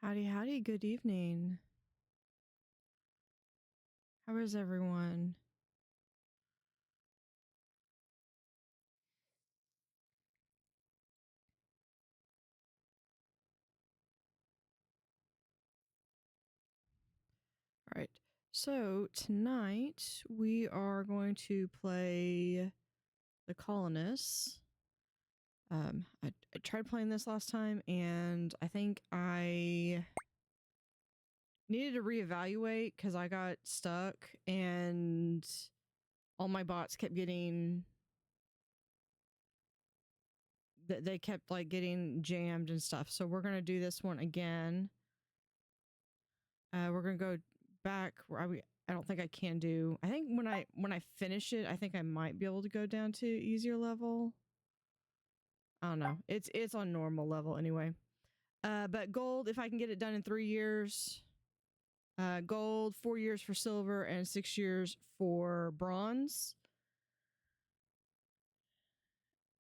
Howdy, howdy, good evening. How is everyone? All right, so tonight we are going to play the Colonists. I tried playing this last time, and I think I needed to reevaluate because I got stuck, and all my bots kept getting... They kept, like, getting jammed and stuff. So we're going to do this one again. We're going to go back where I don't think I can do... I think when I finish it, I think I might be able to go down to easier level. I don't know. It's on normal level anyway. But gold, if I can get it done in 3 years. Gold, 4 years for silver, and 6 years for bronze.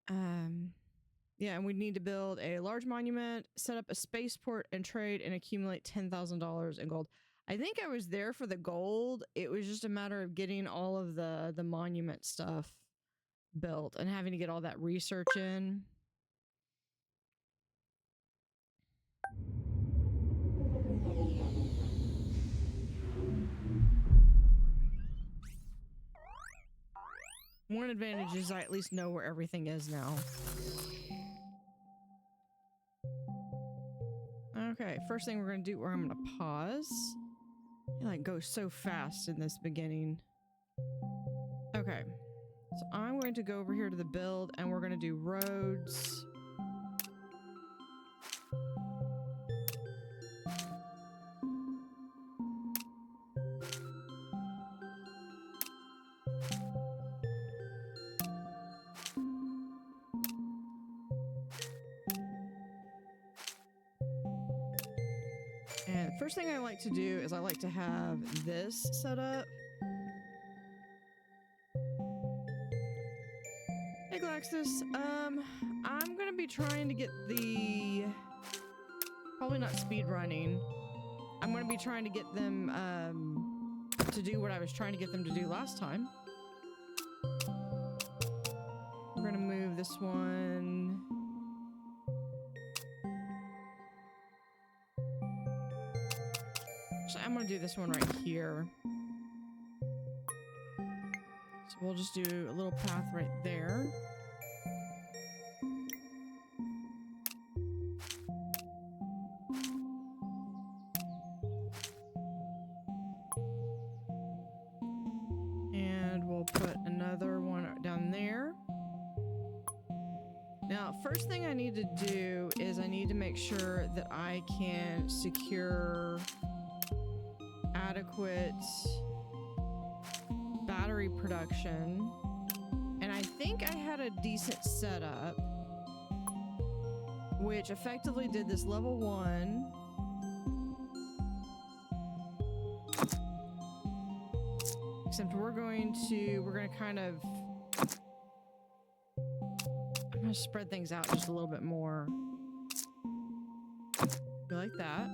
Yeah, and we need to build a large monument, set up a spaceport, and trade and accumulate $10,000 in gold. I think I was there for the gold. It was just a matter of getting all of the monument stuff built and having to get all that research in. One advantage is I at least know where everything is now. Okay, first thing we're going to do, I'm going to pause. It like goes so fast in this beginning. Okay, so I'm going to go over here to the build and we're going to do roads. And the first thing I like to do is I like to have this set up. Hey Galaxis, I'm gonna be trying to get the... Probably not speed running. I'm gonna be trying to get them to do what I was trying to get them to do last time. We're gonna move this one... Actually, I'm gonna do this one right here. So we'll just do a little path right there. And we'll put another one down there. Now, first thing I need to do is I need to make sure that I can secure adequate battery production. And I think I had a decent setup, which effectively did this level 1. Except we're going to kind of... I'm going to spread things out just a little bit more. Like that.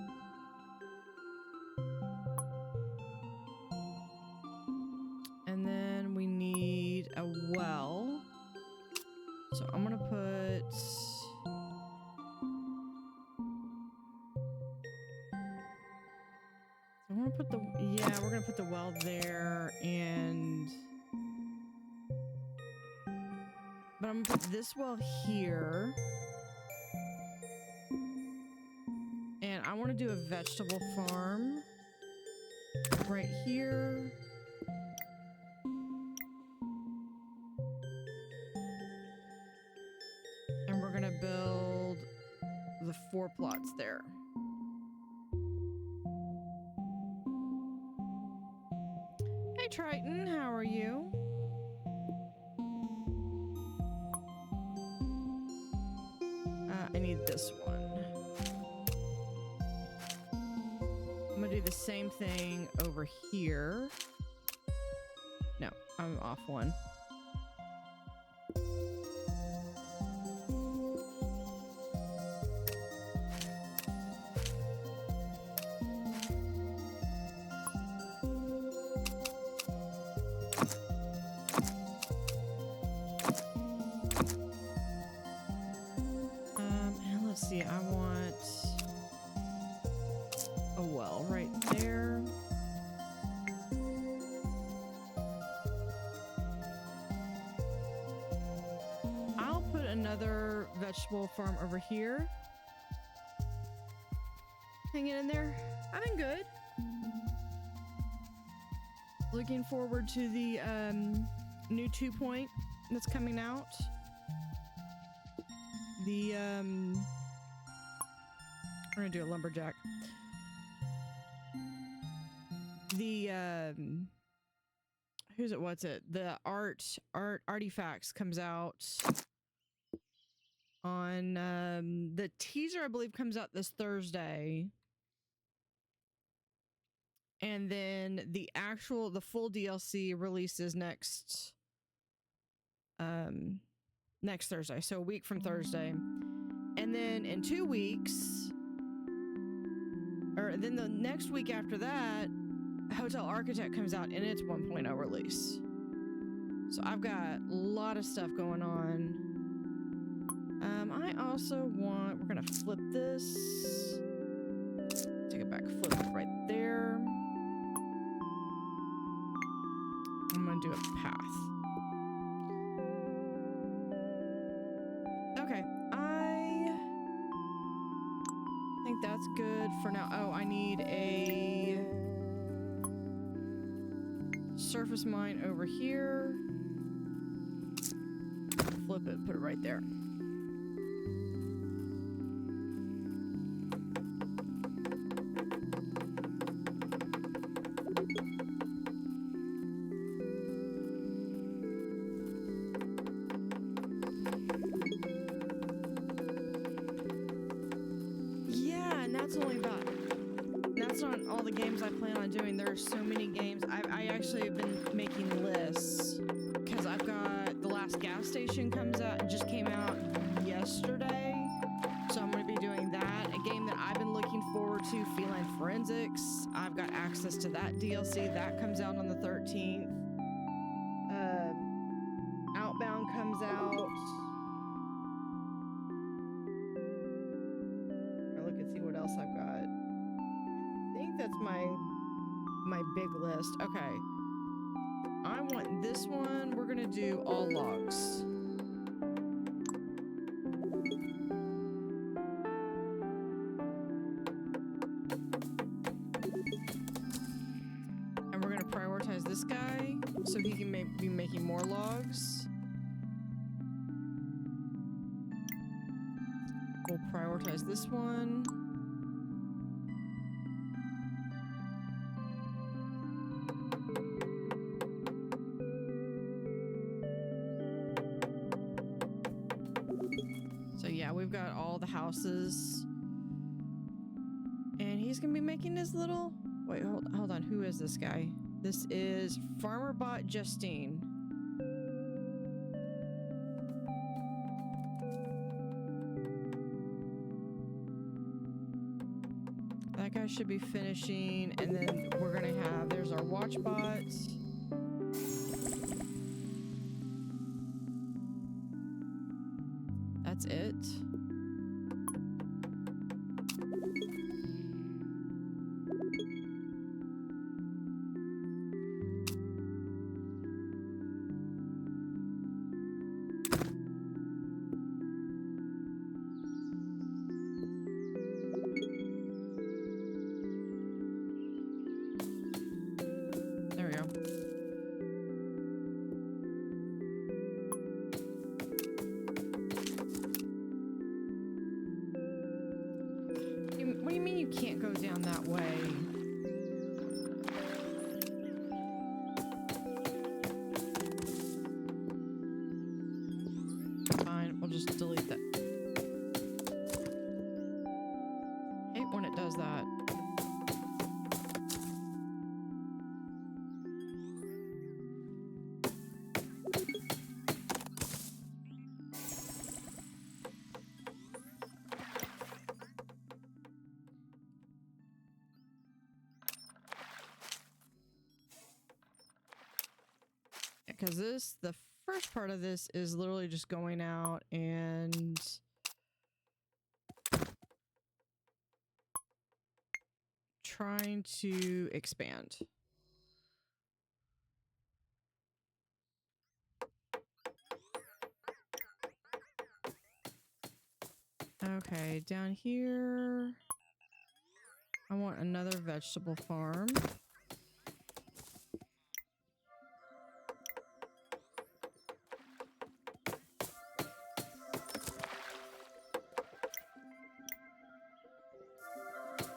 And then we need a well. So I'm going to put... I want to put the... Yeah, we're going to put the well there and... But I'm going to put this well here. want to do a vegetable farm right here. And we're gonna build the 4 plots there. Hey Triton, how are you? I need this one. I'm gonna do the same thing over here. No, I'm off one. And let's see, I want a well right there. I'll put another vegetable farm over here. Hanging in there. I've been good. Looking forward to the new 2 that's coming out. The we're gonna do a lumberjack. The who's it? What's it? The artifacts comes out on the teaser, I believe, comes out this Thursday. And then the full DLC releases next Thursday, so a week from Thursday. And then in 2 weeks, or then the next week after that, Hotel Architect comes out in its 1.0 release. So I've got a lot of stuff going on. I also want, we're gonna flip this. Take it back, flip it right there. I'm gonna do a path. Okay, I think that's good for now. Oh, I need a surface mine over here. Flip it, put it right there. That's not all the games I plan on doing. There are so many games. I actually have been making lists because I've got the last gas station comes out and just came out yesterday. So I'm going to be doing that. A game that I've been looking forward to, Feline Forensics. I've got access to that DLC. That comes out on the 13th. Outbound comes out. Look and see what else I've got. I think that's my big list. Okay. I want this one. We're gonna do all logs. And we're gonna prioritize this guy so he can be making more logs. We'll prioritize this one. So yeah, we've got all the houses. And he's gonna be making his little... Wait, hold on. Who is this guy? This is FarmerBot Justine. That guy should be finishing, and then we're gonna have, there's our watch bots. That's it. What do you mean you can't go down that way? Fine, we'll just delete that. Hate when it does that. Because the first part of this is literally just going out and trying to expand. Okay, down here, I want another vegetable farm.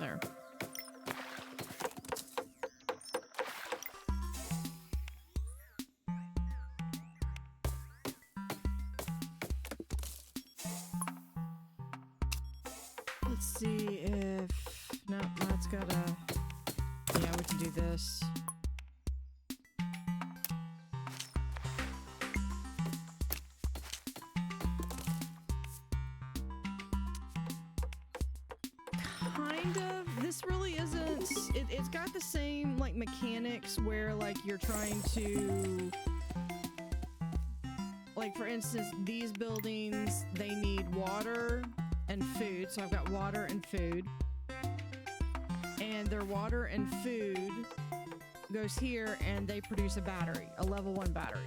There. Let's see if... No, that's gotta... Yeah, we can do this. Kind of. This really isn't... It's got the same, like, mechanics where, like, you're trying to... Like, for instance, these buildings, they need water and food. So I've got water and food. And their water and food goes here, and they produce a battery, a level 1 battery.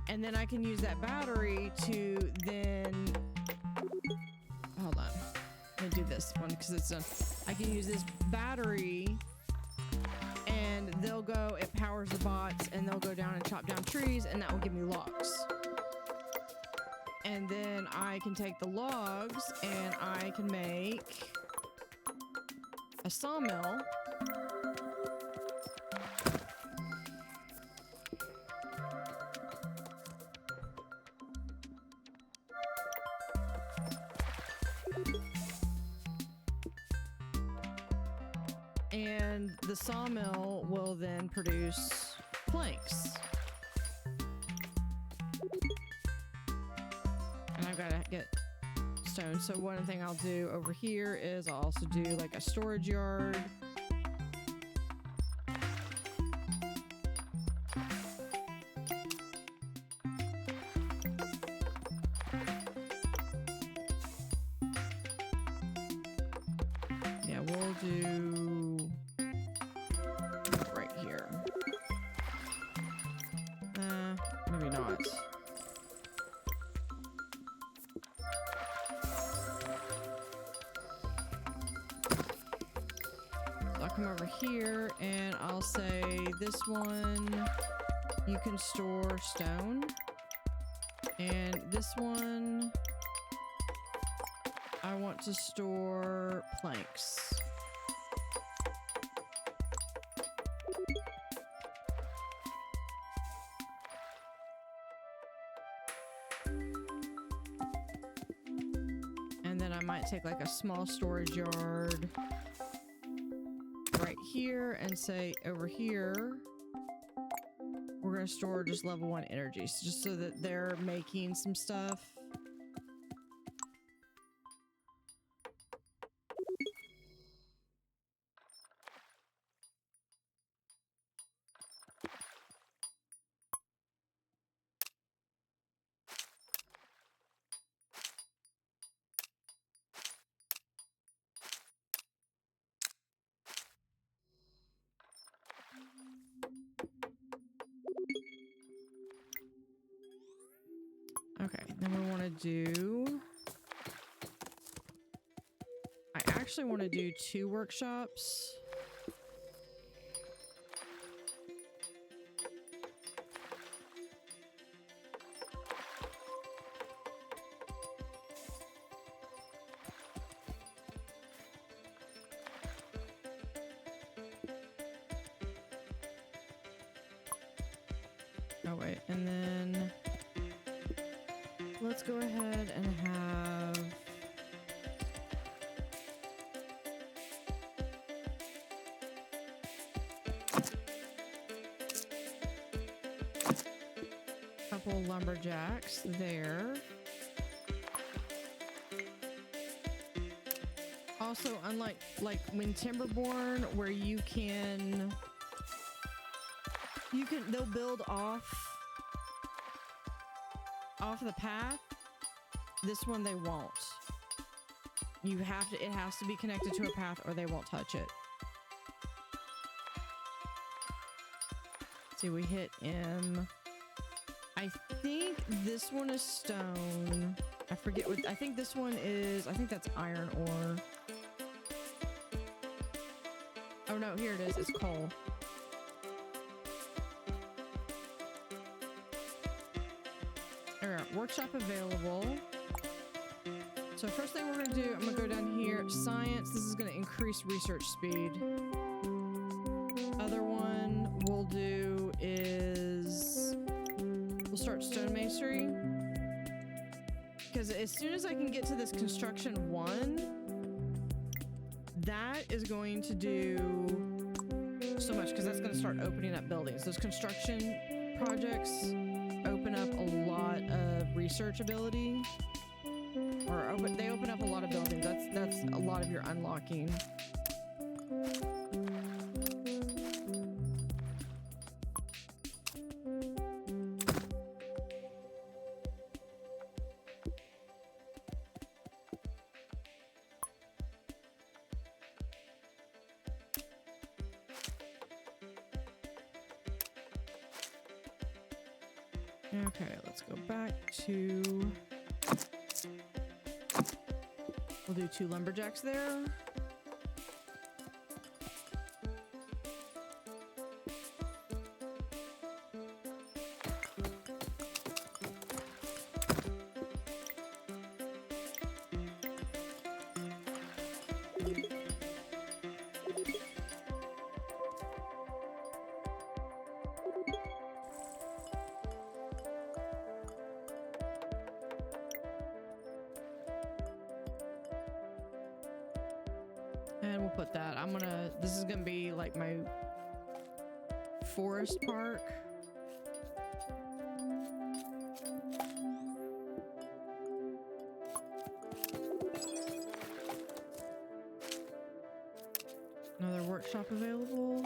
And then I can use that battery to then... Hold on. Let me do this one because it's done. I can use this battery, and they'll go, it powers the bots, and they'll go down and chop down trees, and that will give me logs. And then I can take the logs, and I can make a sawmill. And the sawmill will then produce planks. And I've got to get stone. So one thing I'll do over here is I'll also do like a storage yard. Yeah, we'll do right here. Maybe not. I'll come over here and I'll say this one, you can store stone. And this one, I want to store planks. And then I might take like a small storage yard right here and say over here, we're going to store just level 1 energy, so just so that they're making some stuff. Okay, then we want to do... I actually want to do 2 workshops. Oh wait, and then let's go ahead and have a couple lumberjacks there. Also, unlike like when Timberborn, where they'll build off the path. This one they won't. It has to be connected to a path or they won't touch it. See, we hit M. I think this one is stone. I forget what, I think this one is, I think that's iron ore. Oh no, here it is, it's coal. Alright, workshop available. So first thing we're gonna do, I'm gonna go down here, science, this is gonna increase research speed. Other one we'll do is, we'll start stonemasonry. Because as soon as I can get to this construction 1, that is going to do so much, because that's going to start opening up buildings. Those construction projects open up a lot of research ability, or they open up a lot of buildings. That's a lot of your unlocking. Okay, let's go back to... We'll do 2 lumberjacks there. And we'll put that. This is gonna be like my forest park. Another workshop available.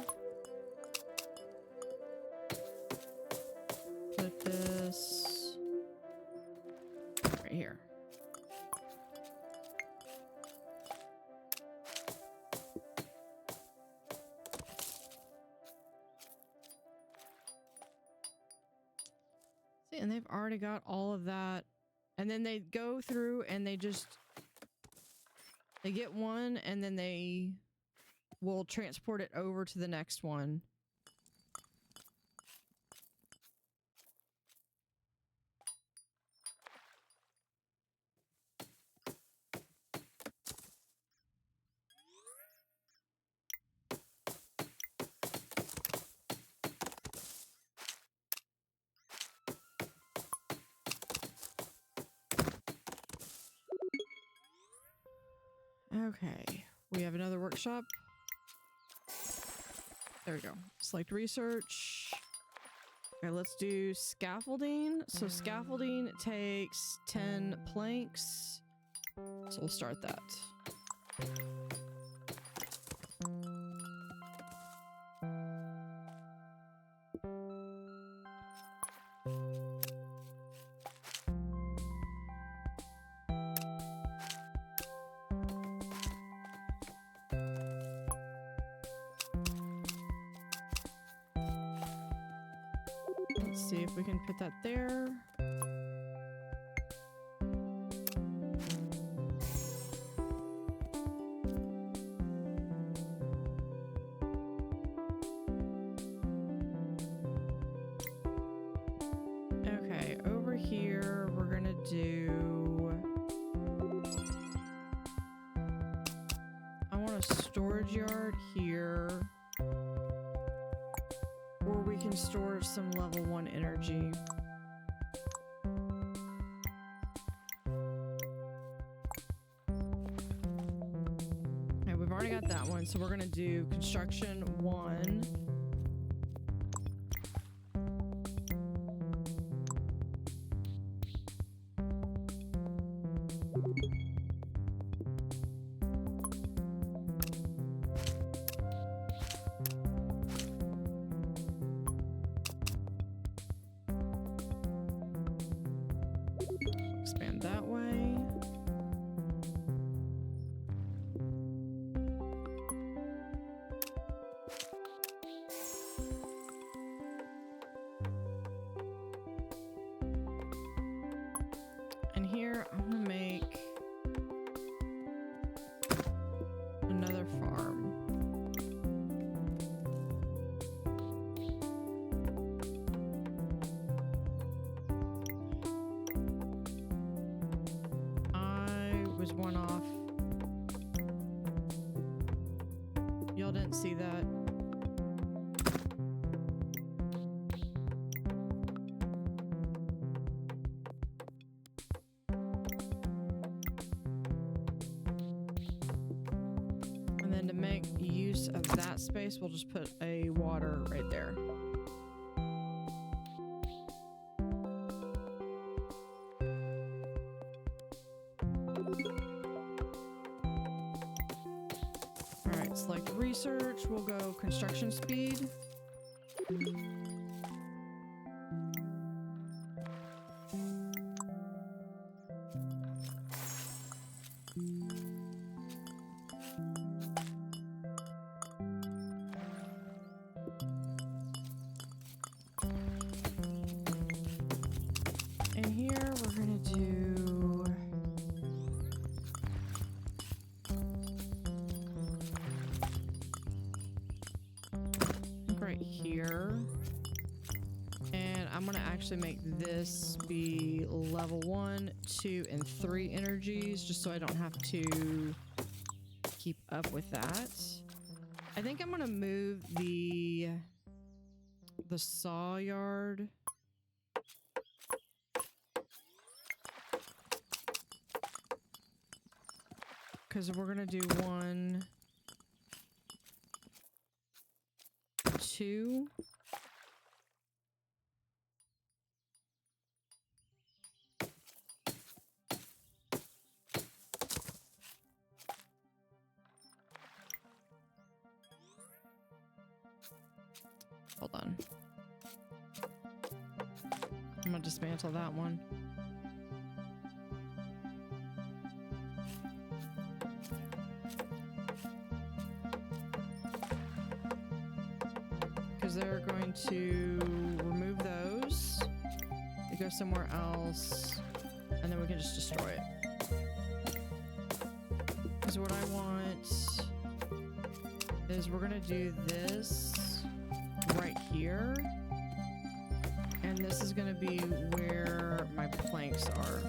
Put this right here. And they've already got all of that. And then they go through and they get one and then they will transport it over to the next one. Okay, we have another workshop. There we go. Select research. Okay, let's do scaffolding. So scaffolding takes 10 planks. So we'll start that. Let's see if we can put that there. Okay, over here we're gonna do... I want a storage yard here. Or we can store some level 1 energy. Okay, we've already got that one, so we're gonna do construction 1. Expand that way. And here I'm gonna make another farm. One off. Y'all didn't see that. And then to make use of that space, we'll just put a water right there. Select research, we'll go construction speed. And here we're gonna do right here, and I'm gonna actually make this be level 1, 2, and 3 energies, just so I don't have to keep up with that. I think I'm gonna move the saw yard because we're gonna do 1, 2. Hold on. I'm gonna dismantle that one. They're going to remove those. They go somewhere else, and then we can just destroy it. Because what I want is we're gonna do this right here, and this is gonna be where my planks are.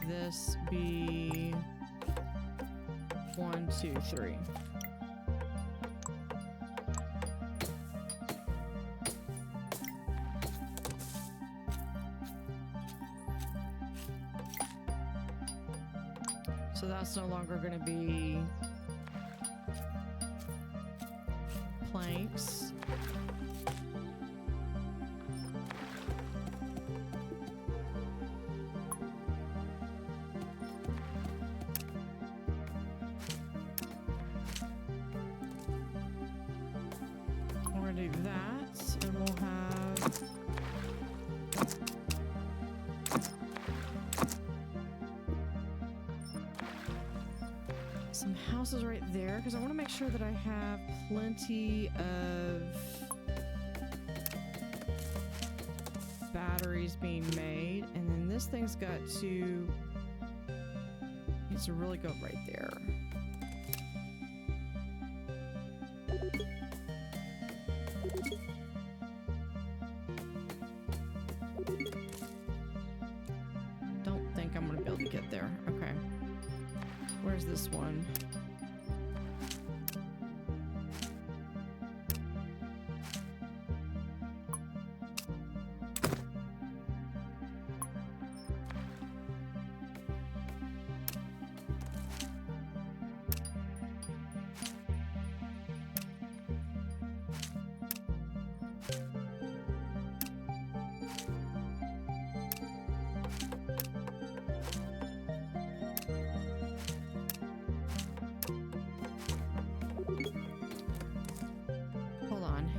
This be 1, 2, 3. So that's no longer going to be planks. Do that, and we'll have some houses right there, because I want to make sure that I have plenty of batteries being made, and then this thing's got to, needs to really go right there. Don't think I'm gonna be able to get there. Okay. Where's this one?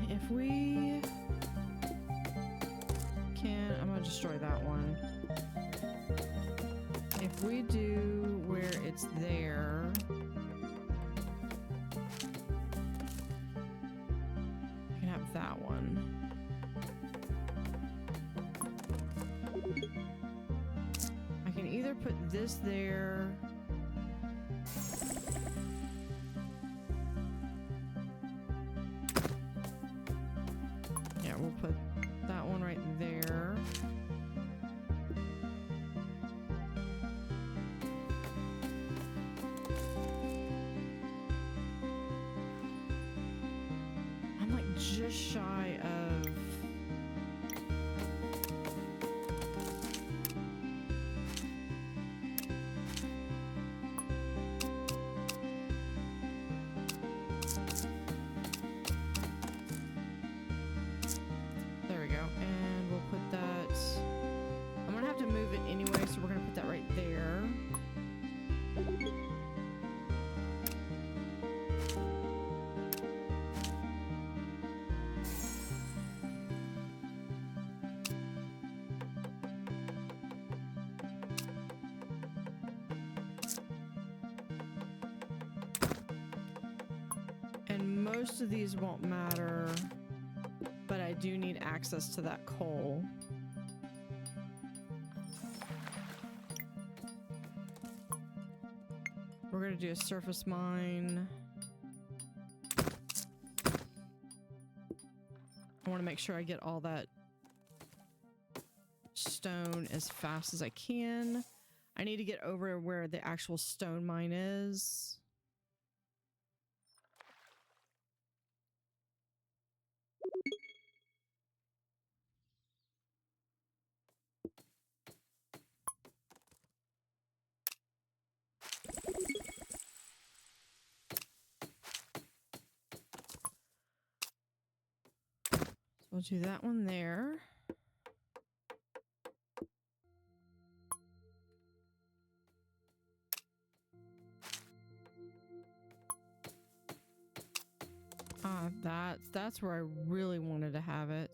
If we can, I'm gonna destroy that one. If we do where it's there, we can have that one. I can either put this there. We'll put that one right there. I'm like just shy of... Anyway, so we're gonna put that right there. And most of these won't matter, but I do need access to that coal. We're gonna do a surface mine. I want to make sure I get all that stone as fast as I can. I need to get over where the actual stone mine is. We'll do that one there. That's where I really wanted to have it.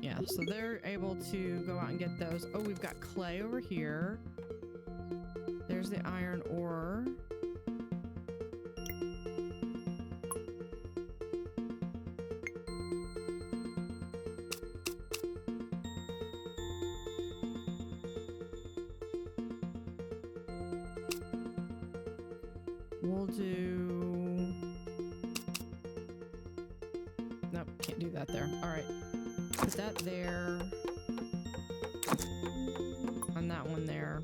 Yeah, so they're able to go out and get those. Oh, we've got clay over here. There's the iron ore. We'll do... Nope, can't do that there. All right. Put that there. And that one there.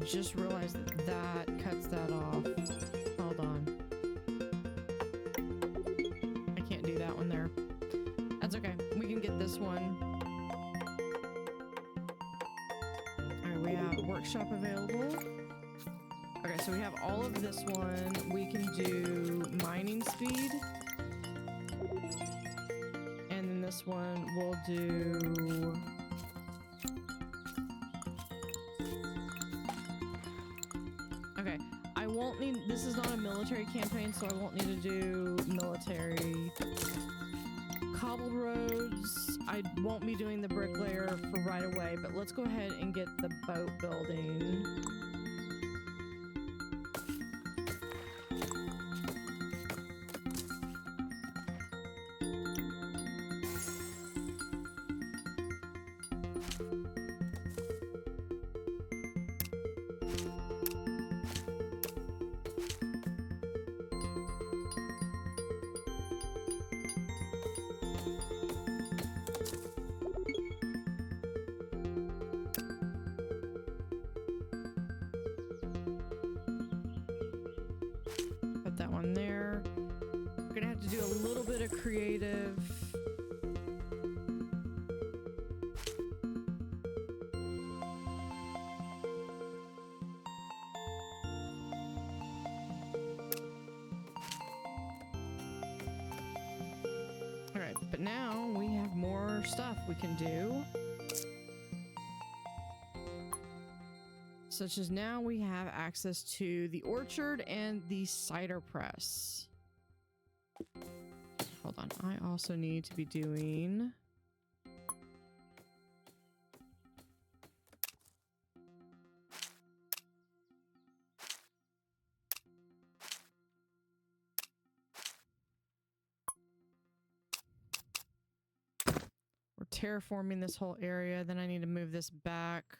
Just realized that that cuts that off. Hold on. I can't do that one there. That's okay. We can get this one. Alright, we have workshop available. Okay, so we have all of this one. We can do mining speed. And then this this one we'll do... Okay, I won't need... This is not a military campaign, so I won't need to do military. Cobbled roads, I won't be doing the bricklayer for right away, but let's go ahead and get the boat building. Put that one there. We're gonna have to do a little bit of creative. All right, but now we have more stuff we can do. Such as now we have access to the orchard and the cider press. Hold on, I also need to be doing... We're terraforming this whole area, then I need to move this back.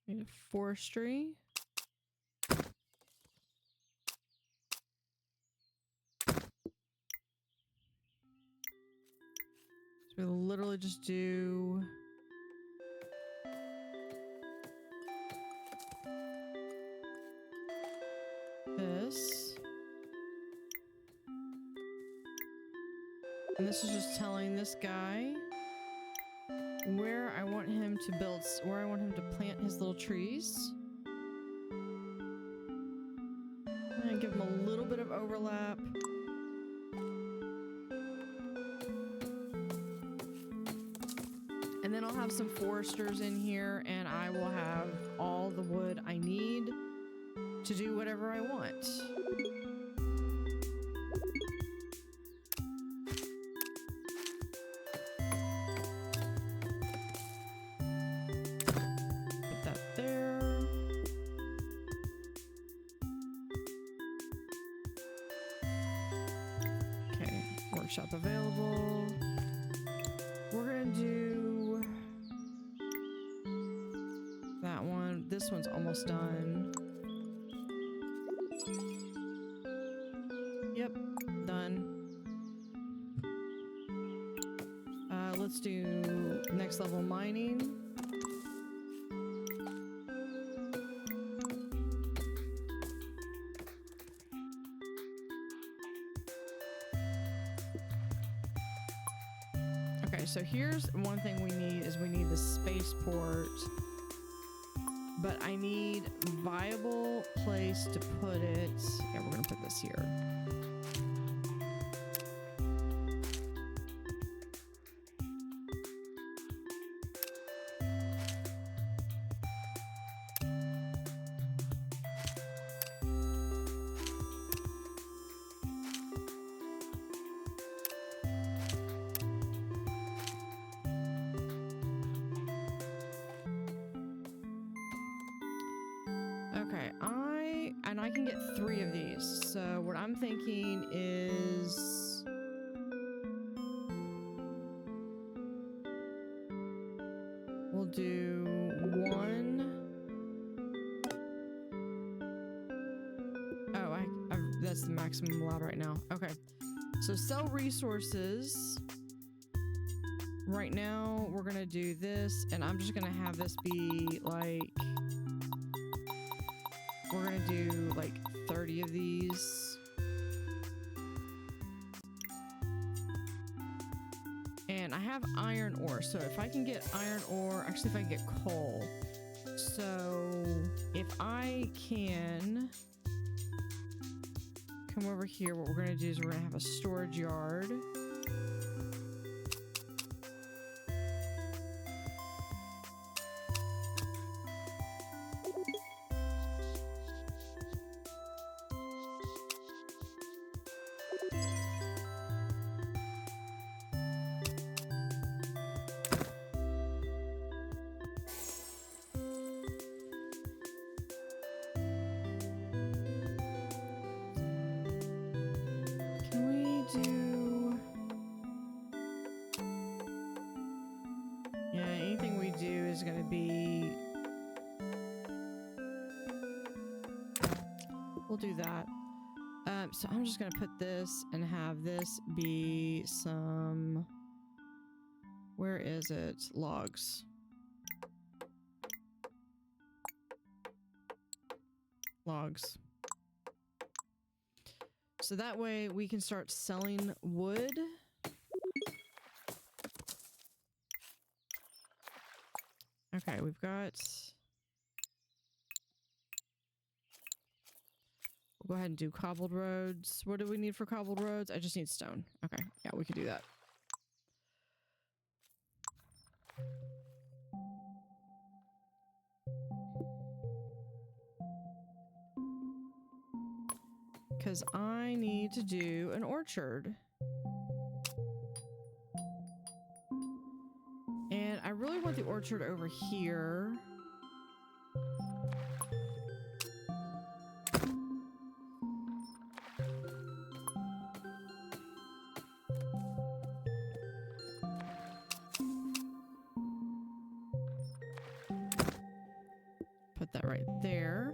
Need a forestry. So we literally just do this. And this is just telling this guy where I want him to build, where I want him to plant his little trees. And give him a little bit of overlap. And then I'll have some foresters in here, and I will have all the wood I need to do whatever I want. Shop available. We're gonna do that one. This one's almost done. Yep, done. Let's do next level mining. So here's one thing we need is we need the spaceport, but I need viable place to put it. Yeah, we're gonna put this here. I can get 3 of these. So what I'm thinking is we'll do 1. Oh, that's the maximum allowed right now. Okay. So sell resources. Right now we're gonna do this, and I'm just gonna have this be like, we're gonna do like 30 of these. And I have iron ore, so if I can get iron ore, actually if I can get coal. So if I can come over here, what we're gonna do is we're gonna have a storage yard. We'll do that. So I'm just gonna put this and have this be some... Where is it? Logs. Logs. So that way we can start selling wood. Okay, we've got... We'll go ahead and do cobbled roads. What do we need for cobbled roads? I just need stone. Okay, yeah, we could do that. Because I need to do an orchard. And I really want the orchard over here. Put that right there.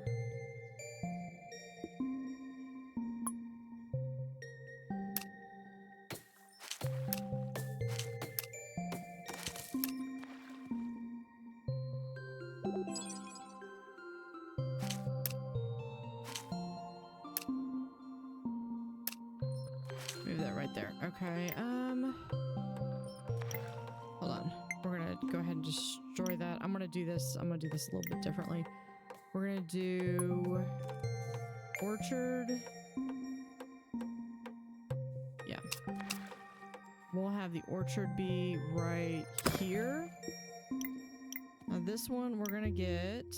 Move that right there. Okay, hold on. We're gonna go ahead and destroy that. I'm gonna do this a little bit differently. We're gonna do orchard. Yeah. We'll have the orchard be right here. Now this one we're gonna get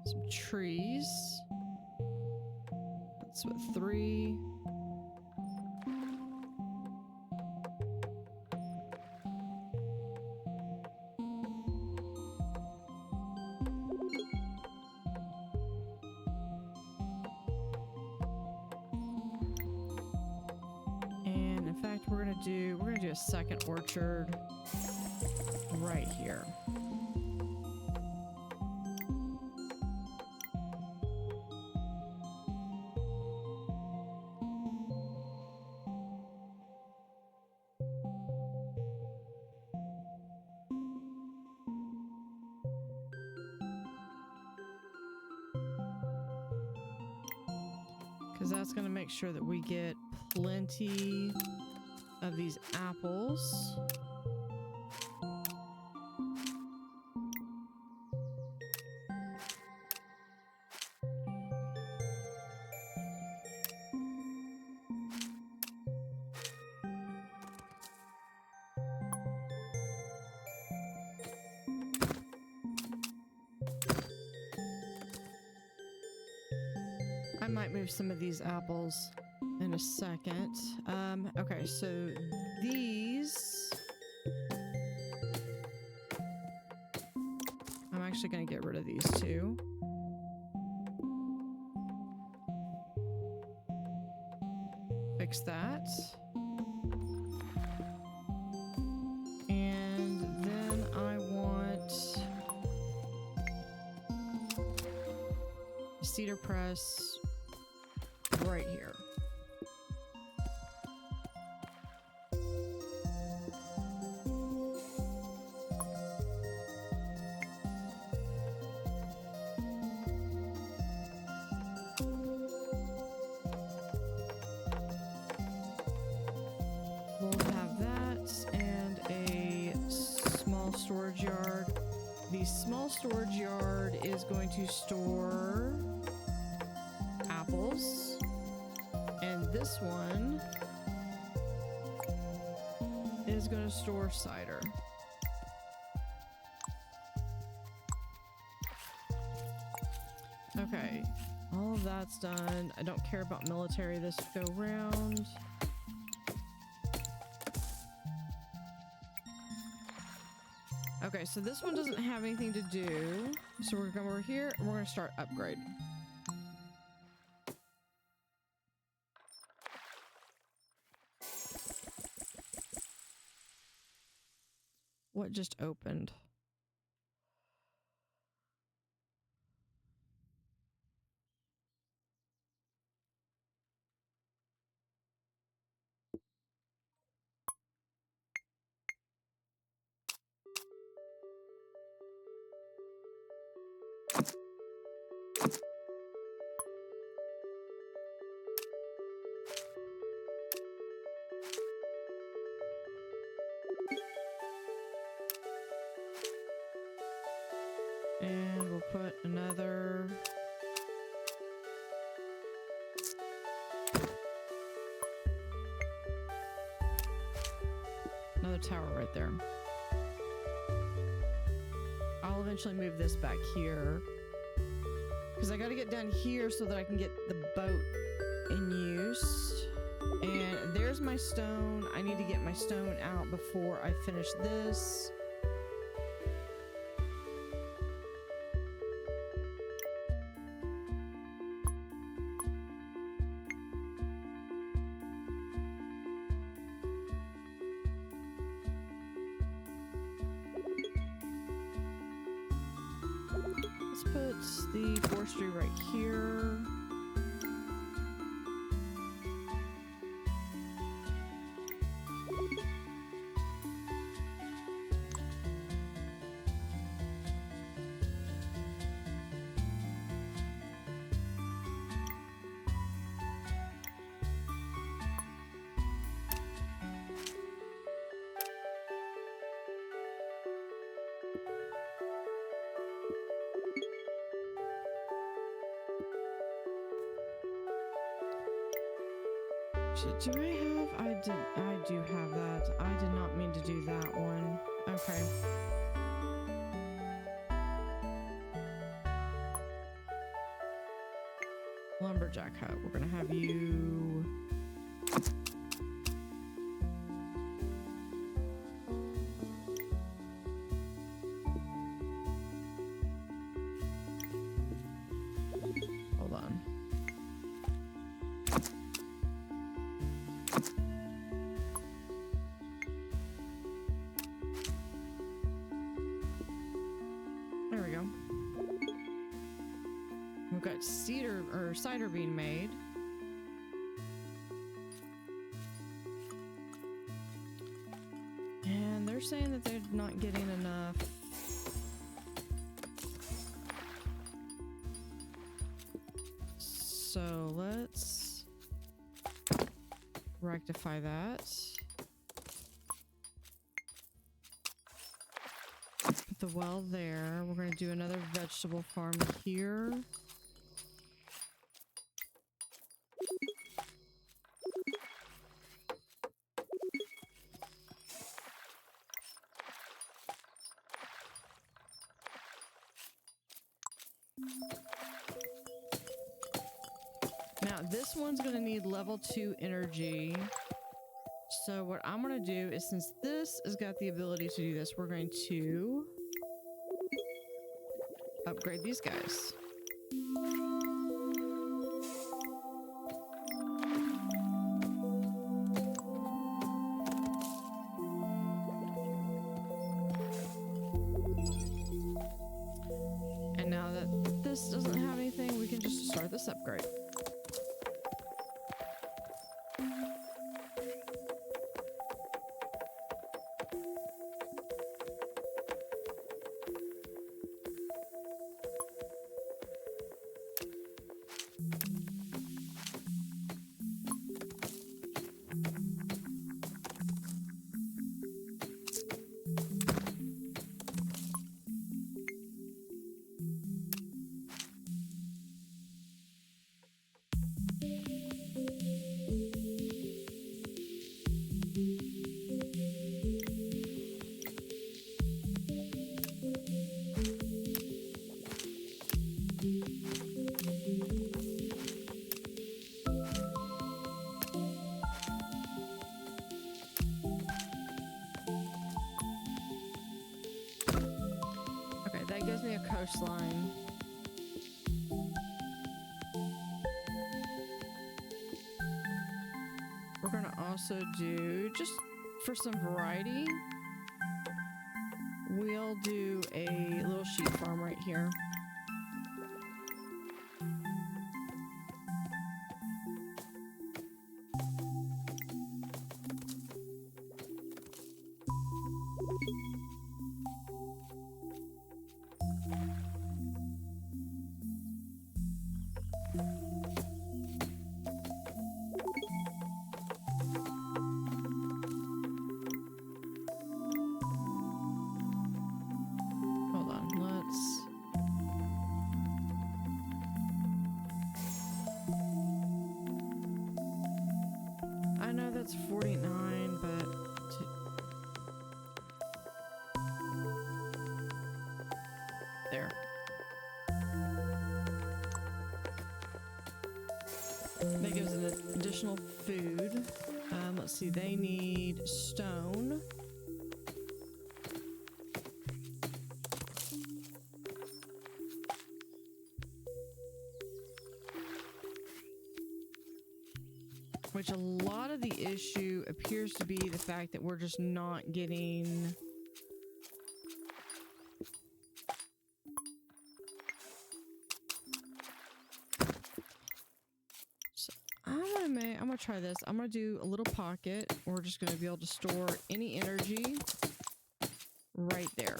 some trees. That's what, 3. And in fact, we're gonna do a second orchard right here. Because that's going to make sure that we get plenty of these apples. I might move some of these apples in a second. Okay, so these... I'm actually going to get rid of these two. Fix that. And then I want a cedar press right here. storage yard is going to store apples, and this one is going to store cider. Okay, all of that's done. I don't care about military this go round. Okay, so this one doesn't have anything to do. So we're going over here and we're going to start upgrade. What just opened? And we'll put another tower right there. I'll eventually move this back here because I got to get down here so that I can get the boat in use. And there's my stone. I need to get my stone out before I finish this. The forestry right here. Do I have? I do have that. I did not mean to do that one. Okay. Lumberjack hut. We're gonna have you. Hold on. There we go. We've got cedar or cider being made. And they're saying that they're not getting enough. So let's rectify that. Put the well there. We're going to do another vegetable farm here. Now this one's going to need level 2 energy. So what I'm going to do is, since this has got the ability to do this, we're going to upgrade these guys. And now that this doesn't have anything, we can just start this upgrade. coastline. We're gonna also do, just for some variety, we'll do a little sheep farm right here. I know that's 49, but there. That gives an additional food. Let's see, they need stone. Which a lot of the issue appears to be the fact that we're just not getting so I'm gonna try this. I'm gonna do a little pocket. We're just gonna be able to store any energy right there.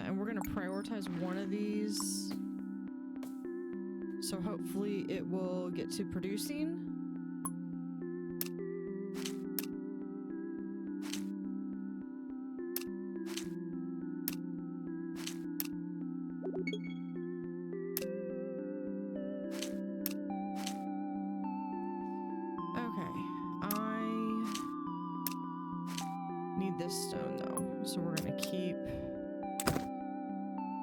And we're going to prioritize one of these. So hopefully it will get to producing. Okay. I need this stone though. So we're going to keep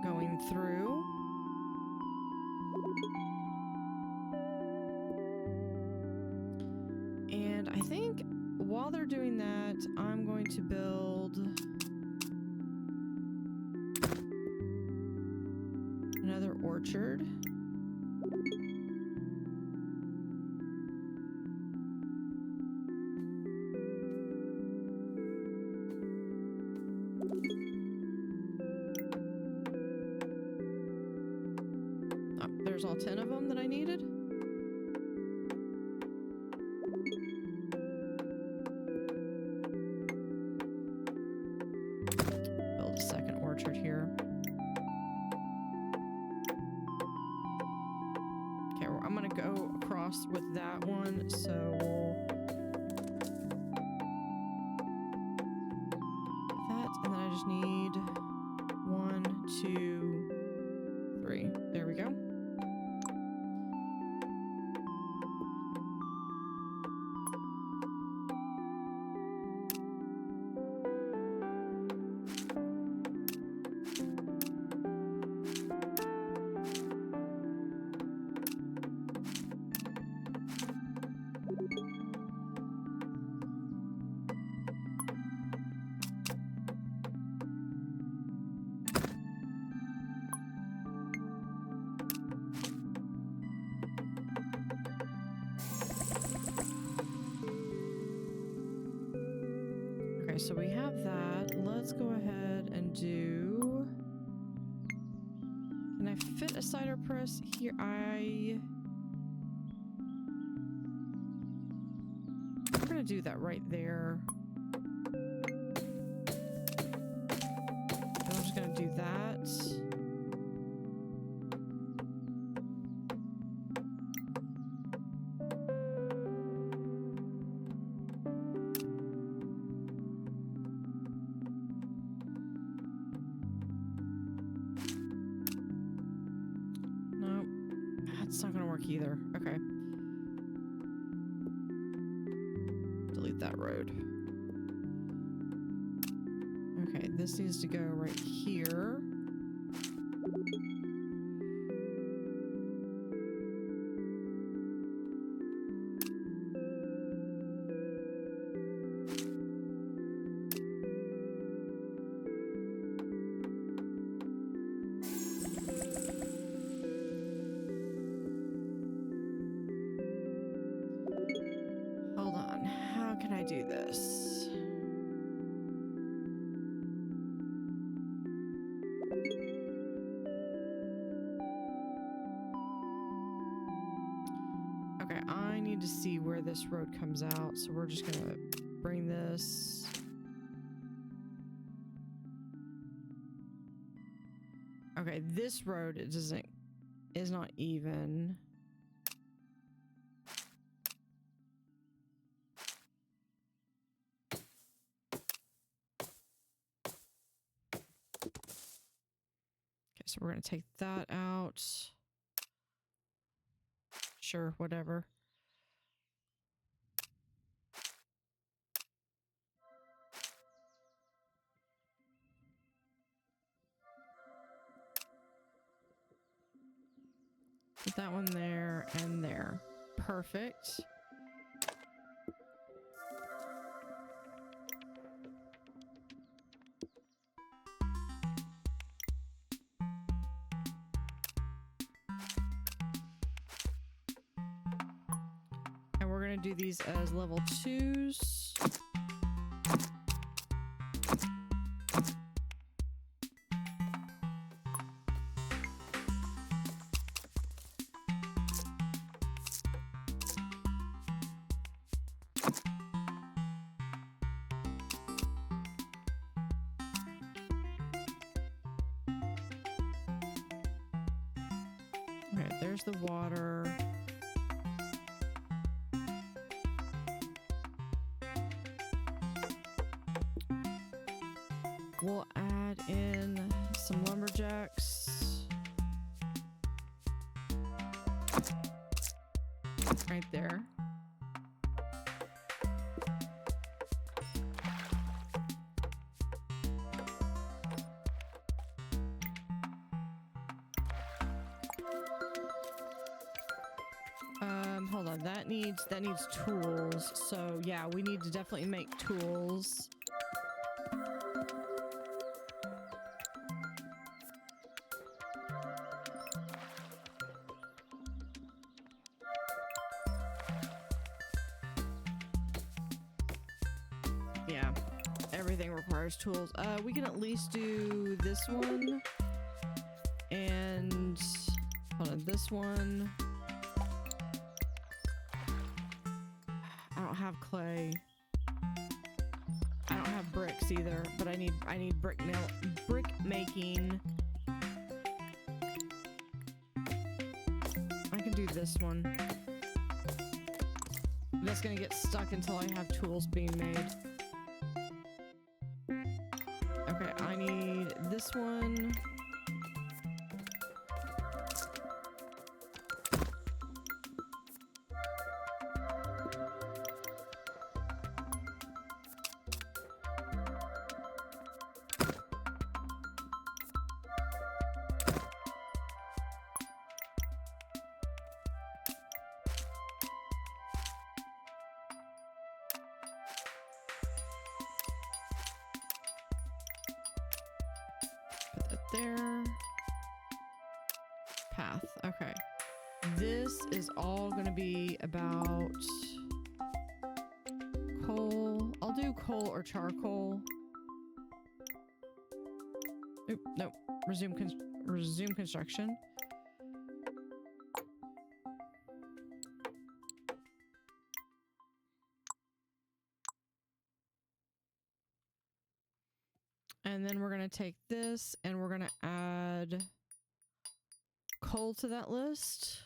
going through. And I think while they're doing that, I'm going to build another orchard. There's all 10 of them that I needed. Build a second orchard here. Okay, I'm gonna go across with that one, so we'll that, and then I just need 1, 2, 3. There we go. So we have that. Let's go ahead and do... Can I fit a cider press here? I'm gonna do that right there. And I'm just gonna do that. It's not gonna work either. Okay. Delete that road. Okay, this needs to go right here. need to see where this road comes out, so we're just gonna bring this. Okay, this road is not even. Okay, so we're gonna take that out. Sure, whatever. Put that one there and there. Perfect. And we're going to do these as level 2s. Okay, there's the water. We'll add in some lumberjacks. Right there. Hold on, that needs tools. So yeah, we need to definitely make tools. Yeah, everything requires tools. We can at least do this one. And hold on, this one. I don't have clay. I don't have bricks either, but I need brick making. I can do this one. That's gonna get stuck until I have tools being made. Okay, I need this one. There. Path. Okay. This is all going to be about coal. I'll do coal or charcoal. Oop, nope. Resume construction. And then we're going to take this and we're going to add coal to that list.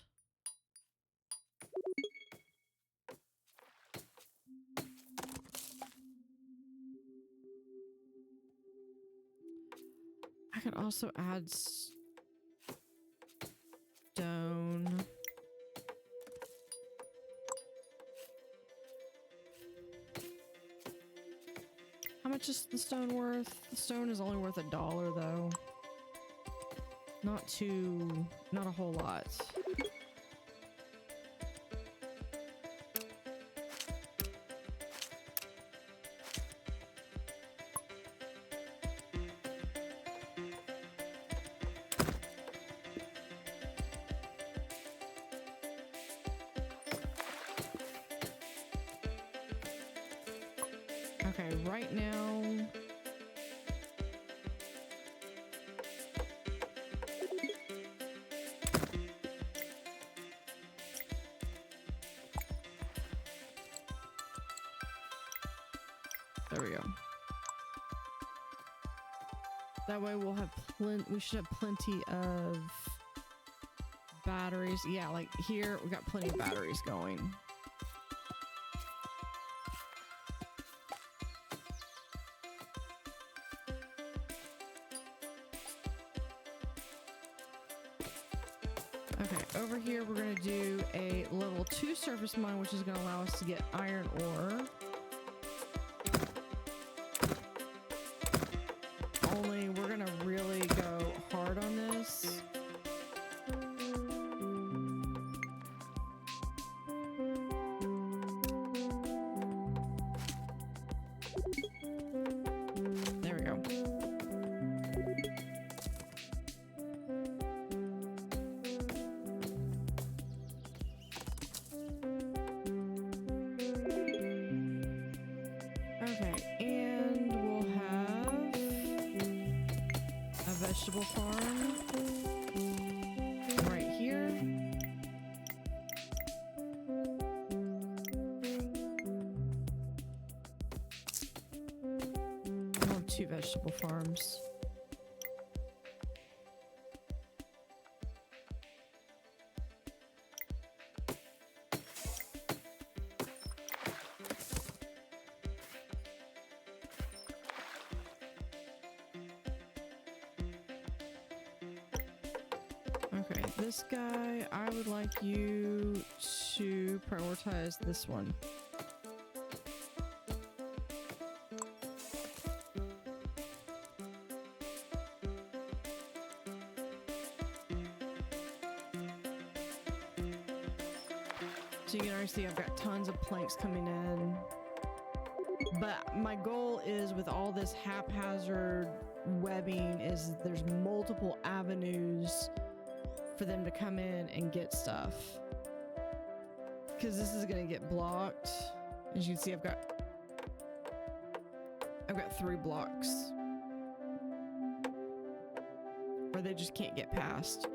I could also add stone. How much is the stone worth? The stone is only worth $1 though. Not a whole lot. Okay, right now... There we go. That way we'll have we should have plenty of batteries. Yeah, like here we got plenty of batteries going. Okay, over here we're gonna do a level 2 surface mine, which is gonna allow us to get iron ore. Only we're gonna really go hard on this. There we go. Okay, and we'll have a vegetable farm right here. We'll have 2 vegetable farms. Okay, this guy, I would like you to prioritize this one. So you can already see I've got tons of planks coming in. But my goal is with all this haphazard webbing is there's multiple avenues for them to come in and get stuff. Because this is going to get blocked. As you can see, I've got 3 blocks where they just can't get past.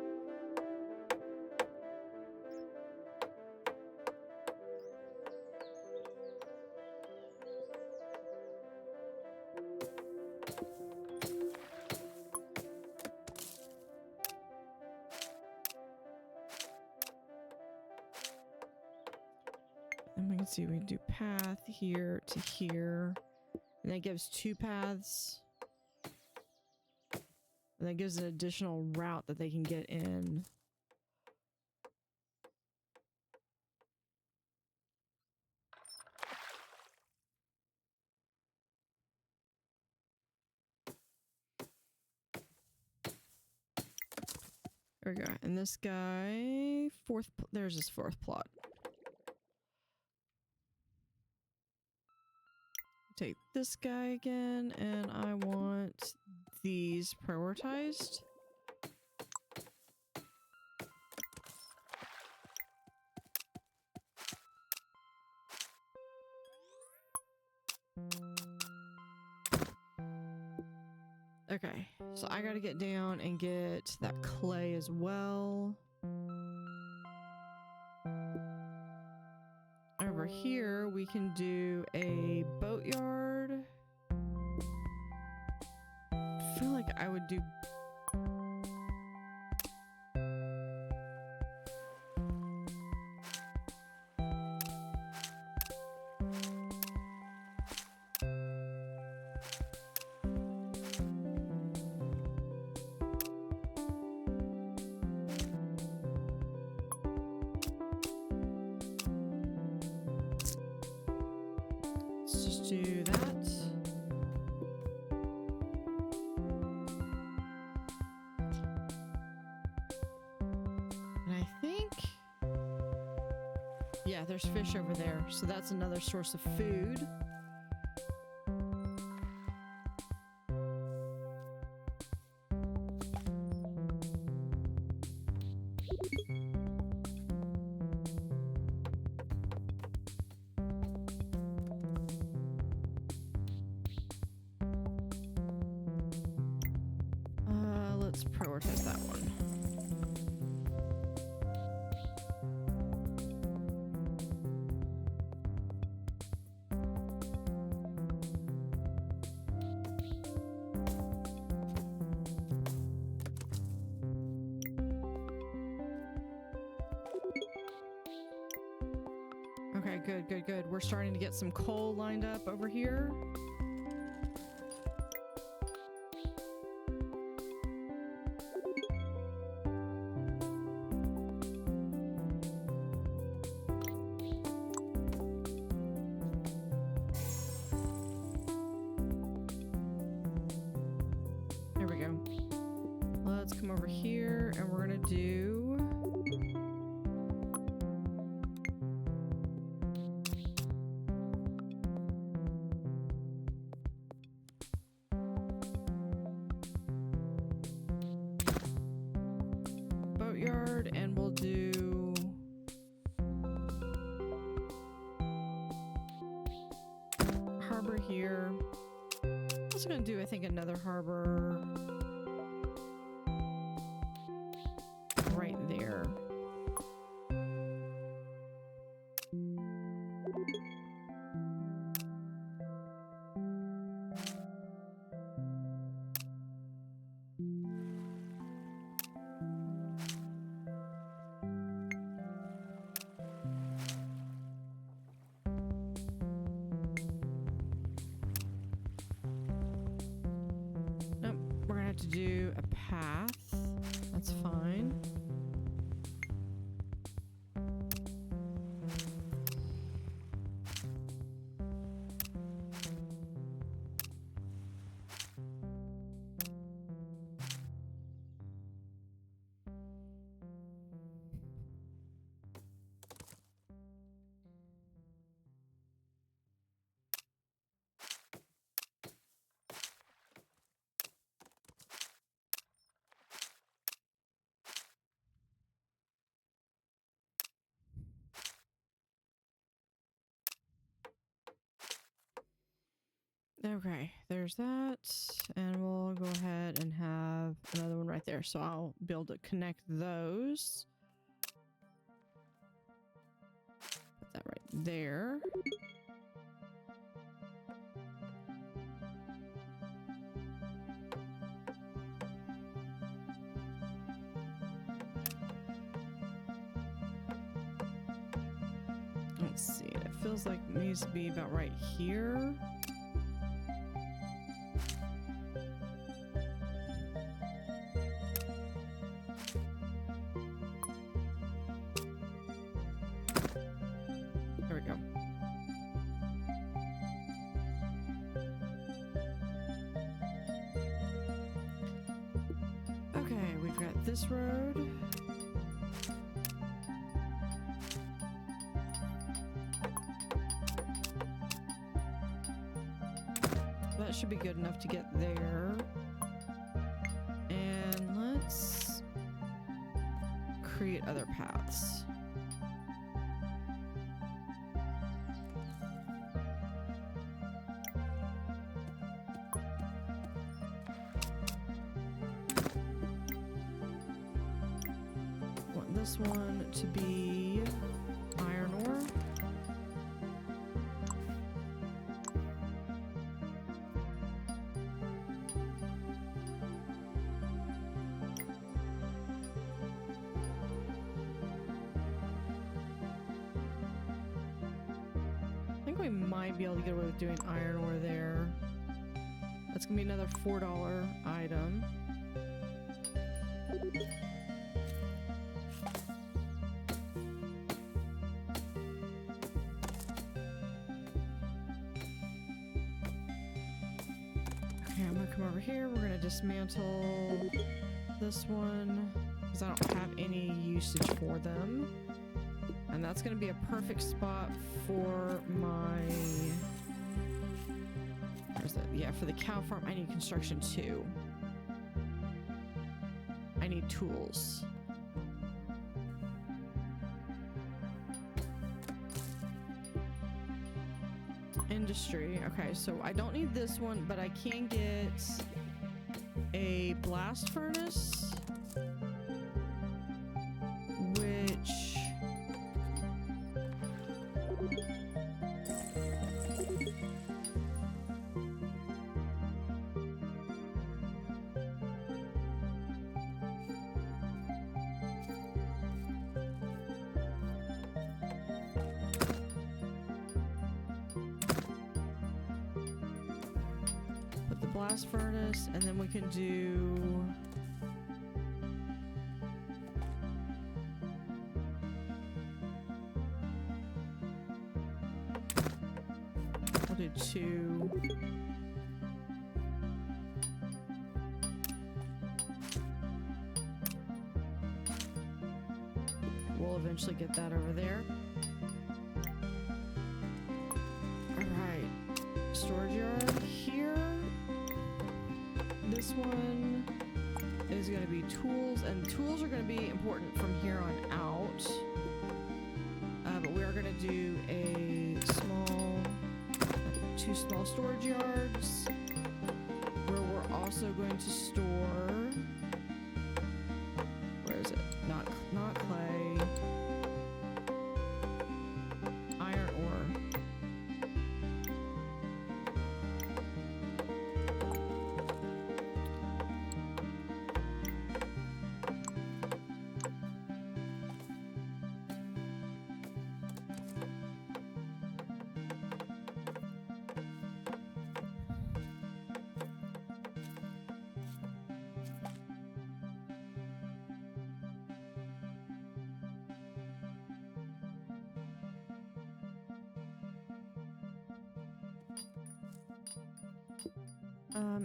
And we can see we can do path here to here. And that gives 2 paths. And that gives an additional route that they can get in. There we go. And this guy, there's his 4th plot. Take this guy again, and I want these prioritized. Okay, so I gotta get down and get that clay as well. Over here, we can do a boatyard. I feel like I would do... Let's just do that. And I think... yeah, there's fish over there, so that's another source of food. Let's prioritize that one. good, good, good. We're starting to get some coal lined up over here. There we go. Let's come over here and we're gonna do... boatyard, and we'll do... harbor here. I'm also gonna do, I think, another harbor right there. Nope, we're gonna have to do a path. That's fine. Okay, there's that, and we'll go ahead and have another one right there. So I'll be able to connect those. Put that right there. Let's see, it feels like it needs to be about right here. There we go. Okay, we've got this road. That should be good enough to get there. And let's create other paths. Want this one to be iron ore. I think we might be able to get away with doing iron ore there. That's gonna be another $4 item. Okay, I'm gonna come over here. We're gonna dismantle this one because I don't have any usage for them. And that's gonna be a perfect spot for my... Where's that? Yeah, for the cow farm, I need construction too. I need tools. Industry. Okay, so I don't need this one, but I can get a blast furnace, which... blast furnace, and then we can do... We'll do 2. We'll eventually get that over there. Alright. Storage yard here. This one is going to be tools, and tools are going to be important from here on out. But we are going to do a small, 2 small storage yards where we're also going to store, where is it? Not clay. Iron ore.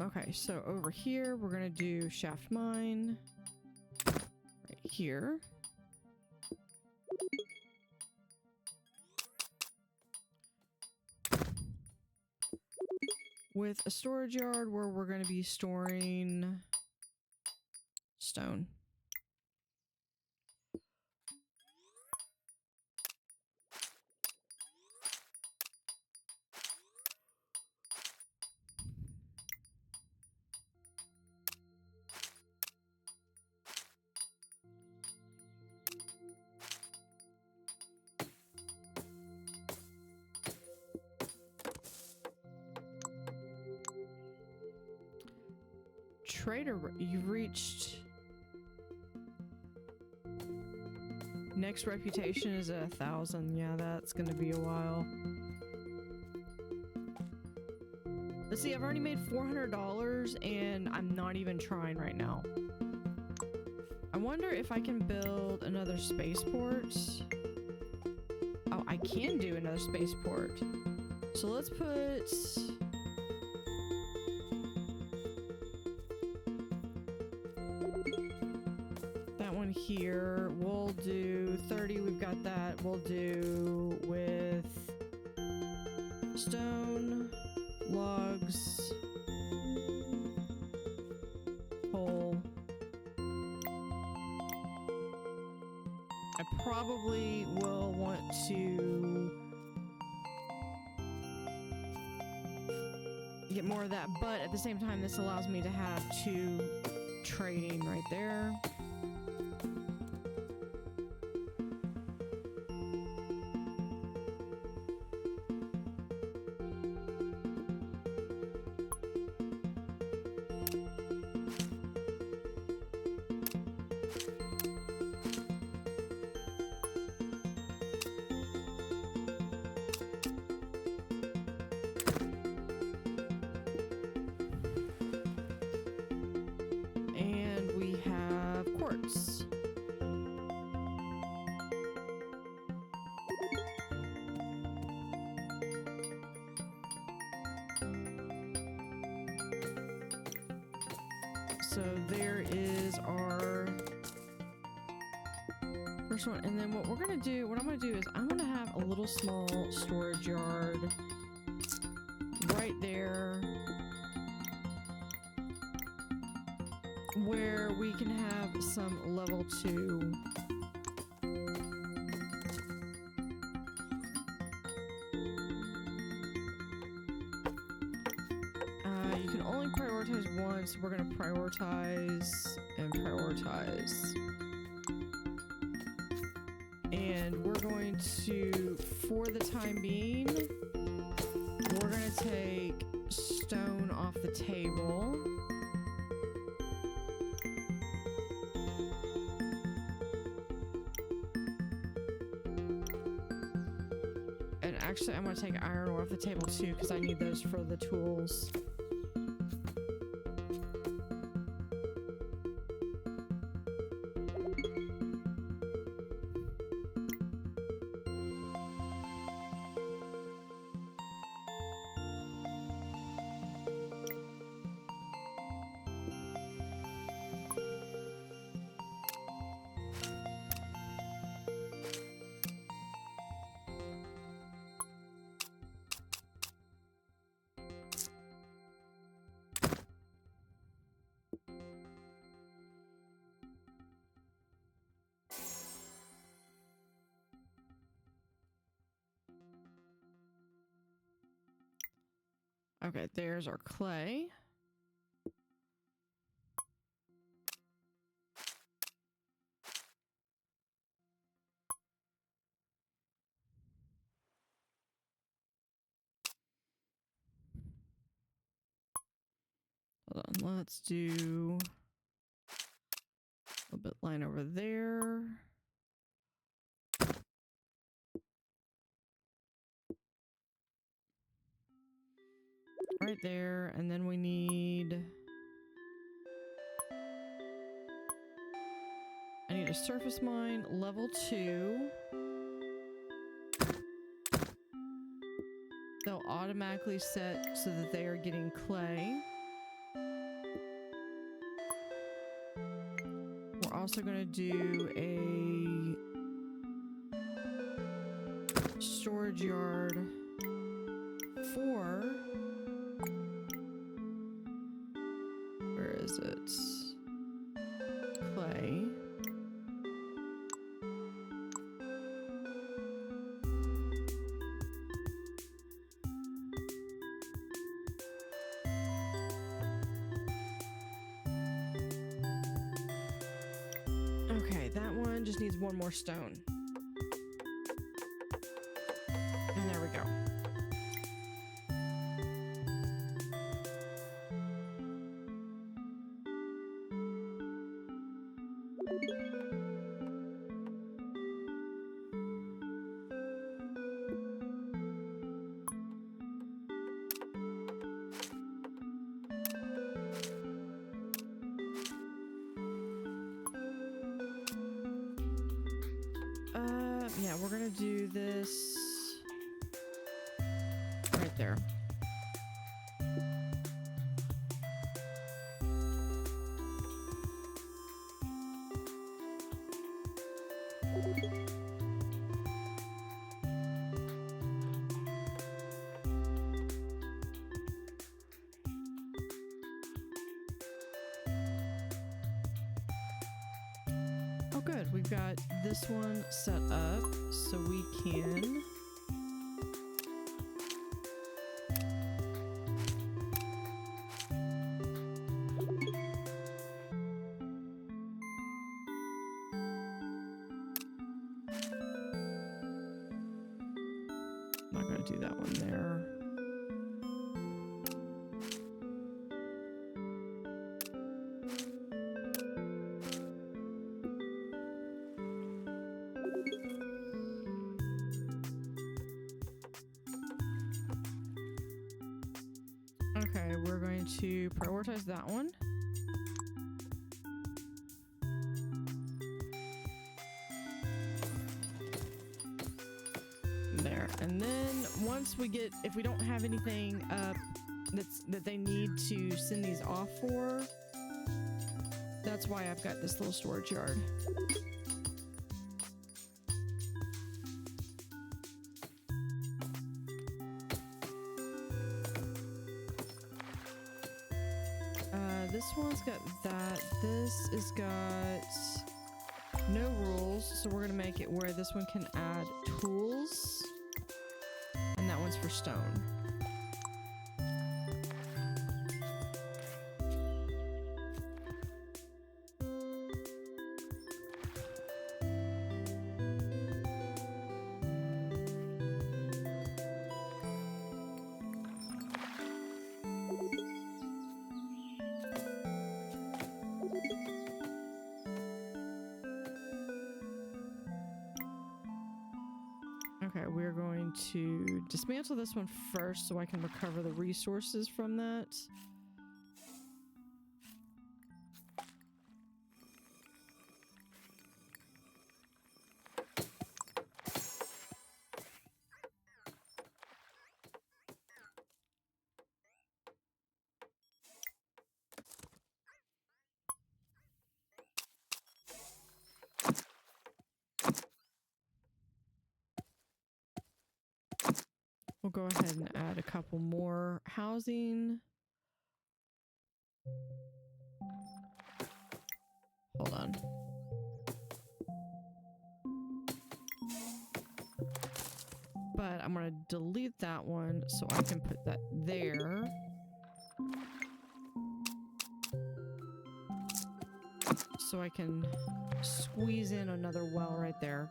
Okay, so over here, we're gonna do shaft mine right here. With a storage yard where we're gonna be storing stone. Trader, you've reached... Next reputation is 1,000. Yeah, that's gonna be a while. Let's see, I've already made $400 and I'm not even trying right now. I wonder if I can build another spaceport. Oh, I can do another spaceport. So let's put... here. We'll do 30. We've got that. We'll do with stone, logs, coal. I probably will want to get more of that, but at the same time, this allows me to have 2 trading right there. So there is our first one. And then what I'm gonna do is I'm gonna have a little small storage yard right there where we can have some level 2 you can only prioritize once. We're going to prioritize and prioritize. And we're going to, for the time being, we're going to take stone off the table. And actually, I'm going to take iron ore off the table too, because I need those for the tools. Okay, there's our clay. Hold on, let's do a little bit line over there. Right there, and then we need... I need a surface mine, level 2. They'll automatically set so that they are getting clay. We're also going to do a storage yard for... Where is it? Clay. Okay, that one just needs one more stone. And there we go. Yeah, we're gonna do this right there. Oh good, we've got this one set up so we can not gonna do that one there. Okay, we're going to prioritize that one. There. And then once we get, if we don't have anything up that they need to send these off for, that's why I've got this little storage yard. This one's got that. This has got no rules, so we're gonna make it where this one can add tools, and that one's for stone. Okay, we're going to dismantle this one first so I can recover the resources from that. We'll go ahead and add a couple more housing. Hold on. But I'm gonna delete that one so I can put that there. So I can squeeze in another well right there.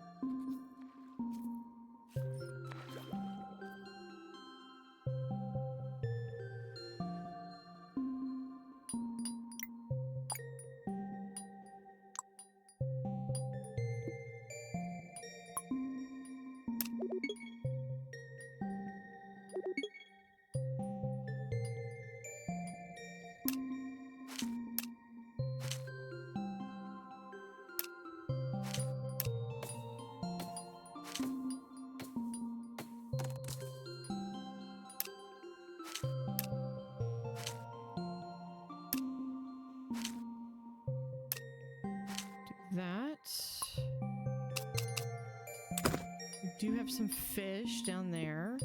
We do have some fish down there.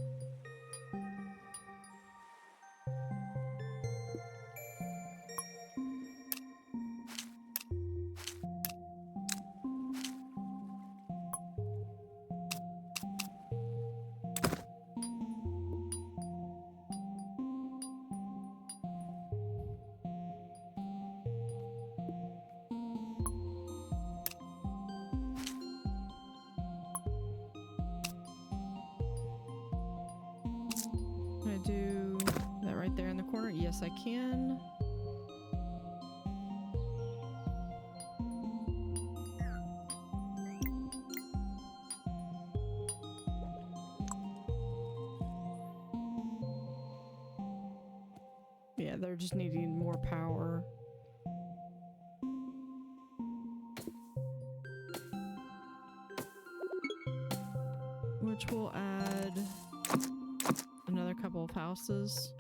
Can I do that right there in the corner? Yes, I can. Yeah, they're just needing more power. Which will add another couple of houses.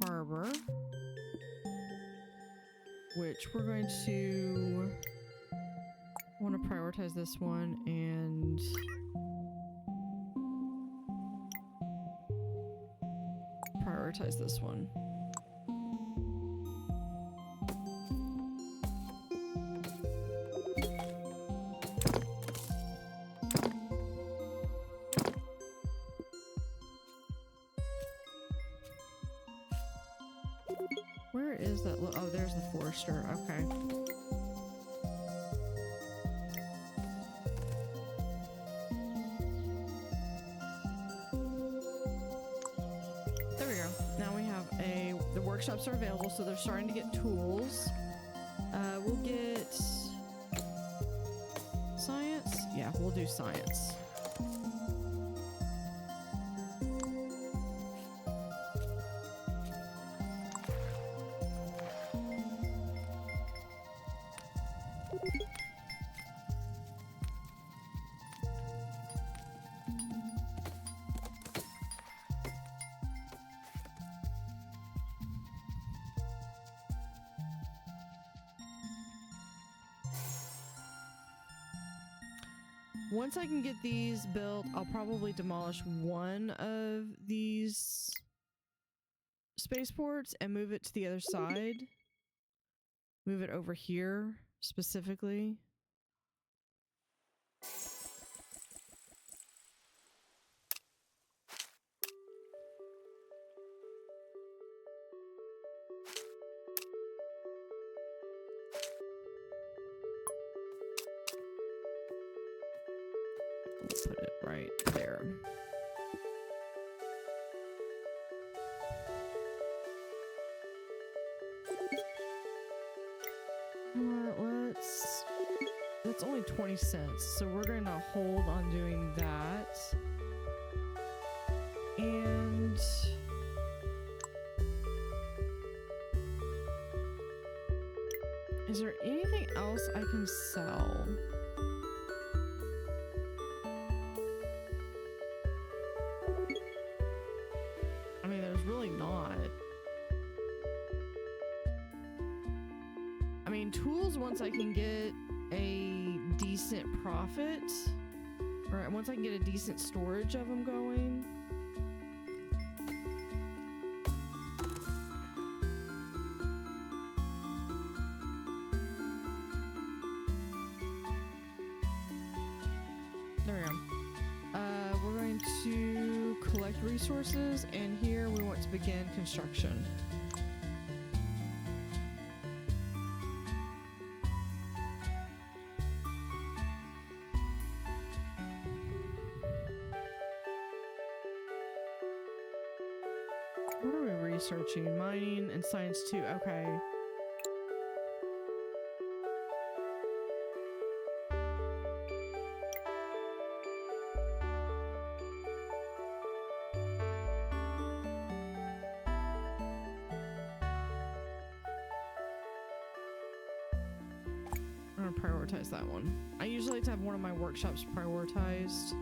Harbor, which we're going to want to prioritize this one and prioritize this one. Where is that? Oh, there's the forester. Okay. There we go. Now we have the workshops are available, so they're starting to get tools. We'll get science. Yeah, we'll do science. Once I can get these built, I'll probably demolish one of these spaceports and move it to the other side. Move it over here specifically. We'll put it right there. That's only 20 cents, so we're gonna hold on doing that. And Is there anything else I can sell? I mean, there's really not. I mean, tools, once I can get a decent profit, or once I can get a decent storage of them going. There we go. We're going to collect resources, and here we want to begin construction. What are we researching? Mining and science 2. Okay. I'm gonna prioritize that one. I usually like to have one of my workshops prioritized.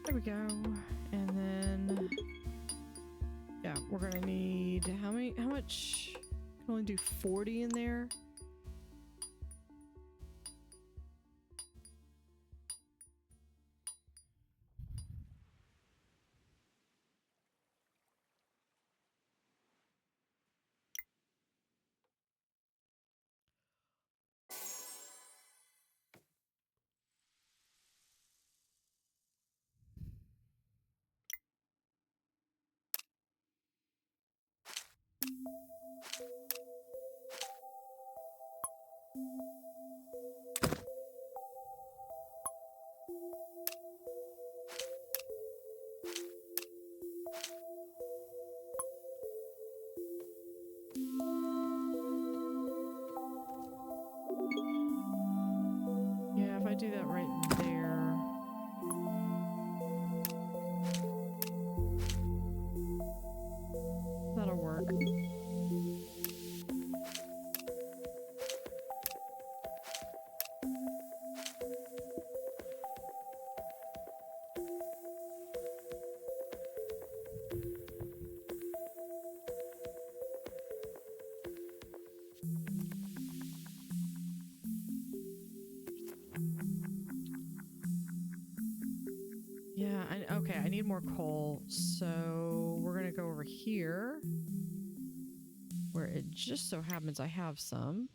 There we go. And then, yeah, we're gonna need how much? Can only do 40 in there. Yeah, if I do that right there. That'll work. Yeah, okay, I need more coal, so we're gonna go over here, where it just so happens I have some.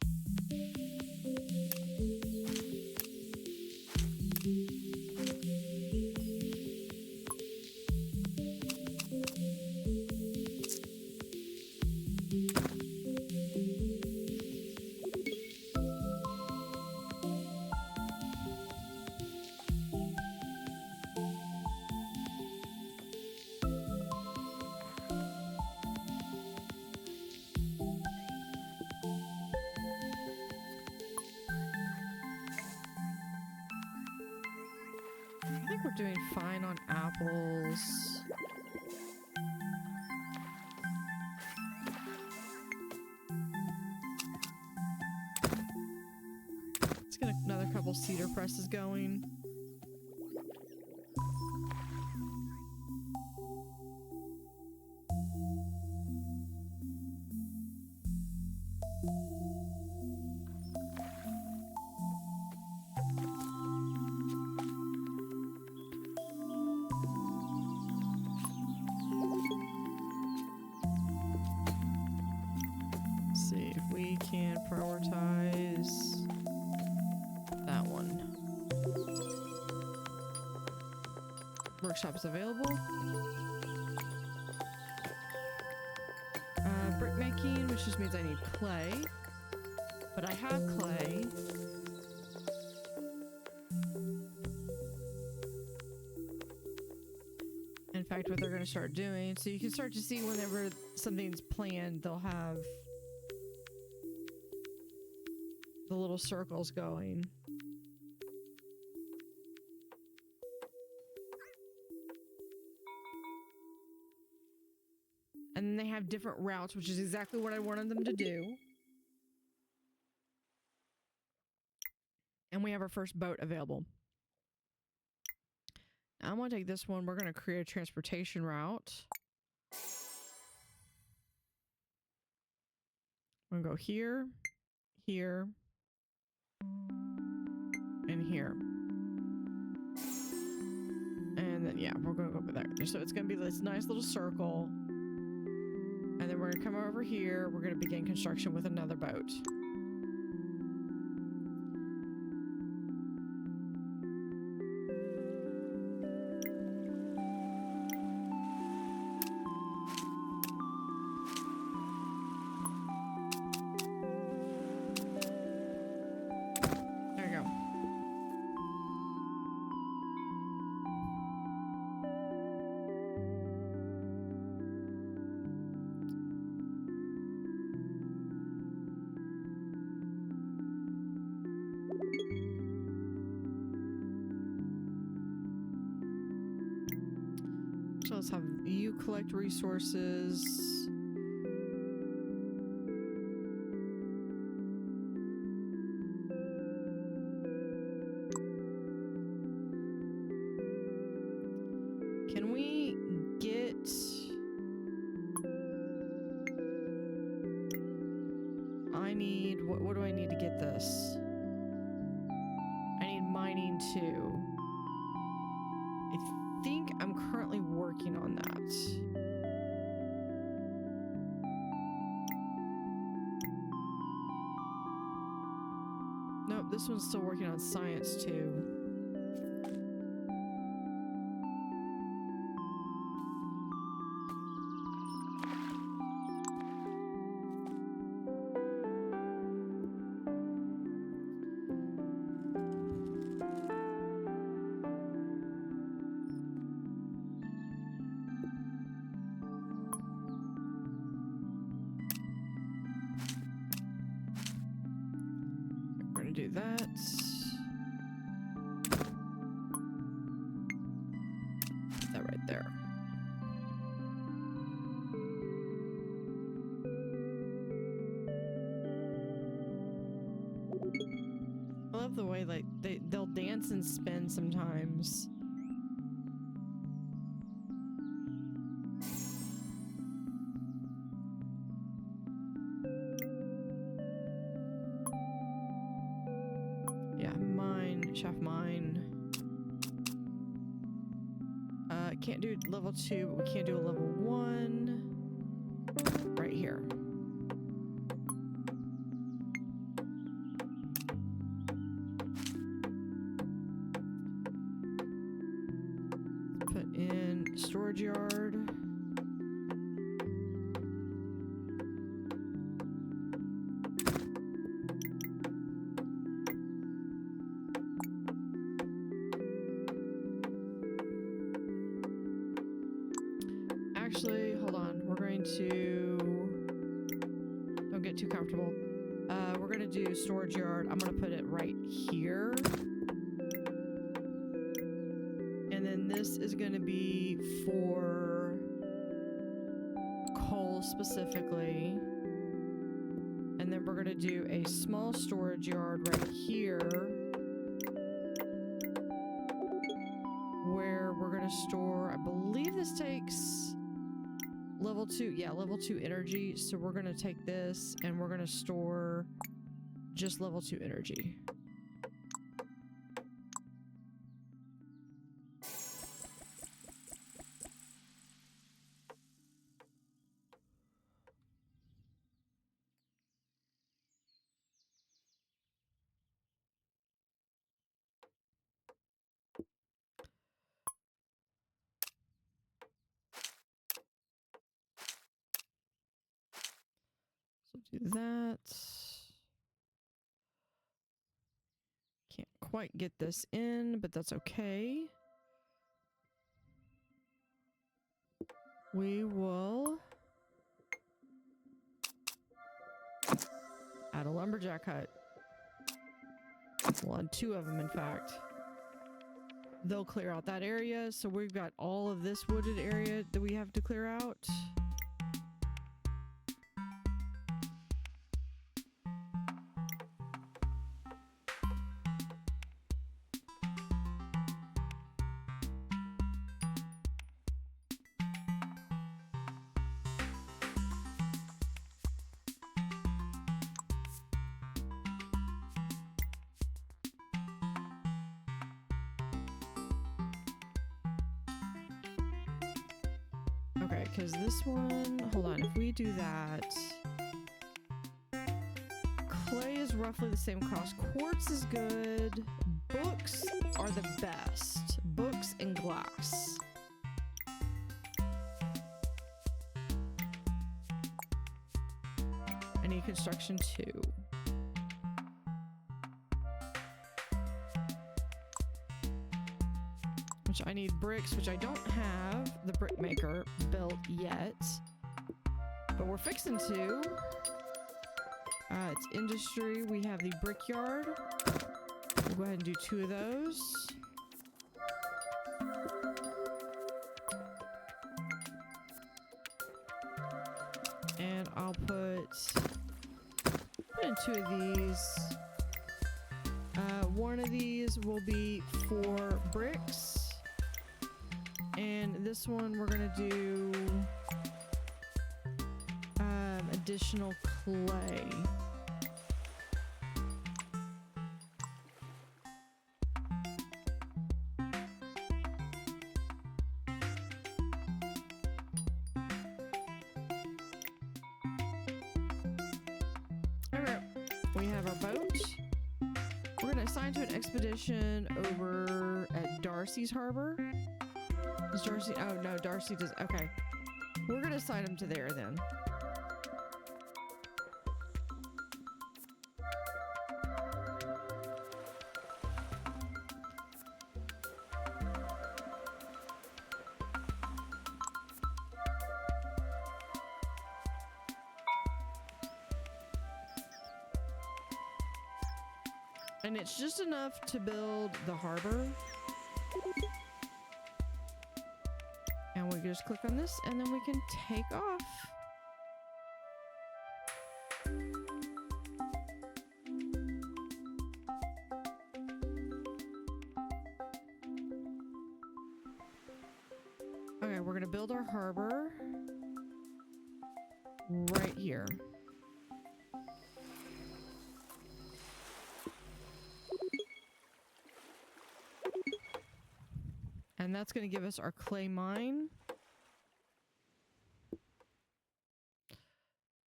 I think we're doing fine on apples. Let's get another couple cedar presses going. See if we can prioritize that one. Workshop is available. Brick making, which which just means I need clay. But I have clay. In fact, what they're going to start doing, so you can start to see whenever something's planned, they'll have the little circles going. And then they have different routes, which is exactly what I wanted them to do. And we have our first boat available. Now I'm going to take this one. We're going to create a transportation route. I'm going to go here, here, and here. And then, yeah, we're going to go over there. So it's going to be this nice little circle. And then we're going to come over here. We're going to begin construction with another boat. So let's have you collect resources. Can we get... I need... What do I need to get this? I need mining too. I think I'm currently working on that. Nope, this one's still working on science too. Do that. Put that right there. I love the way like they'll dance and spin sometimes. Shaft mine. Can't do level 2, but we can do a level 1 right here. Put in storage yard. Actually, hold on. We're going to... Don't get too comfortable. We're going to do storage yard. I'm going to put it right here. And then this is going to be for coal specifically. And then we're going to do a small storage yard right here. Where we're going to store, I believe this takes... Level 2, yeah, level 2 energy. So we're going to take this and we're going to store just level 2 energy. So Do that. Can't quite get this in, but that's okay. We will add a lumberjack hut. We'll add 2 of them, in fact. They'll clear out that area, so we've got all of this wooded area that we have to clear out. Okay, because this one, hold on, if we do that, clay is roughly the same cost. Quartz is good. Books are the best. Books and glass. I need construction too. Which I need bricks, which I don't have the brick maker built yet. But we're fixing to. It's industry. We have the brickyard. We'll go ahead and do 2 of those. And I'll put in 2 of these. One of these will be for bricks. And this one we're gonna do additional clay. Okay, we have our boat. We're gonna assign to an expedition over at Darcy's Harbor. Is Darcy? Oh no, Darcy does. Okay, we're gonna assign him to there then. And it's just enough to build the harbor. And we just click on this and then we can take off. Okay, we're gonna build our harbor right here. And that's going to give us our clay mine.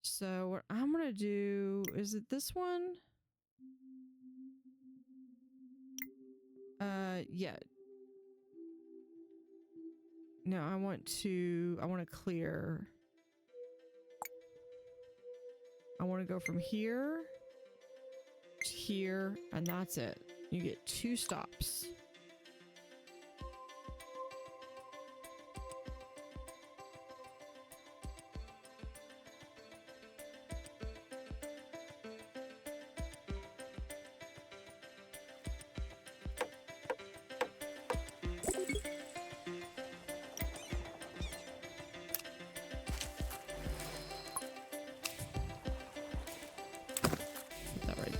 So what I'm going to do, is it this one? Yeah. No, I want to clear. I want to go from here to here, and that's it. You get 2 stops.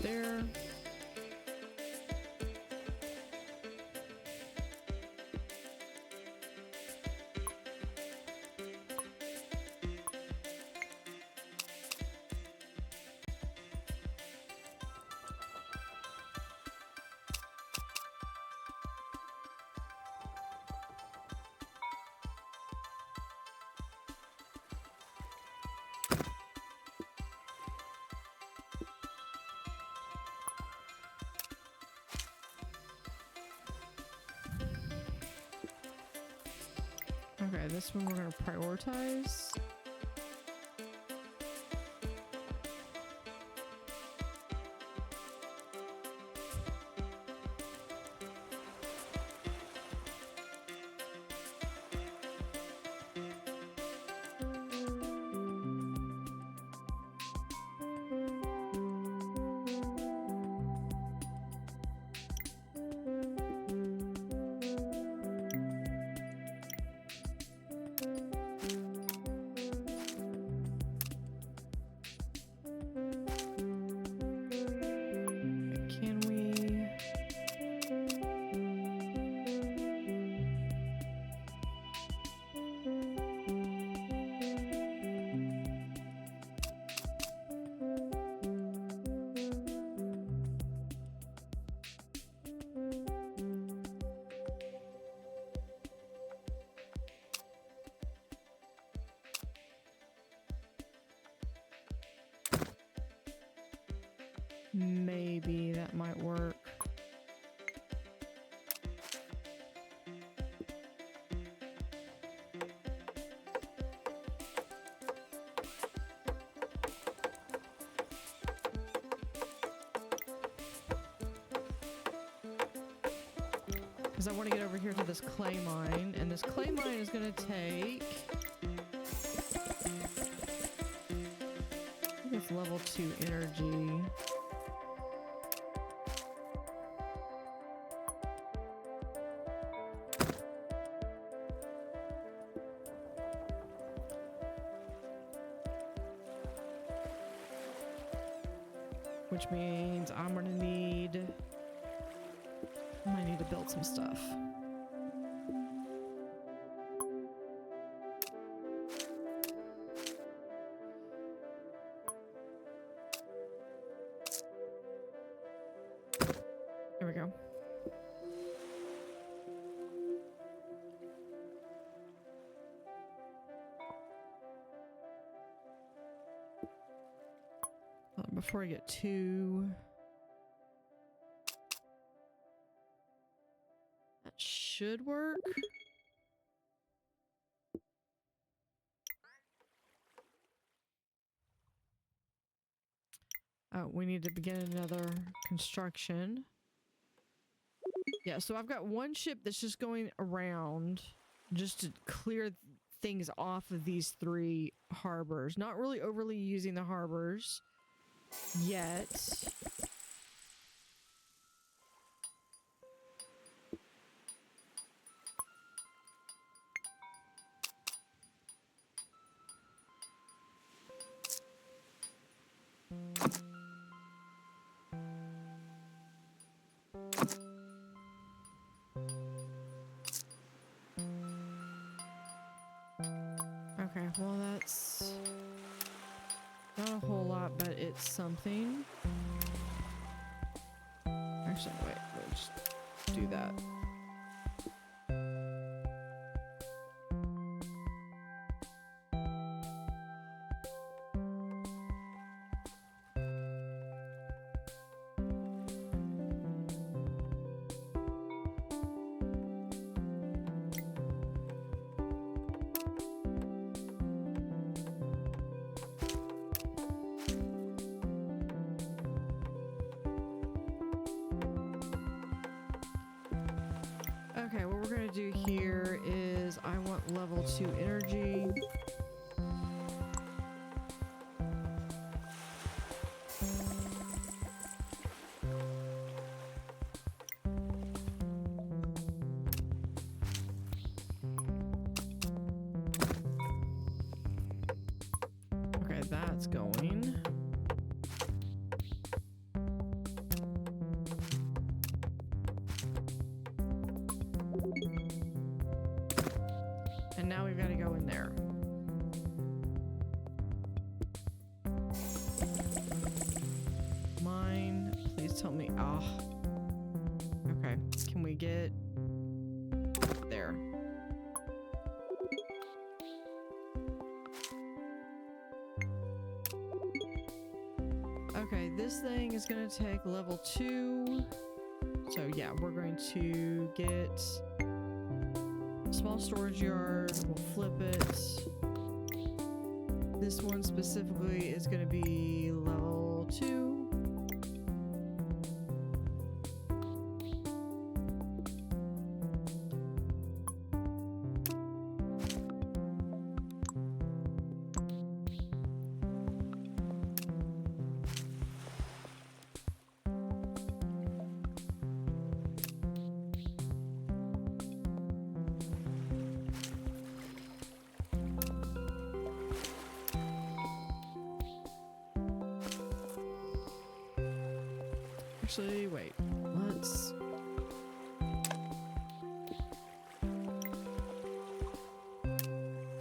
There. Okay, this one we're going to prioritize. maybe that might work. Because I want to get over here to this clay mine, and this clay mine is going to take... I think it's level 2 energy. Which means I'm going to need... I might need to build some stuff. There we go. Before I get too... That should work. Oh, we need to begin another construction. Yeah, so I've got one ship that's just going around just to clear things off of these 3 harbors. Not really overly using the harbors yet. Okay, well that's not a whole lot, but it's something. Actually, wait, we'll just do that. Okay, what we're gonna do here is I want level 2 energy. Okay, that's going. And now we've got to go in there. Mine, please tell me. Ah. Okay, can we get there? Okay, this thing is going to take level 2. So yeah, we're going to get small storage yard. We'll flip it. This one specifically is going to be level 2. Actually, wait, let's...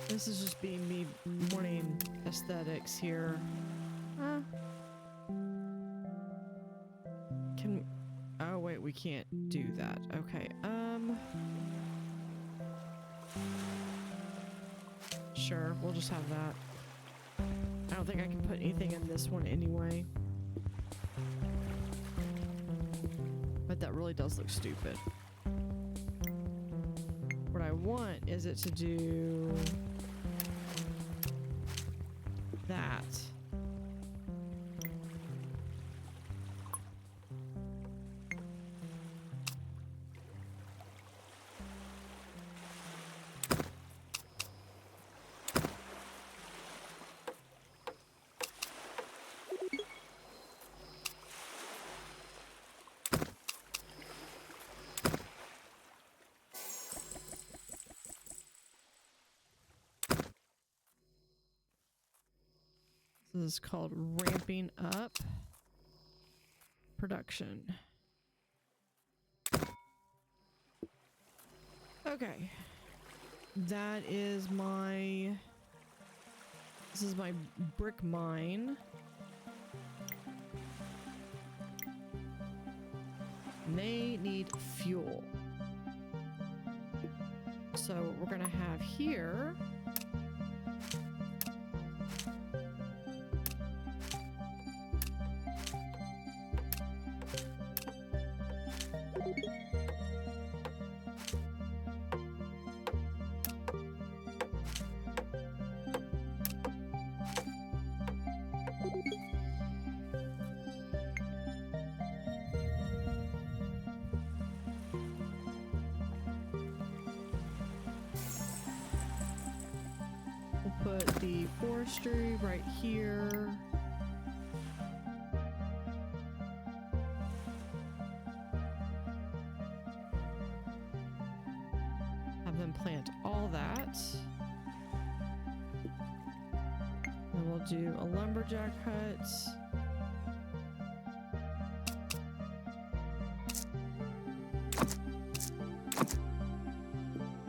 This is just being me wanting aesthetics here. Can... Oh, wait, we can't do that. Okay, sure, we'll just have that. I don't think I can put anything in this one anyway. really does look stupid. What I want is it to do that. This is called ramping up production. Okay. That is my... This is my brick mine. And they need fuel. So what we're gonna have here... Put the forestry right here. Have them plant all that. And we'll do a lumberjack hut.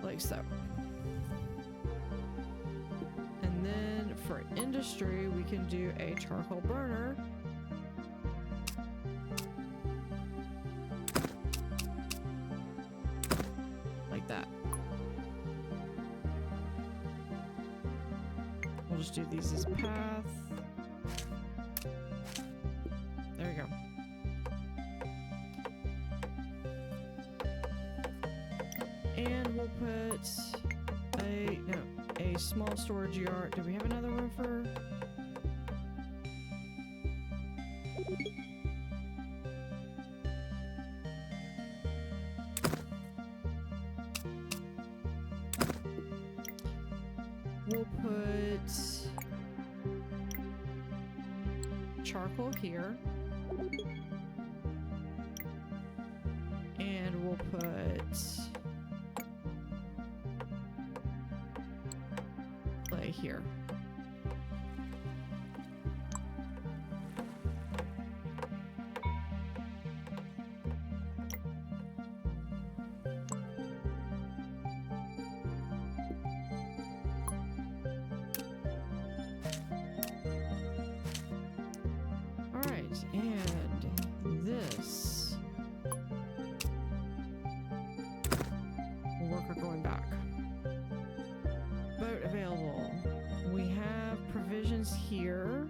Like so. For industry, we can do a charcoal burner. Like that. We'll just do these as path. There we go. And we'll put a small storage yard. Do we have another room for? We'll put charcoal here. And we'll put here. All right, and this worker going back. Boat available. We have provisions here.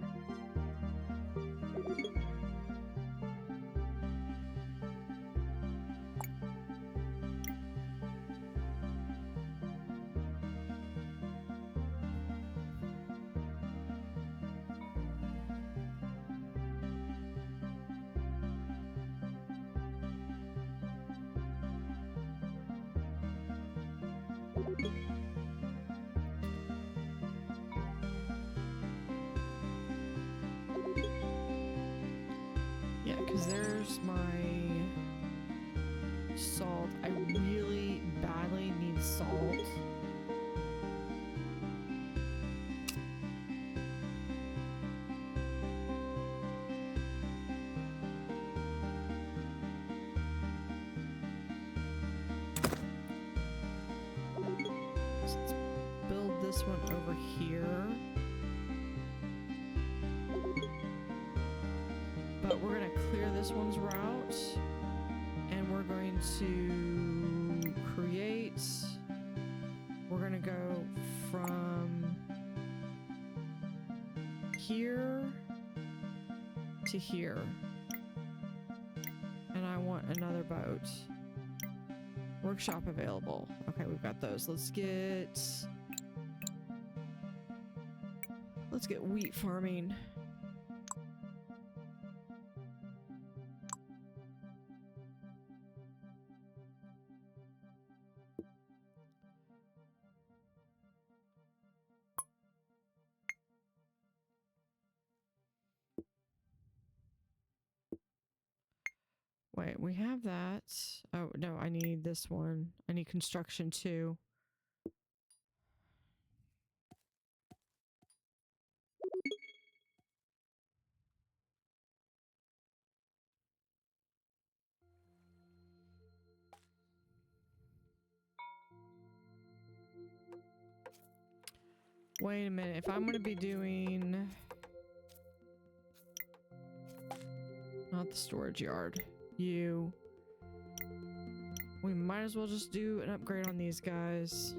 Yeah, because there's my salt. I really badly need salt. Let's build this one over here. But we're going to clear this one's route, and we're going to create, we're going to go from here to here. And then I want another boat. Workshop available. Okay, we've got those. Let's get wheat farming. Wait, we have that. Oh, no, I need this one. I need construction too. Wait a minute. If I'm going to be doing... Not the storage yard. You... We might as well just do an upgrade on these guys.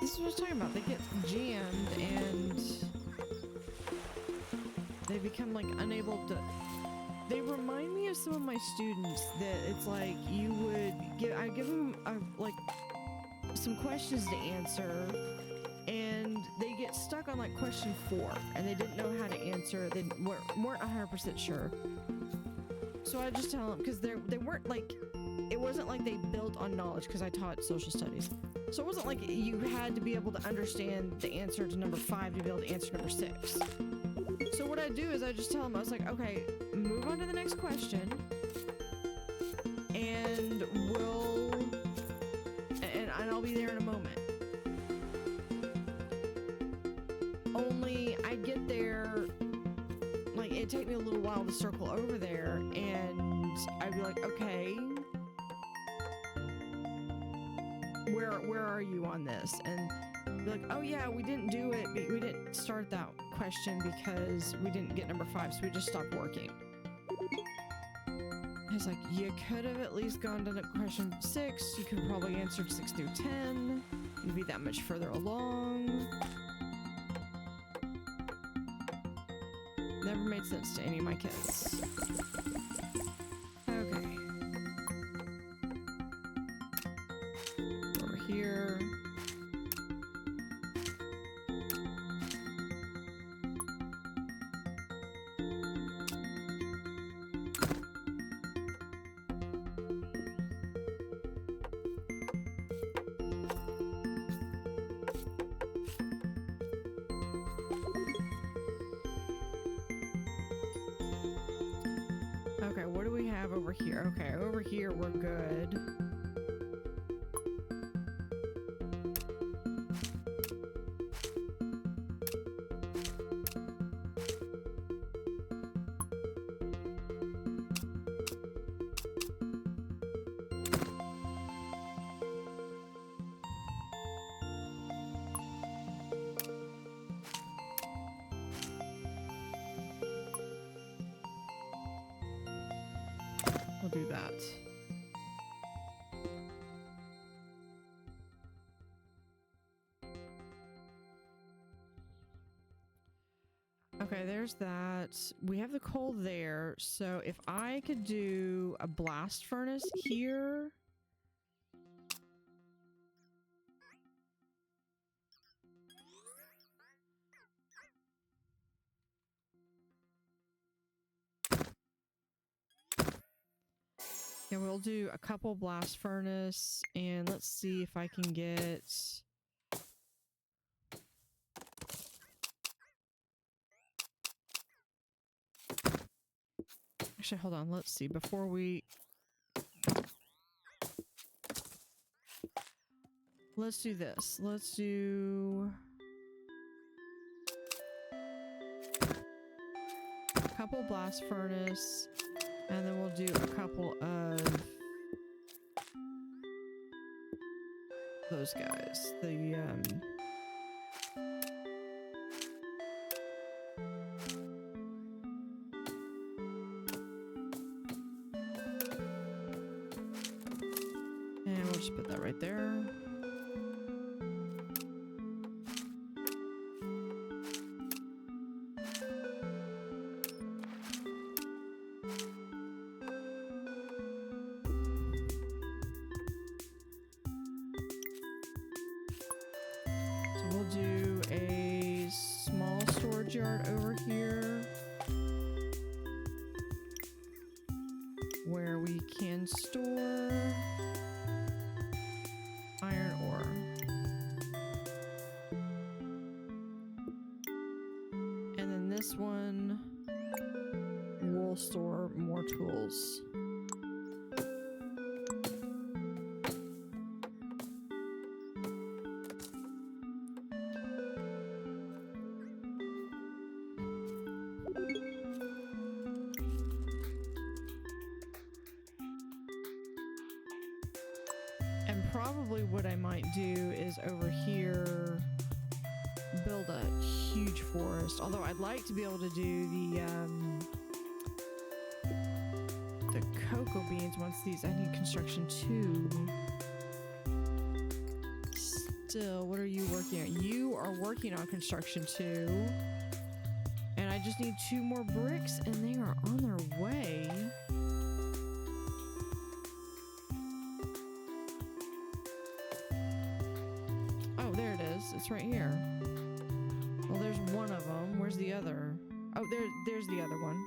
This is what I was talking about. They get jammed and they become like unable to... They remind me of some of my students that it's like you would give... I give them like some questions to answer and they get stuck on like question 4 and they didn't know how to answer it. They weren't 100% sure. So I just tell them, because they weren't like... It wasn't like they built on knowledge, because I taught social studies. So it wasn't like you had to be able to understand the answer to number 5 to be able to answer number 6. So what I do is I just tell them, I was like, okay, move on to the next question. And I'll be there in a moment. Only I get there, like it'd take me a little while to circle over there and I'd be like, okay, where are you on this? And be like, oh yeah, we didn't do it, we didn't start that question because we didn't get number 5, so we just stopped working. It's like, you could have at least gone to question 6, you could have probably answered 6 through 10, you'd be that much further along. Never made sense to any of my kids. Okay. Over here. Okay, what do we have over here? Okay, over here we're good. We'll do that. Okay, there's that. We have the coal there, so if I could do a blast furnace here. Yeah, we'll do a couple blast furnace, and let's see if I can get... Actually, hold on, let's see, before we... Let's do this. Let's do... couple blast furnace, and then we'll do a couple of those guys. The and we'll just put that right there. We'll do a small storage yard over here where we can store iron ore. And then this one we'll store more tools. Probably what I might do is over here build a huge forest. Although I'd like to be able to do the cocoa beans once these. I need construction 2. Still, what are you working on? You are working on construction 2, and I just need 2 more bricks, and they are on their way. It's right here. Well, there's one of them. Where's the other? Oh, there's the other one.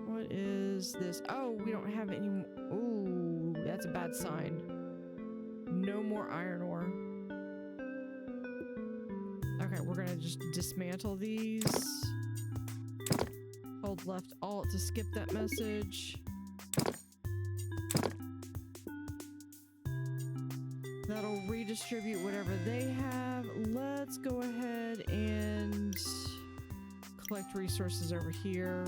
What is this? Oh, we don't have any. Ooh, that's a bad sign. No more iron ore. Okay, we're gonna just dismantle these. Hold left alt to skip that message. That'll redistribute whatever they have. Let's go ahead and collect resources over here.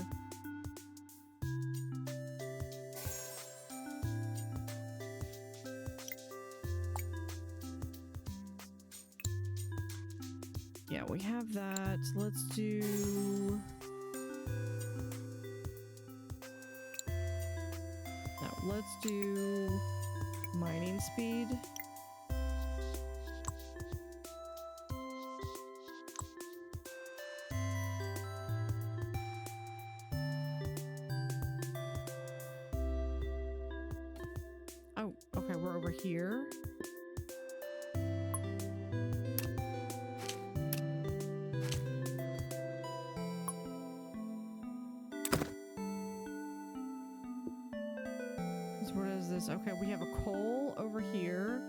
Yeah, we have that. Let's do... Let's do mining speed. Oh, okay, we're over here. What is this? Okay, we have a coal over here.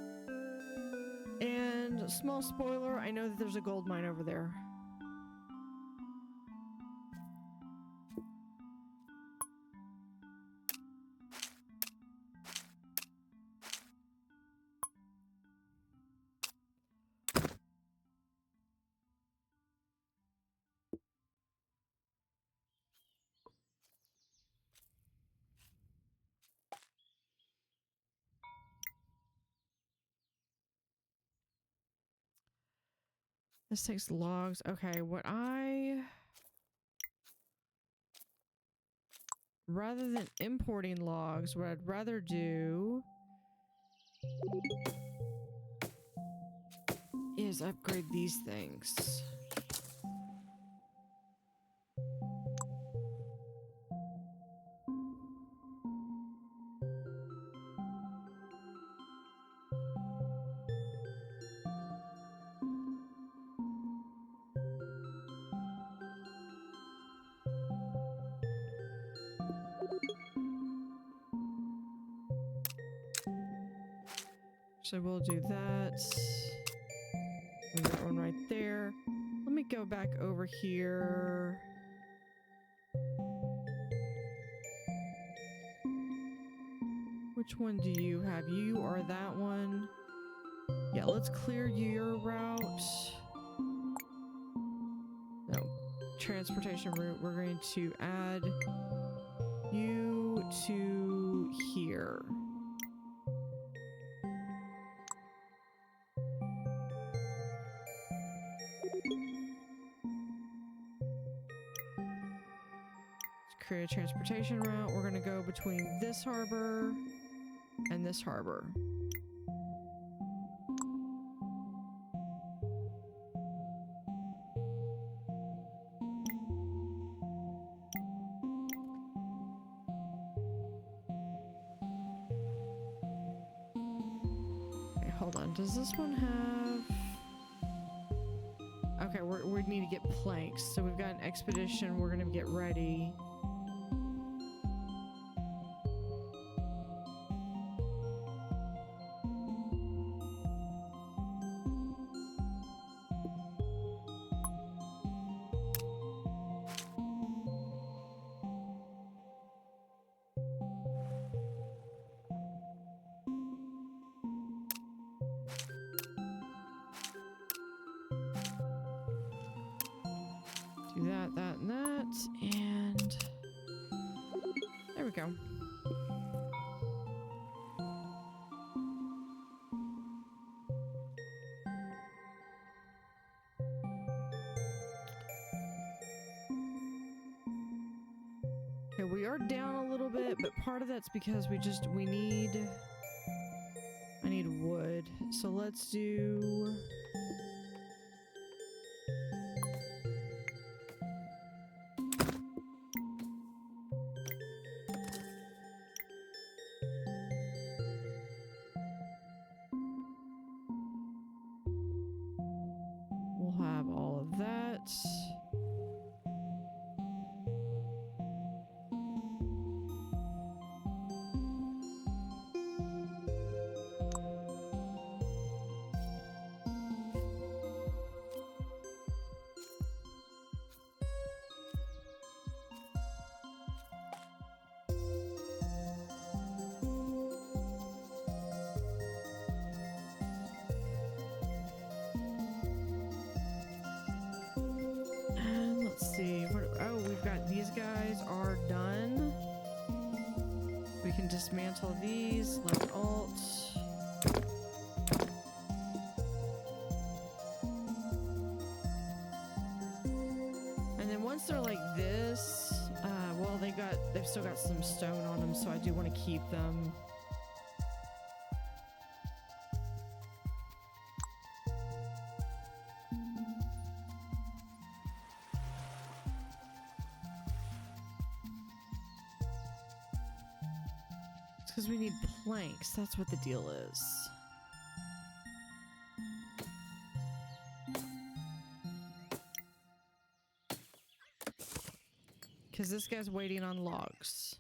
And small spoiler, I know that there's a gold mine over there. This takes logs. Okay, rather than importing logs, what I'd rather do is upgrade these things. So we'll do that. And that one right there. Let me go back over here. Which one do you have? You are that one. Yeah, let's clear your route. No, transportation route. We're going to add you to here. Let's create a transportation route. We're going to go between this harbor and this harbor. Okay, hold on. Does this one have... Okay, we need to get planks. So we've got an expedition. We're going to get ready. Do that, that, and that, and there we go. Okay, we are down a little bit, but part of that's because I need wood. So let's do... We'll have all of that. And let's see. Oh, we've got these guys are done. We can dismantle these. Let's alt. And then once they're like this, well, they've still got some stone on them, so I do want to keep them. Because we need planks. That's what the deal is. Because this guy's waiting on logs.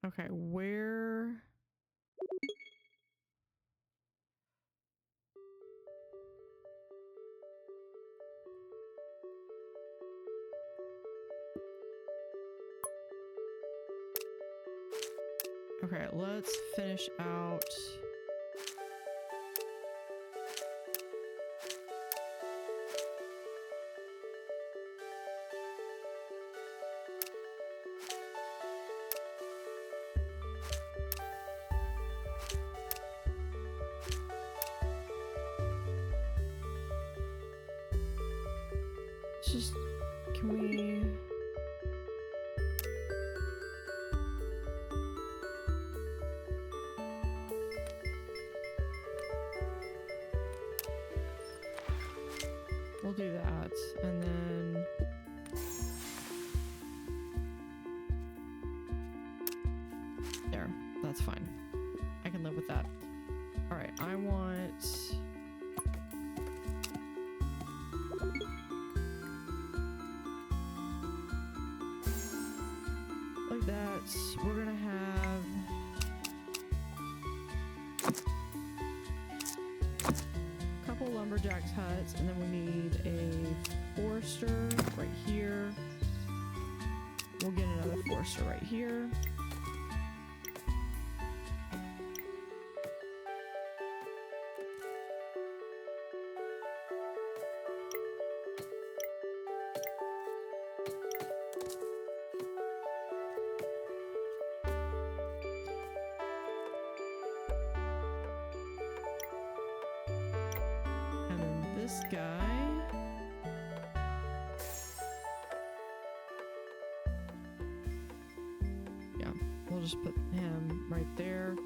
Okay, where... Okay, let's finish out. It's just, can we... We'll do that, and then... There, that's fine. I can live with that. Alright, I want... like that. We're gonna have... a couple couple lumberjacks huts, and then we need a forester right here. We'll get another forester right here. This guy. Yeah, we'll just put him right there.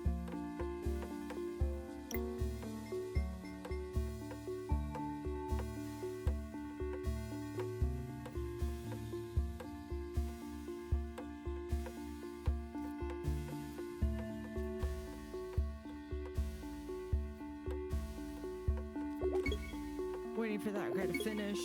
Waiting for that guy to finish.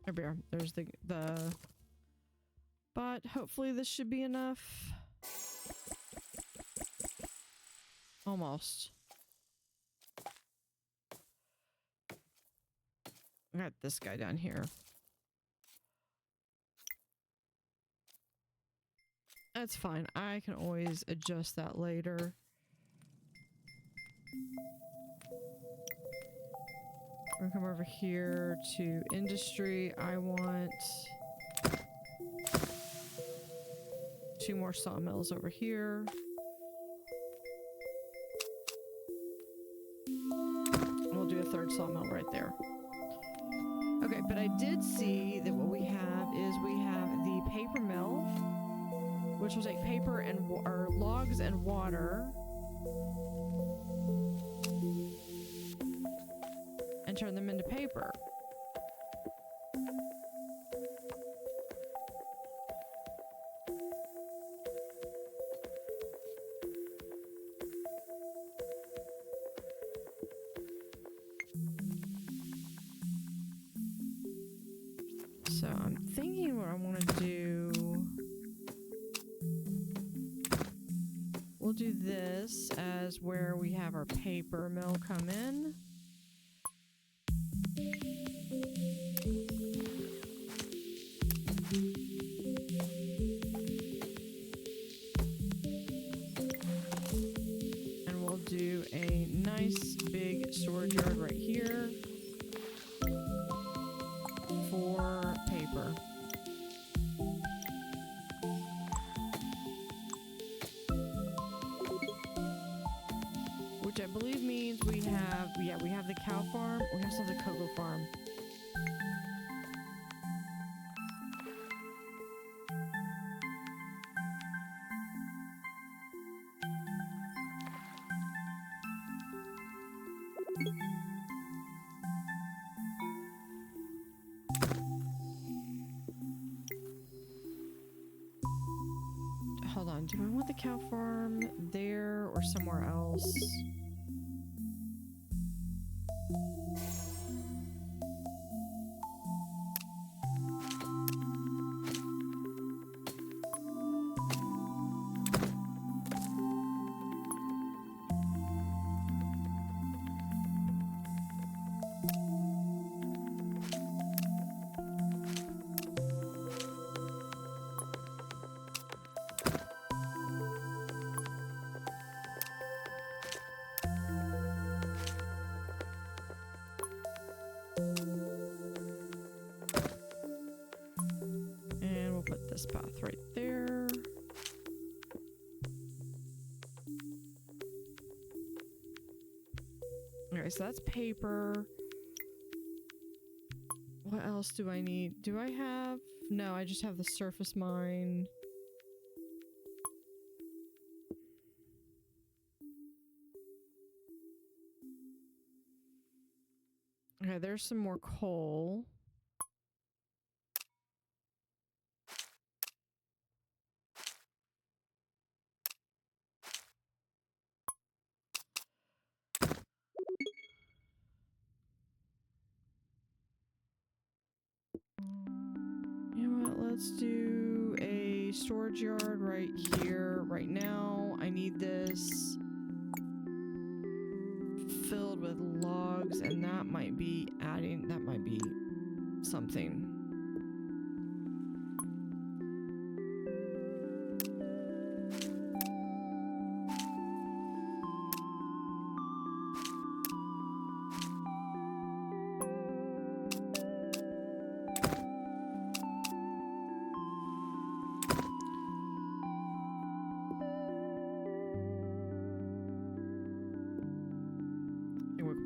There we are. There's the but hopefully this should be enough. Almost. I got this guy down here. That's fine. I can always adjust that later. We're gonna come over here to industry. I want 2 more sawmills over here. And we'll do a 3rd sawmill right there. Okay, but I did see that what we have is we have the paper mill, which will take paper and or logs and water and turn them into paper. So I'm thinking what I want to do. We'll do this as where we have our paper mill come in. And we'll do a nice big storage yard right here for paper. Which I believe means we have, yeah, we have the cow farm. We also have the cocoa farm. Hold on, do I want the cow farm there or somewhere else? And we'll put this path right there. Okay, so that's paper. What else do I need? Do I have... No, I just have the surface mine. Okay, there's some more coal. let's do a storage yard right here, right now. I need this filled with logs, and that might be something.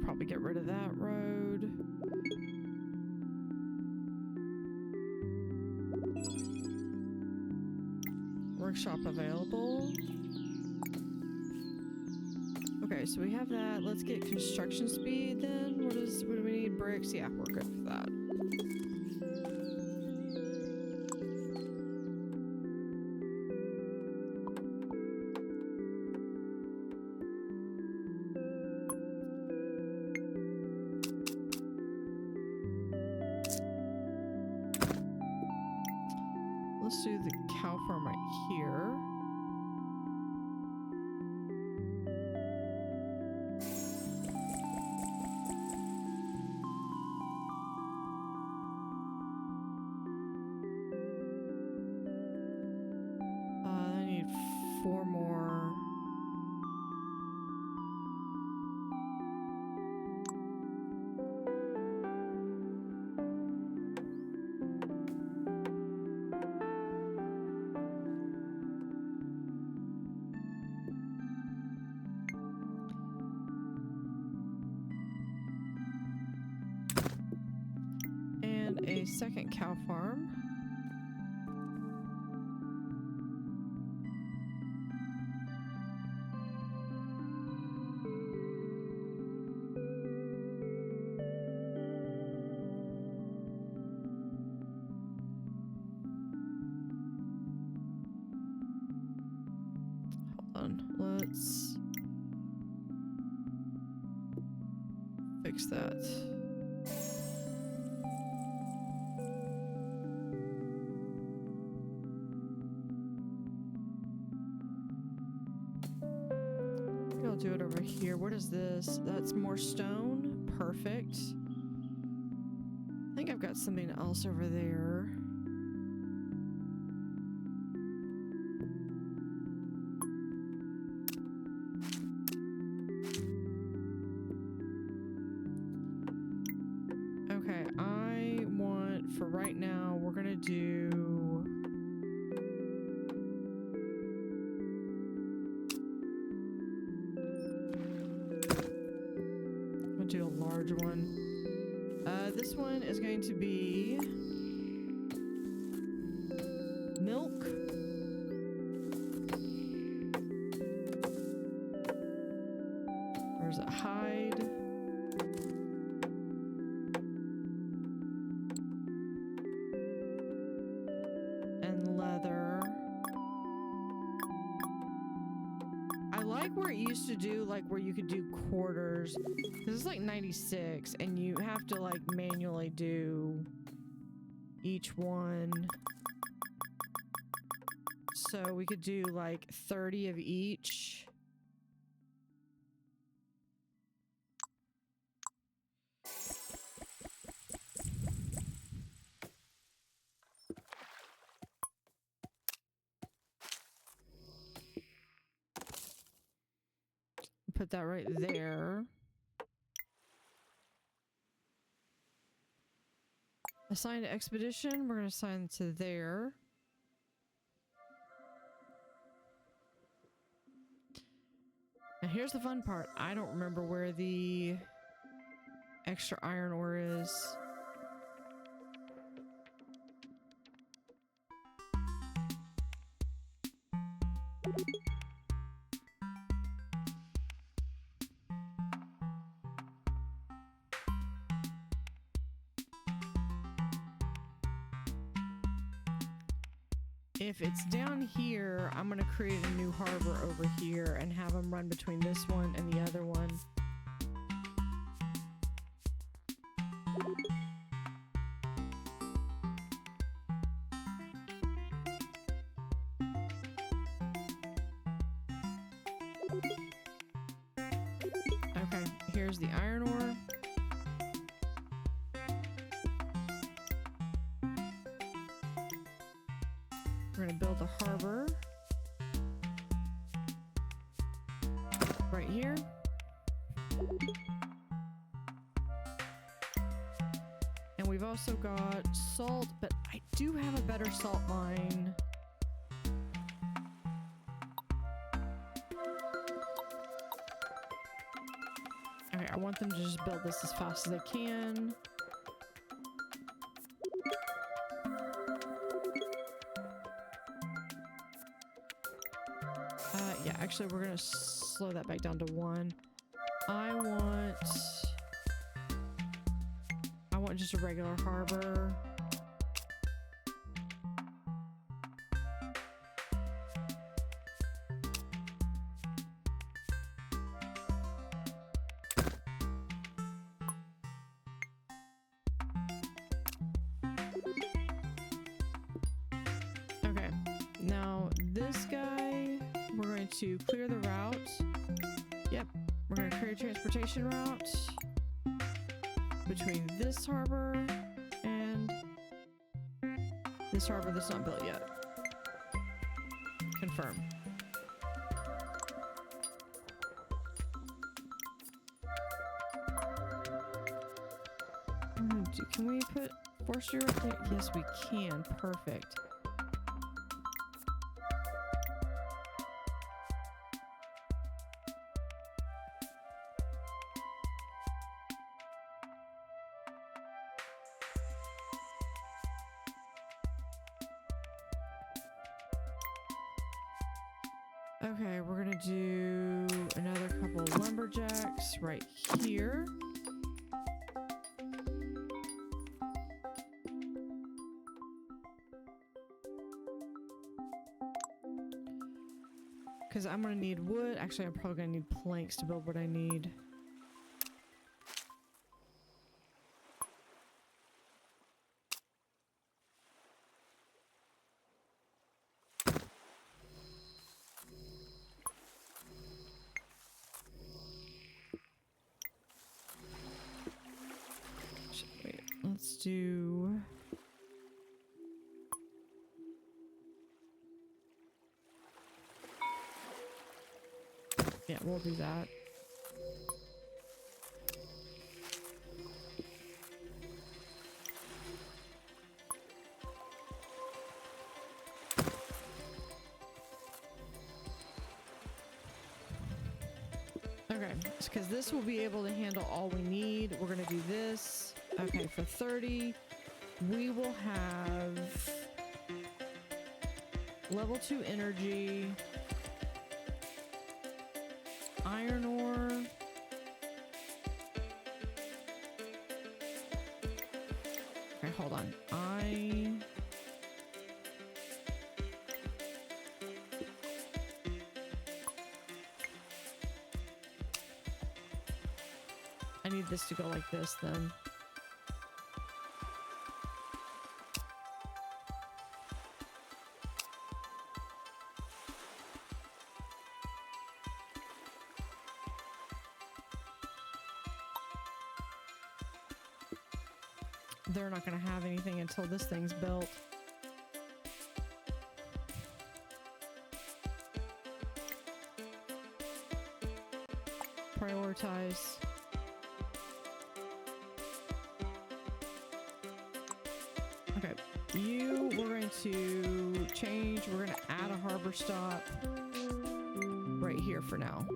Probably get rid of that road. Workshop available. Okay, so we have that. Let's get construction speed then. What do we need? Bricks? Yeah, we're good for that. Let's do the cow farm right here. I need 4 more. A second cow farm. Hold on, let's fix that. Do it over here. What is this? That's more stone. Perfect. I think I've got something else over there. Okay, I want, for right now, we're gonna do a large one. This one is going to be milk. Or is it hide? And leather. I like where it used to do, like where you could do quarters. This is like 96 and you have to like manually do each one. So we could do like 30 of each. Put that right there. Assign to expedition. We're going to assign to there. Now here's the fun part. I don't remember where the extra iron ore is. If it's down here, I'm going to create a new harbor over here and have them run between this one and the other one. there's the iron ore. We're gonna build a harbor right here. And we've also got salt, but I do have a better salt mine. Okay, I want them to just build this as fast as they can. Yeah, actually, we're gonna slow that back down to 1. I want just a regular harbor. Okay, now this guy, we're going to clear the route. Yep, we're going to clear a transportation route between this harbor and this harbor that's not built yet. Confirm. Can we put forestry right there? Yes, we can. Perfect. Okay, we're gonna do another couple of lumberjacks right here. Because I'm gonna need wood. Actually, I'm probably gonna need planks to build what I need. Wait, let's do... Yeah, we'll do that. Okay, because this will be able to handle all we need. We're gonna do this. Okay, for 30, we will have level 2 energy, iron ore, okay, hold on. I need this to go like this then. They're not going to have anything until this thing's built. Prioritize. Okay, we're going to change. We're going to add a harbor stop right here for now.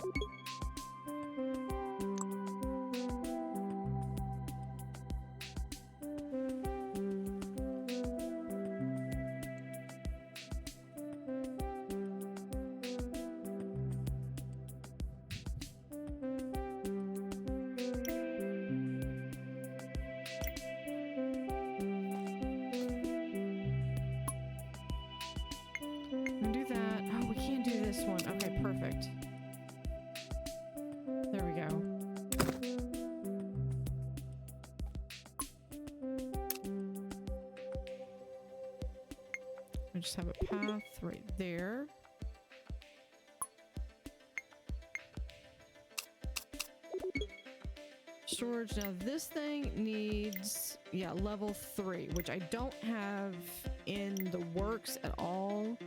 Just have a path right there. storage. Now this thing needs, yeah, level 3, which I don't have in the works at all.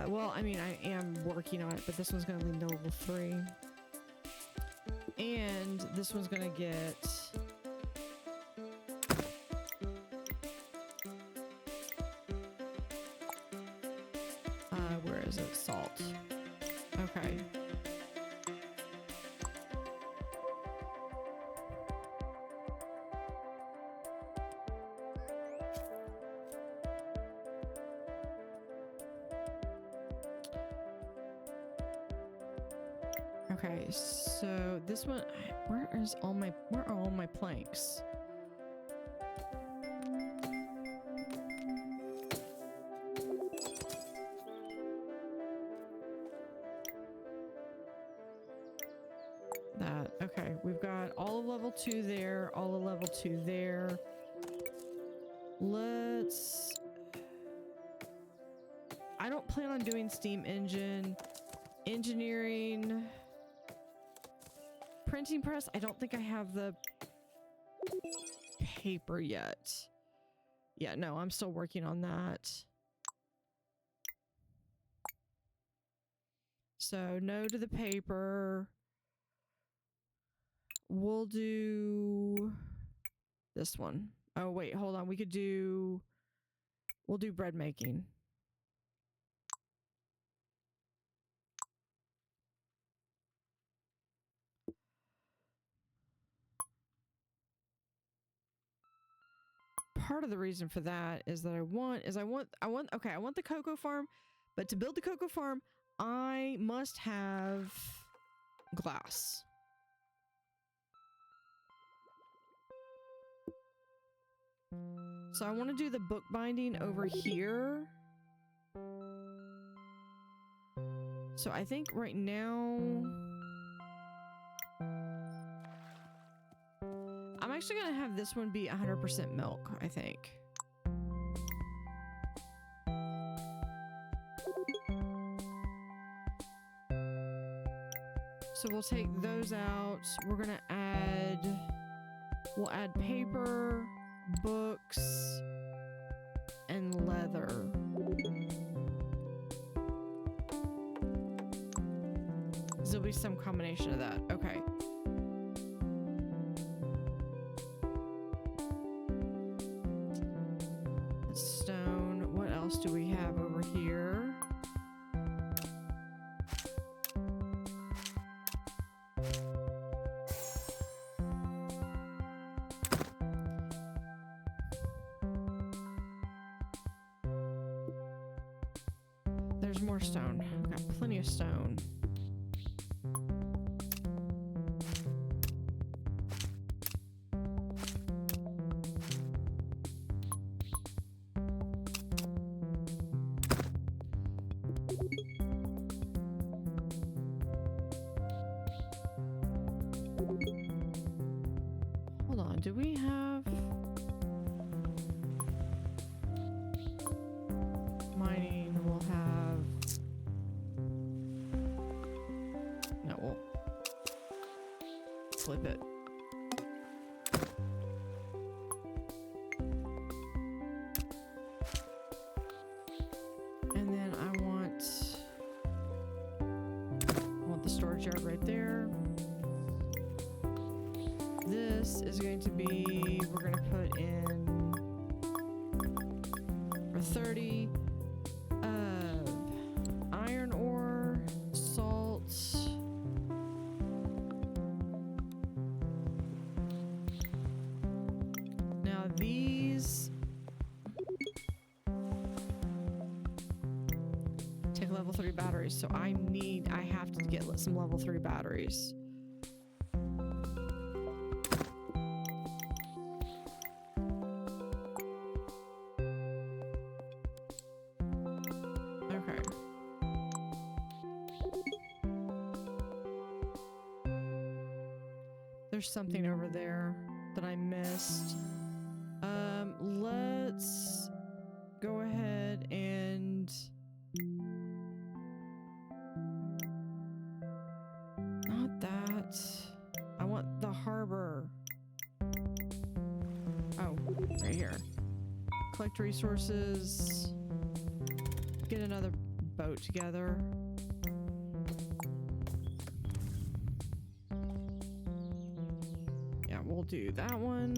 Well, I mean, I am working on it, but this one's going to lead to level 3. And this one's going to get... where is it? Salt. Okay. Okay, so this one, where are all my planks? That, okay, we've got all of level 2 there, all of level 2 there. I don't plan on doing steam engine. Engineering. Printing press, I don't think I have the paper yet. Yeah, no, I'm still working on that. So no to the paper. We'll do this one. Oh, wait, hold on. We'll do bread making. Part of the reason for that is that I want the cocoa farm, but to build the cocoa farm, I must have glass. So I want to do the bookbinding over here. So I think right now I'm actually going to have this one be 100% milk, I think. So we'll take those out. We'll add paper, books, and leather. There'll be some combination of that. Okay. Stone. What else do we have over here? There's more stone. I've got plenty of stone. Hold on, do we have mining? We'll have no, we'll flip it. And then I want the storage yard right there. This is going to be, we're going to put in for 30 iron ore, salt, now these take level 3 batteries, so I have to get some level 3 batteries. There's something over there that I missed. Let's go ahead and not that. I want the harbor. collect resources, get another boat together. Yeah, we'll do that one.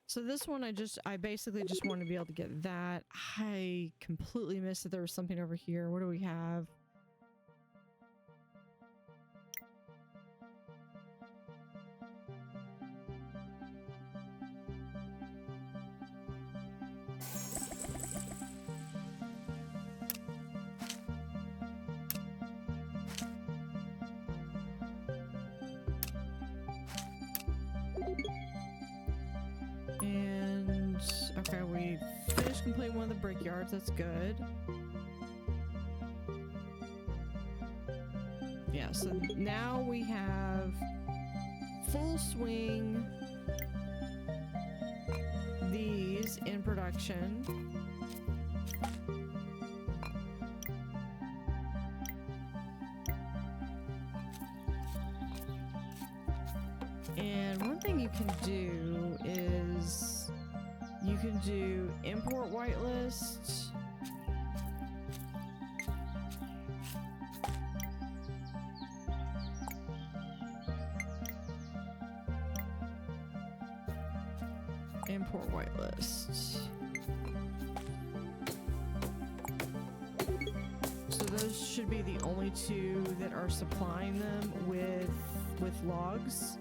So this one, I basically just want to be able to get that. I completely missed that there was something over here. What do we have? And okay, we finished completing one of the brickyards. That's good. Yeah, so now we have full swing these in production. And one thing you can do is you can do import whitelist. Import whitelist. So those should be the only two that are supplying them with logs.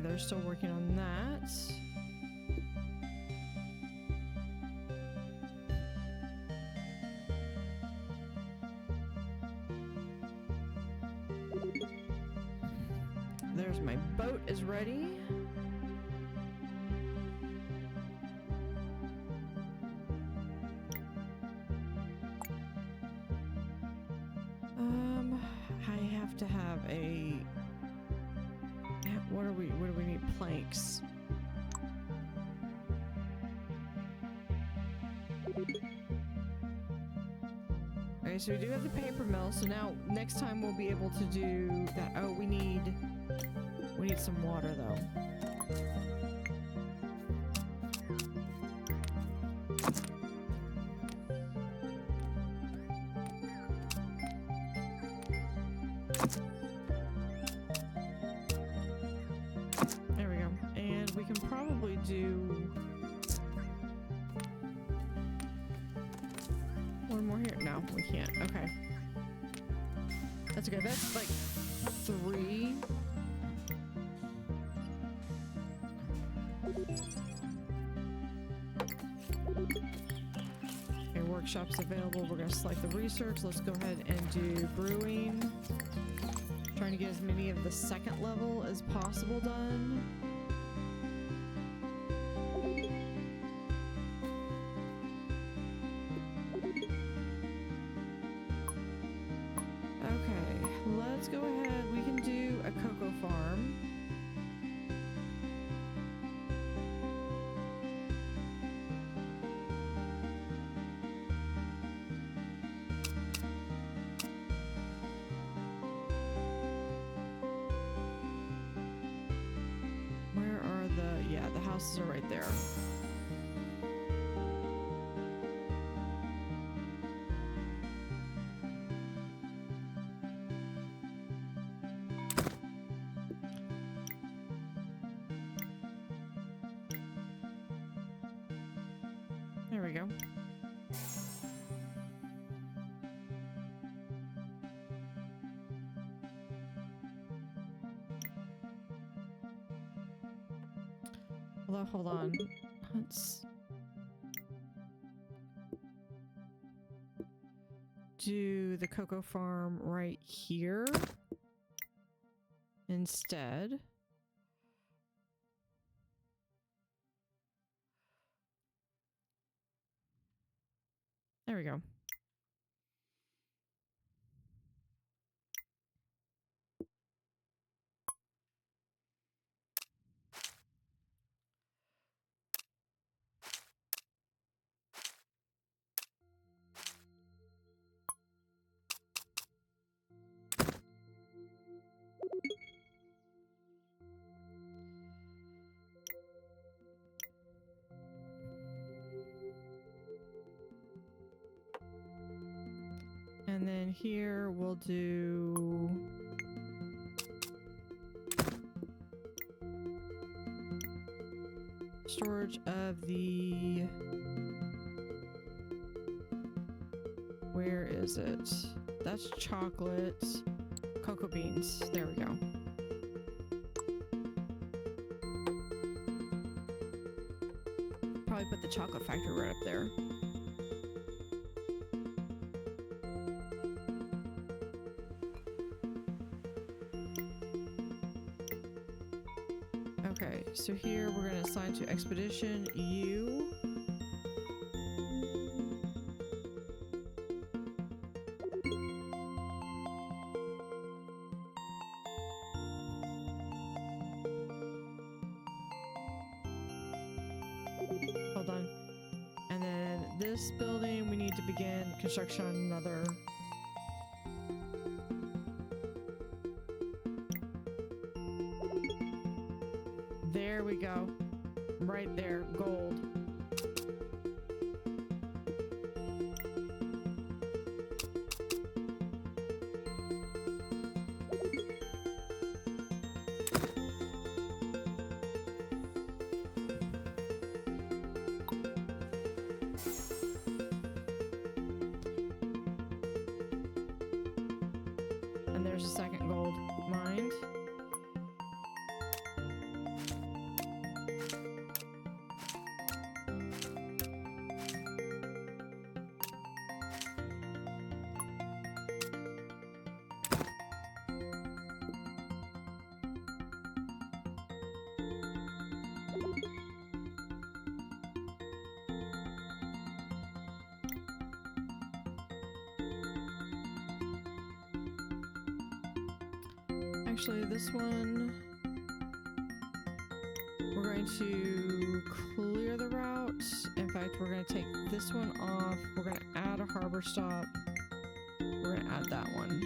They're still working on that. There's my boat is ready. I have to have a what do we need? Planks. Okay, so we do have the paper mill, so now next time we'll be able to do that. Oh, we need some water though. We can't. Okay. That's okay. That's like 3. Okay, workshop's available. We're gonna select the research. Let's go ahead and do brewing. Trying to get as many of the second level as possible done. Let's go ahead. We can do a cocoa farm. Where are the houses are right there. we go. Although, hold on. Let's do the cocoa farm right here instead. There we go. And then here we'll do storage of the, where is it? That's chocolate, cocoa beans. There we go. Probably put the chocolate factory right up there. Okay, so here we're going to assign to Expedition U. Hold on. And then this building, we need to begin construction on another. There we go. Right there. Gold. And there's a second gold mined. Actually, this one, we're going to clear the route. In fact, we're going to take this one off. We're going to add a harbor stop. We're going to add that one.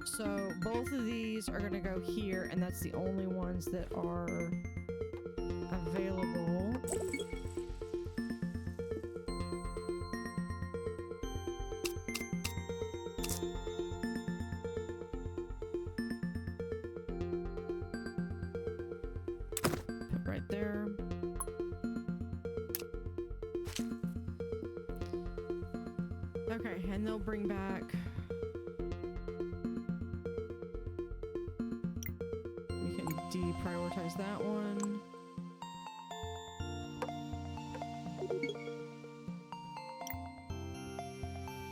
So both of these are going to go here, and that's the only ones that are available. Right there. Okay, and they'll bring back. We can deprioritize that one.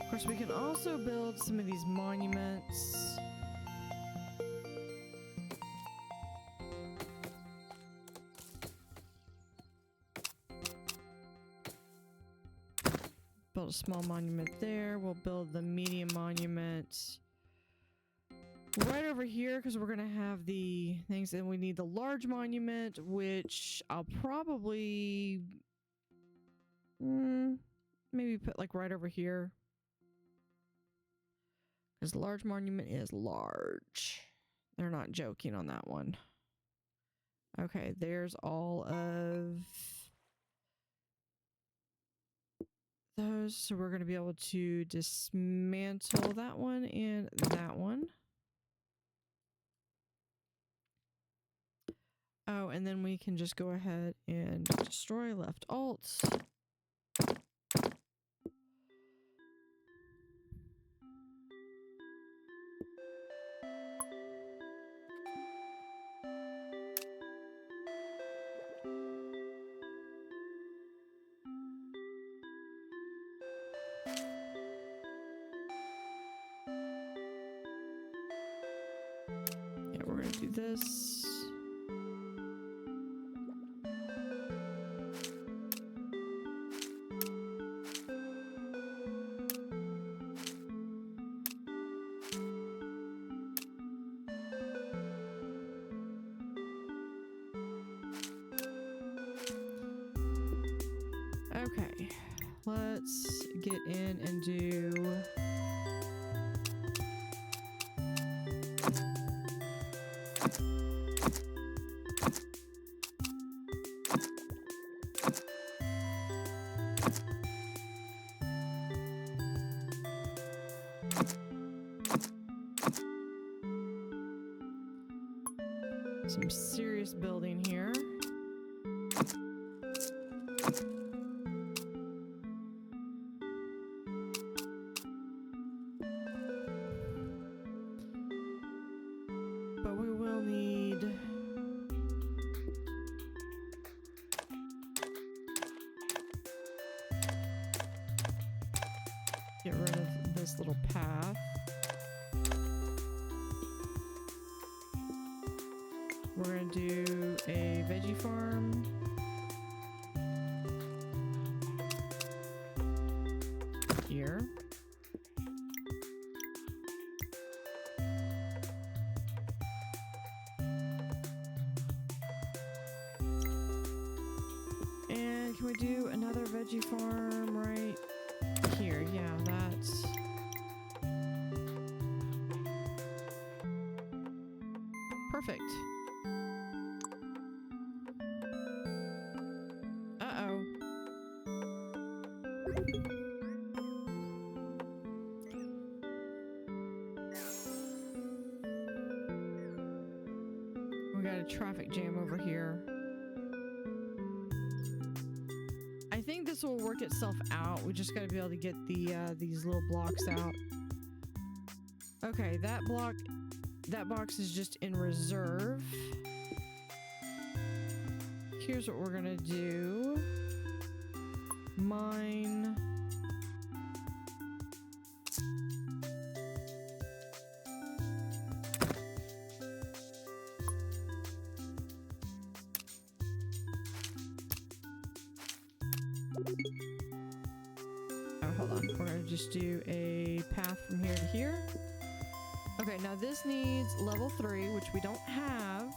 Of course, we can also build some of these monuments. Build a small monument there. We'll build the medium monument right over here because we're going to have the things. And we need the large monument, which I'll probably maybe put like right over here. Because large monument is large. They're not joking on that one. Okay, there's all of those. So we're going to be able to dismantle that one and that one. Oh, and then we can just go ahead and destroy left alt. we're gonna do this. Okay, let's get in and do some serious building here. But we will need get rid of this little path. We're gonna do a veggie farm. Here. And can we do another veggie farm right here? Yeah, that's perfect. Uh-oh. We got a traffic jam over here. I think this will work itself out. We just gotta be able to get the these little blocks out. Okay, that box is just in reserve. Here's what we're gonna do. Mine. Oh, hold on. We're gonna just do a path from here to here. Okay, now this needs level 3, which we don't have,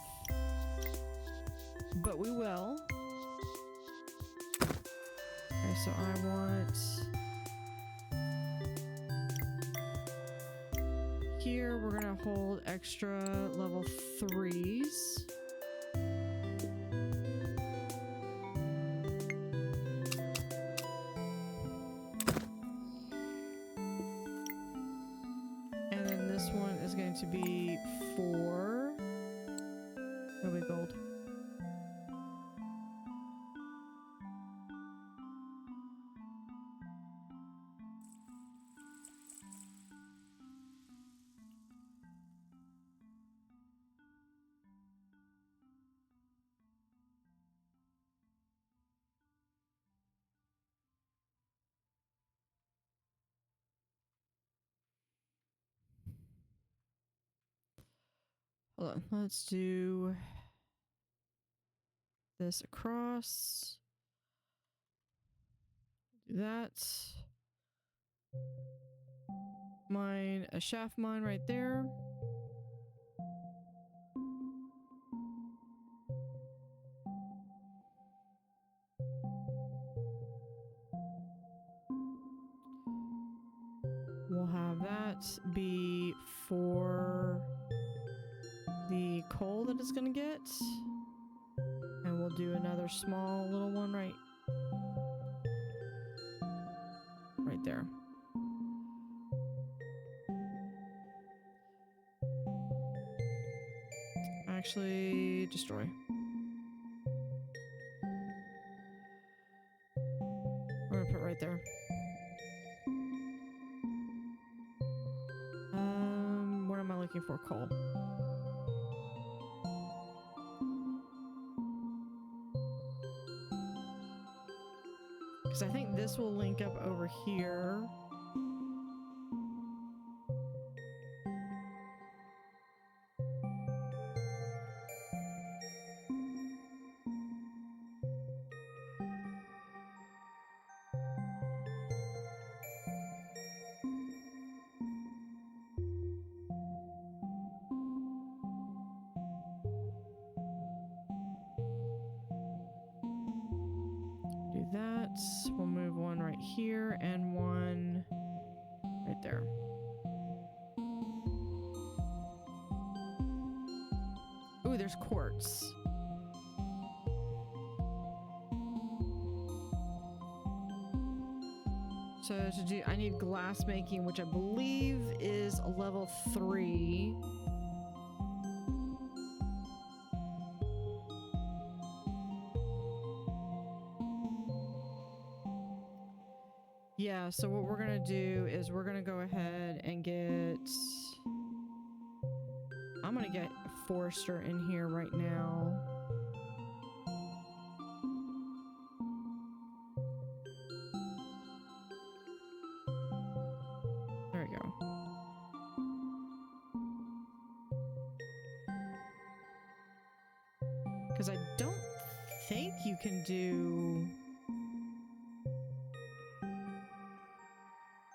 but we will. Okay, so I want here we're gonna hold extra level 3s. And then this one is going to be 4. It'll be gold. Hold on, let's do this across. Do that. Mine, a shaft mine right there. We'll have that be for the coal that it's gonna get. And we'll do another small little one right there. Actually, destroy. We're gonna put it right there. What am I looking for? Coal. Because I think this will link up over here. we'll move one right here and one right there. Ooh, there's quartz. So to do, I need glass making, which I believe is a level 3. Yeah, so what we're gonna do is we're gonna go ahead and get... I'm gonna get a forester in here right now. There we go. Because I don't think you can do...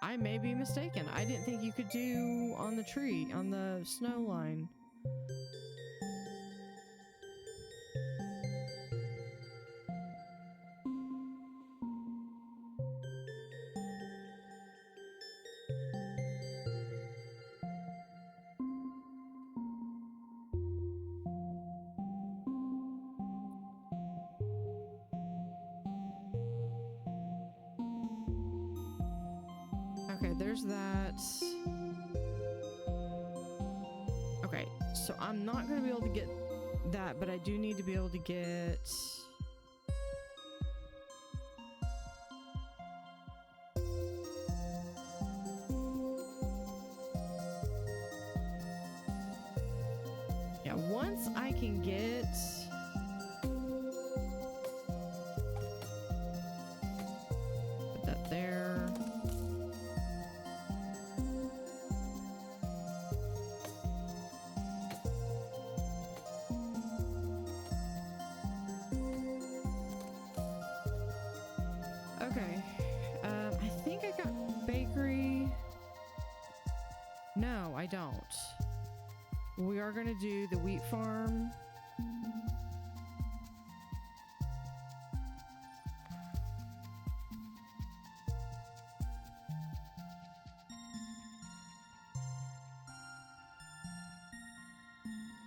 I may be mistaken. I didn't think you could do on the tree, on the snow line. Okay, there's that. Okay, so I'm not going to be able to get that, but I do need to be able to get... Yeah, once I can get... Put that there. Okay, I think I got bakery. No, I don't. We are going to do the wheat farm.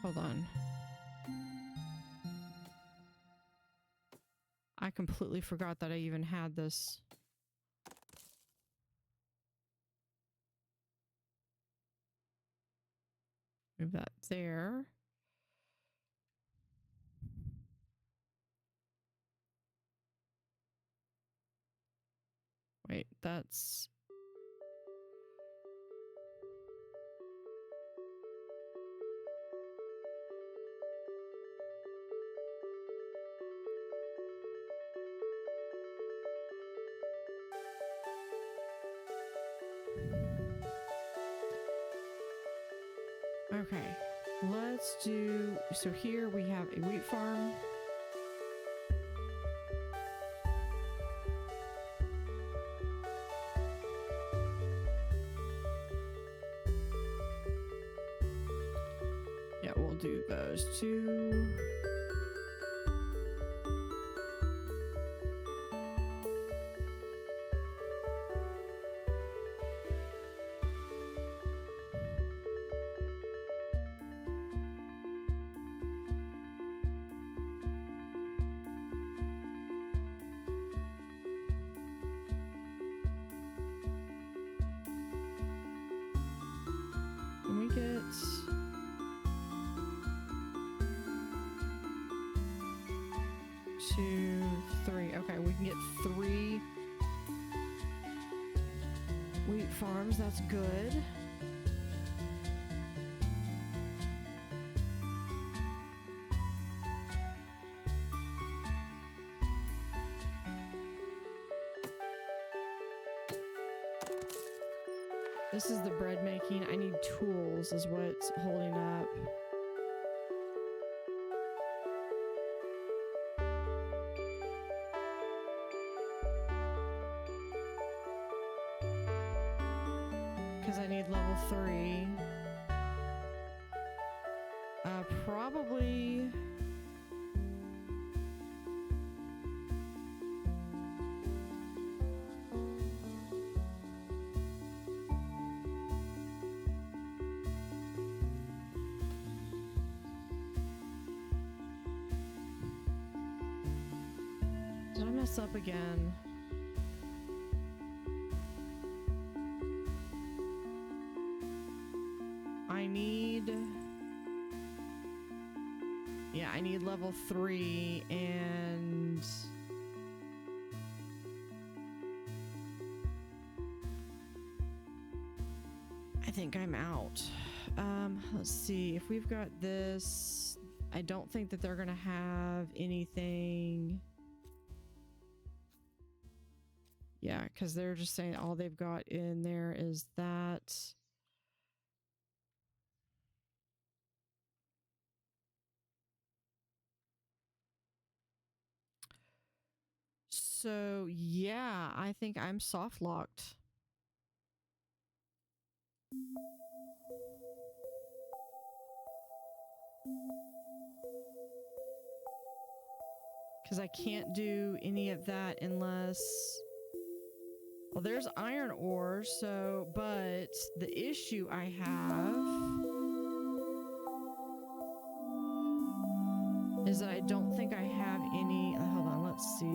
Hold on. I completely forgot that I even had this. Move that there. Wait, that's... Okay, let's do... So here we have a wheat farm. Yeah, we'll do those two. Can we get... 2, 3. Okay, we can get 3 wheat farms. That's good. This is the bread making. I need tools is what's holding up. Because I need level 3. Probably... this up again. I need... Yeah, I need level 3 and... I think I'm out. Let's see. If we've got this... I don't think that they're gonna have anything... Yeah, because they're just saying all they've got in there is that... So, yeah, I think I'm soft locked. Because I can't do any of that unless... Well, there's iron ore, so... But the issue I have... is that I don't think I have any... hold on, let's see...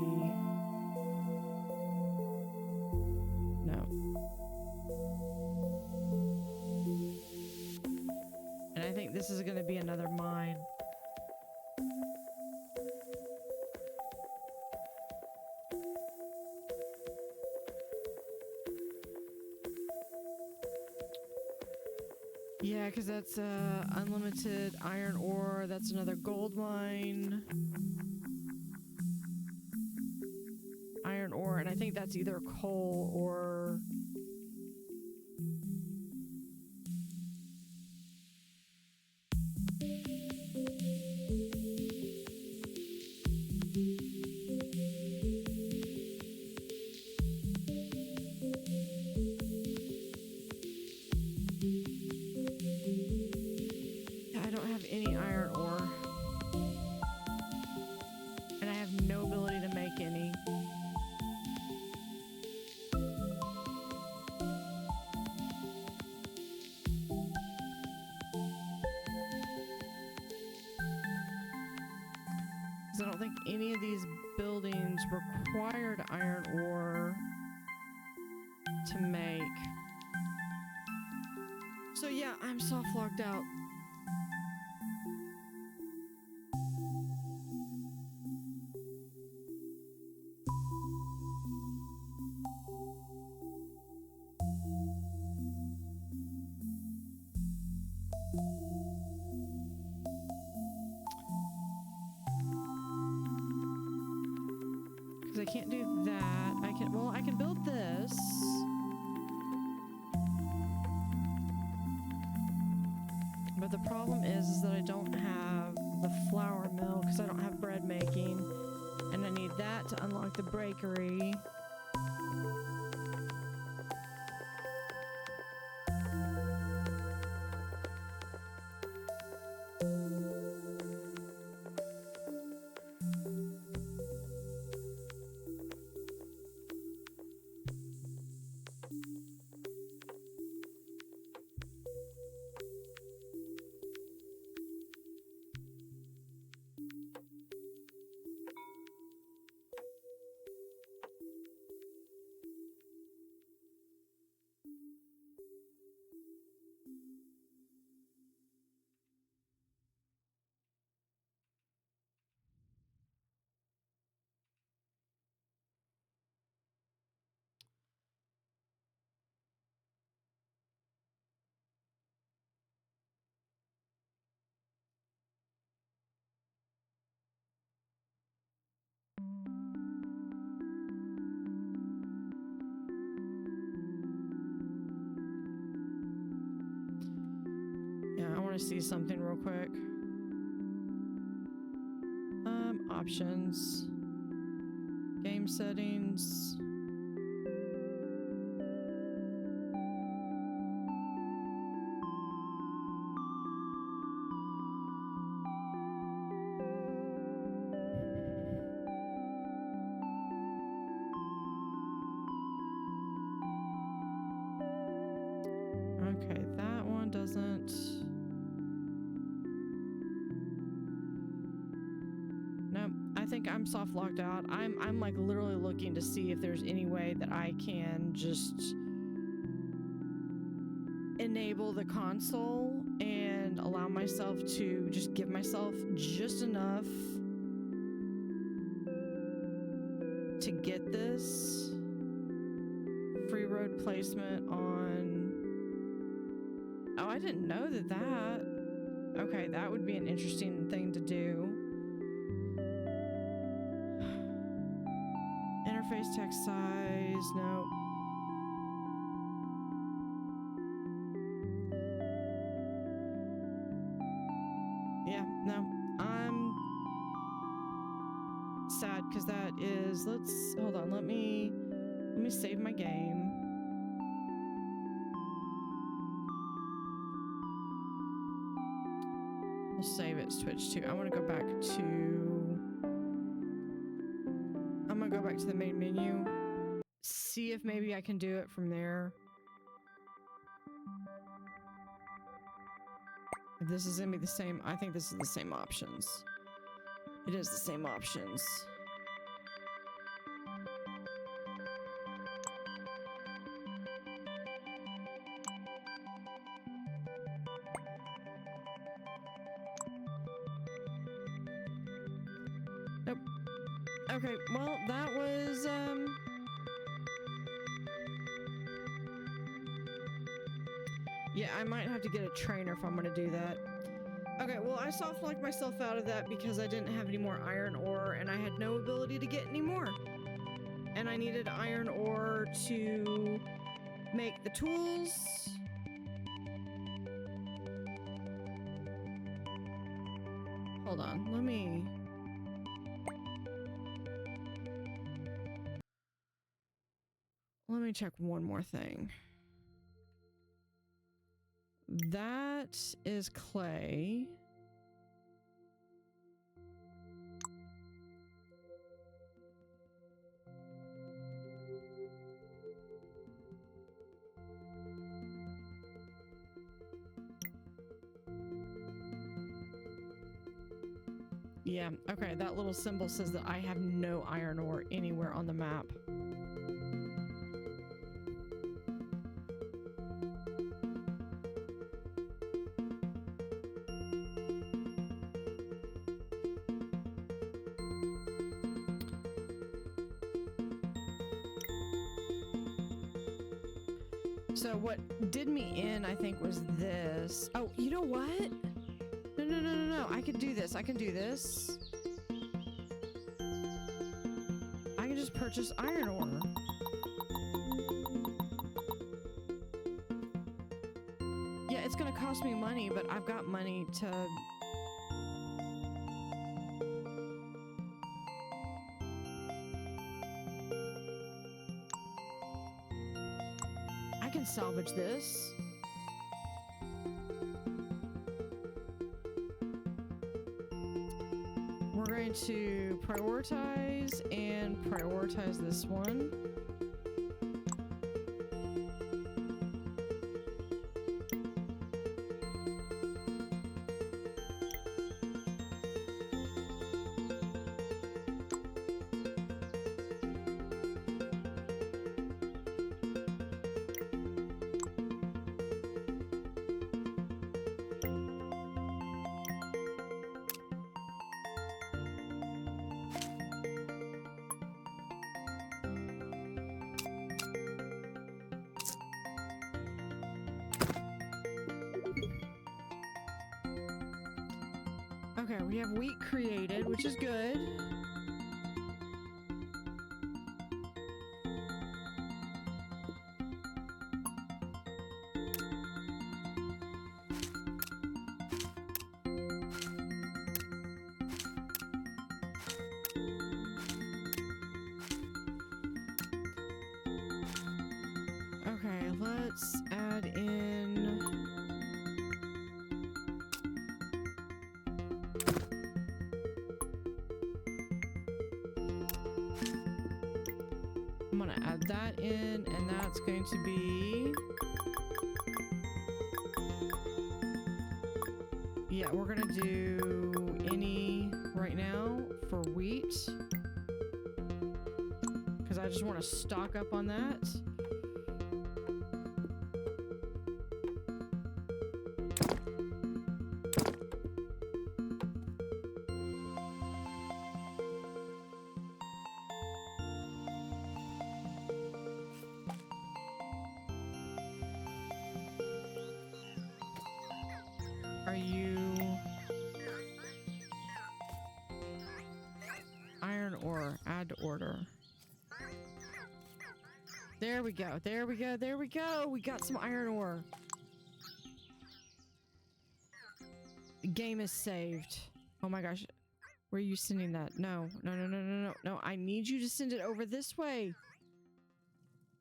No. And I think this is going to be another mine. Yeah, because that's unlimited iron ore. That's another gold mine. Iron ore, and I think that's either coal or... I don't have any iron ore. And I have no ability to make any. Because I don't think any of these buildings required iron ore to make. So yeah, I'm soft locked out. Because I can't do that. I can, well, I can build this. But the problem is that I don't have the flour mill because I don't have bread making. And I need that to unlock the bakery. Yeah, I want to see something real quick. Options. Game settings. Okay, that one doesn't... Nope, I think think I'm soft locked out. I'm like literally looking to see if there's any way that I can just enable the console and allow myself to just give myself just enough to get this free road placement on. Oh, I didn't know that. Okay, that would be an interesting thing to do. Interface text size, no. Yeah, no. I'm sad because that is, hold on, let me save my game. We'll save it Twitch too. I'm gonna go back to the main menu. See if maybe I can do it from there. If this is gonna be the same, I think this is the same options. It is the same options. Nope. Okay, well, that was, yeah, I might have to get a trainer if I'm gonna do that. Okay, well, I soft-locked myself out of that because I didn't have any more iron ore, and I had no ability to get any more. And I needed iron ore to make the tools. Hold on, let me check one more thing. That is clay. Yeah, okay, that little symbol says that I have no iron ore anywhere on the map. So what did me in, I think, was this. Oh, you know what? No. I can do this. I can do this. I can just purchase iron ore. Yeah, it's gonna cost me money, but I've got money to... I can salvage this. We're going to prioritize and prioritize this one. Okay, we have wheat created, which is good. Okay, let's add in... I'm gonna add that in, and that's going to be... Yeah, we're gonna do any right now for wheat. Because I just want to stock up on that. Are you iron ore? Add to order. There we go. There we go. There we go. We got some iron ore. The game is saved. Oh my gosh. Where are you sending that? No. No, no, no, no, no. No, I need you to send it over this way.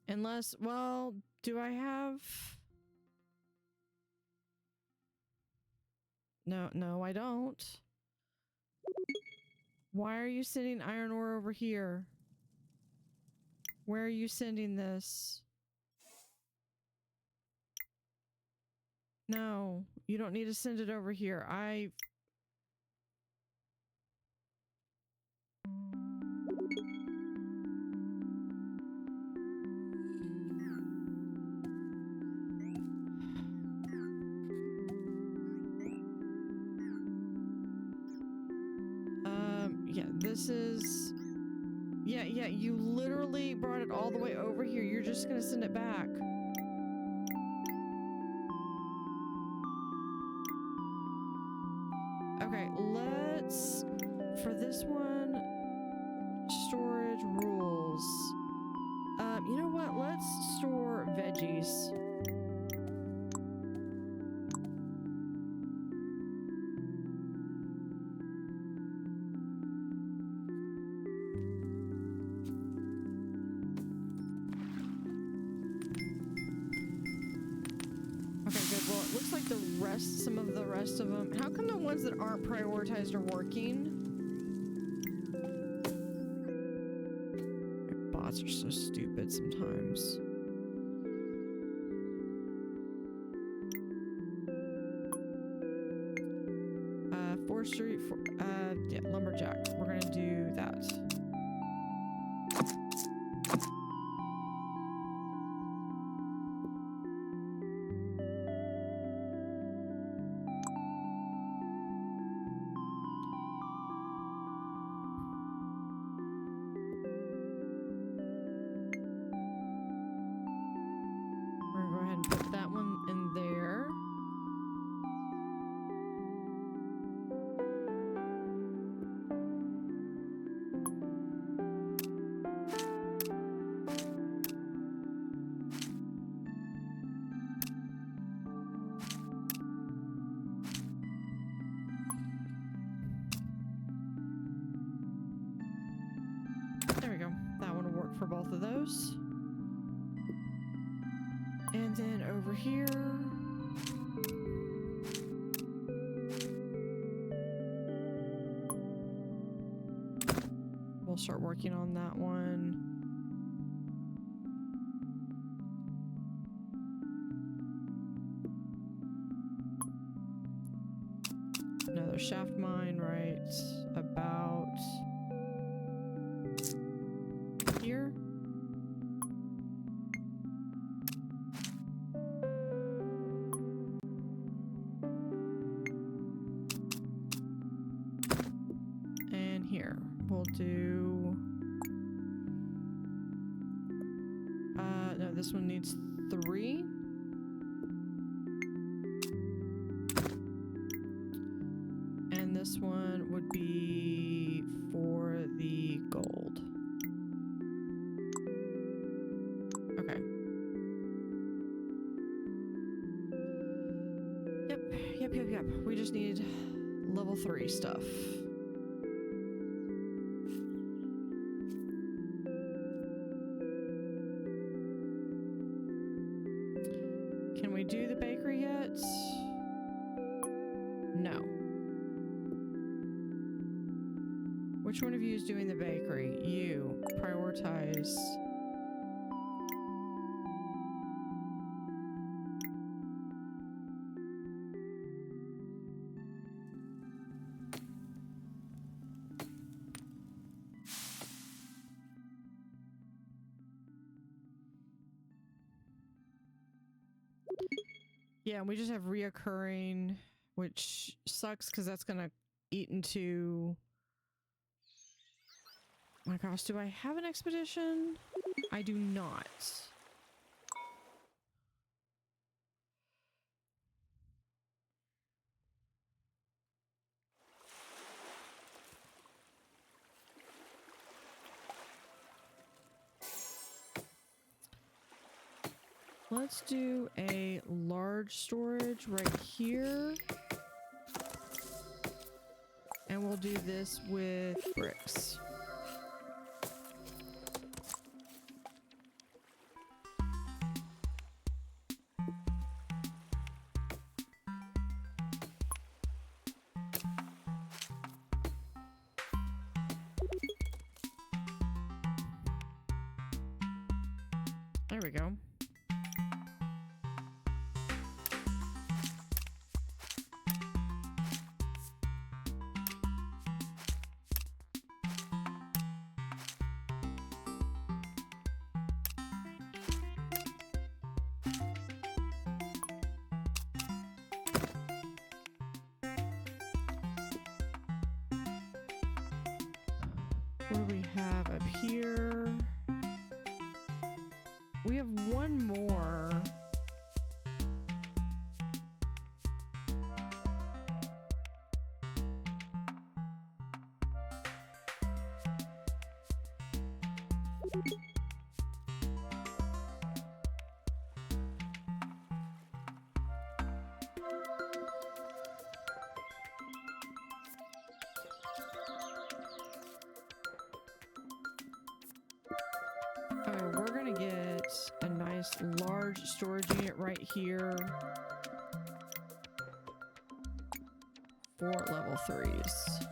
Unless, well, do I have... No, no, I don't. Why are you sending iron ore over here? Where are you sending this? No, you don't need to send it over here. Yeah, this is... Yeah, you literally brought it all the way over here. You're just gonna send it back. Okay, let's... For this one, storage rules. You know what? Let's store veggies. Some of the rest of them. How come the ones that aren't prioritized are working? My bots are so stupid sometimes. Forestry, yeah, lumberjack. We're gonna do that. For both of those. And then over here. We'll start working on that one. Another shaft mine right about here. And here. We'll do... no, this one needs 3. And this one would be for the gold. Okay. Yep. We just need level 3 stuff. Can we do the bakery yet? No. Which one of you is doing the bakery? You. Prioritize. Yeah, and we just have reoccurring, which sucks because that's gonna eat into... My gosh, do I have an expedition? I do not. Let's do a large storage right here. And we'll do this with bricks. There we go. What do we have up here? We have one more. We're gonna get a nice large storage unit right here for level 3s.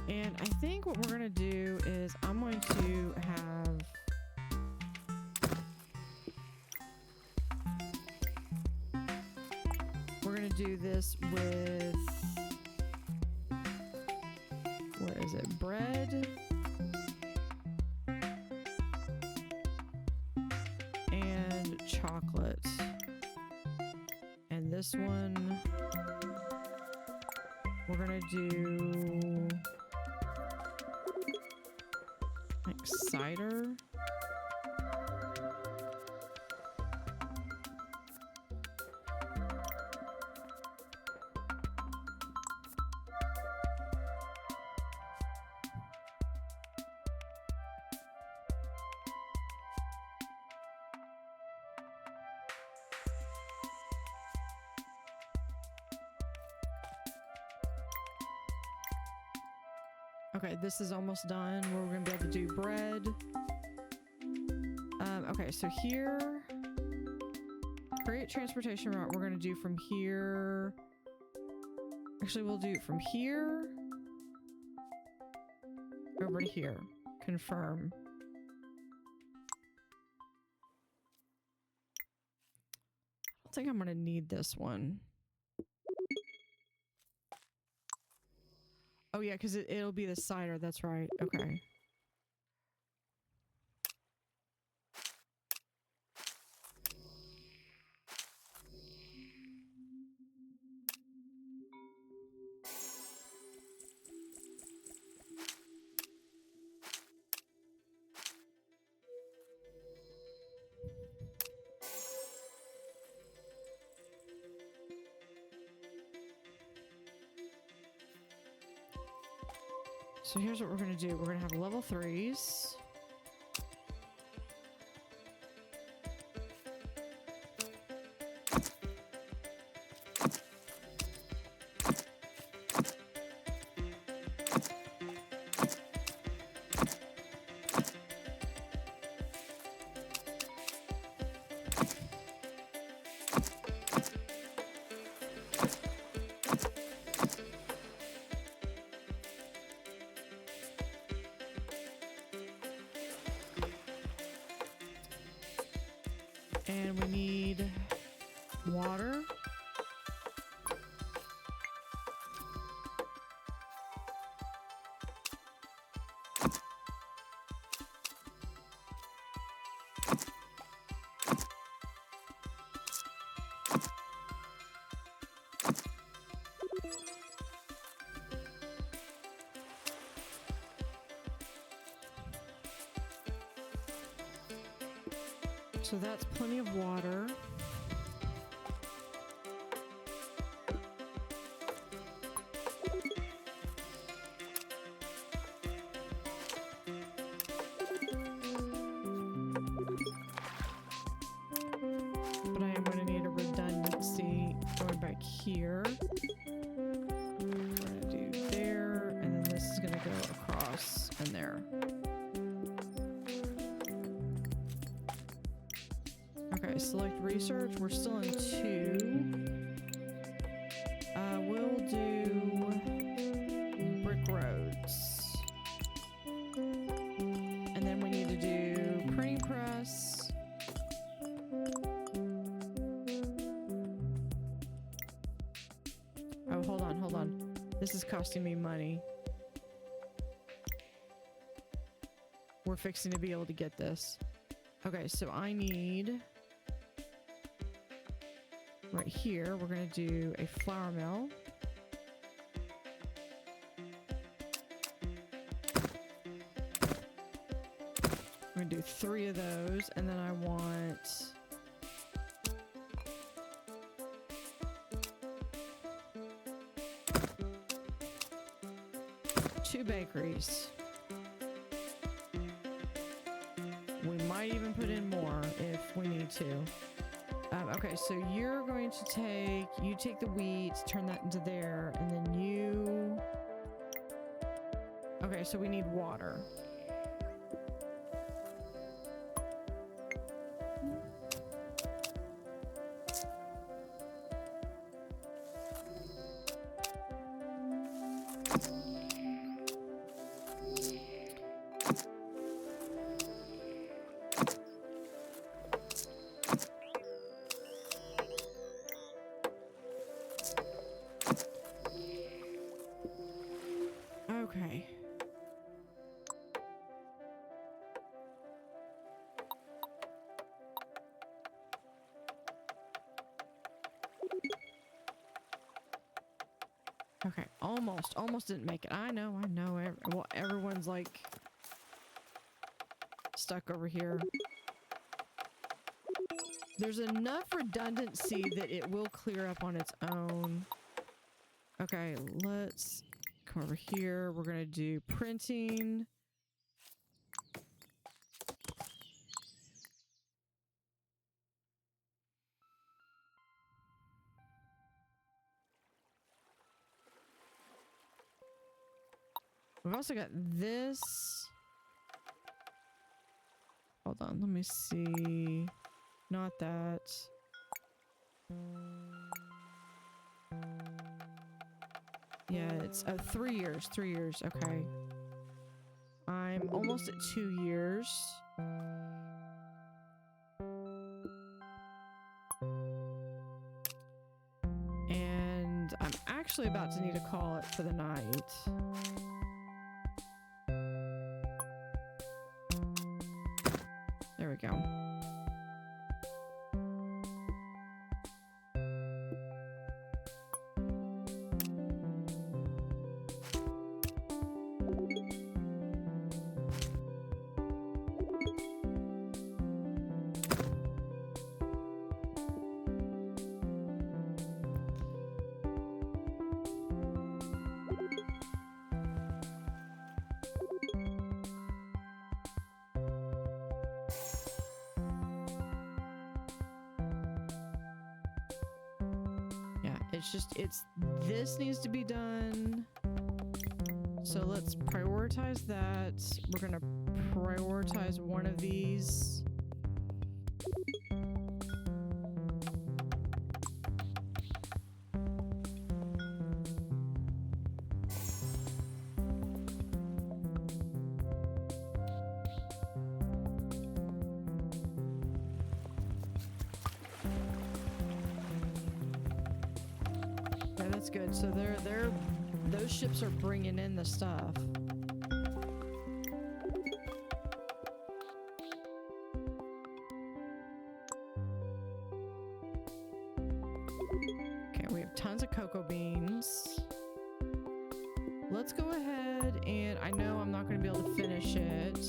And I think what we're gonna do is I'm going to have do this with, where is it, bread and chocolate, and this one we're gonna do like cider. Okay, this is almost done. We're gonna be able to do bread. Okay, so here, create transportation route. We're gonna do from here. Actually, we'll do it from here over to here. Confirm. I don't think I'm gonna need this one. Oh yeah, because it'll be the cider, that's right. Okay. So here's what we're going to do. We're going to have level 3s. So that's plenty of water. But I am going to need a redundancy going back here. We're going to do there, and then this is going to go across and there. Okay, select research. We're still in 2. We'll do brick roads. And then we need to do printing press. Oh, hold on, hold on. This is costing me money. We're fixing to be able to get this. Okay, so I need... Right here, we're going to do a flour mill. I'm going to do 3 of those, and then I want... 2 bakeries. We might even put in more if we need to. Okay, so you're going to take the wheat, turn that into there, and then you... Okay, so we need water. Okay. Okay, almost didn't make it. I know. Well, everyone's like stuck over here. There's enough redundancy that it will clear up on its own. Okay, let's come over here. We're gonna do printing. We've also got this. Hold on, let me see. Not that. Yeah, it's 3 years. 3 years. Okay. I'm almost at 2 years. And I'm actually about to need to call it for the night. There we go. This needs to be done. So let's prioritize that. We're gonna prioritize one of these. Good. So those ships are bringing in the stuff. Okay, we have tons of cocoa beans. Let's go ahead and I know I'm not going to be able to finish it.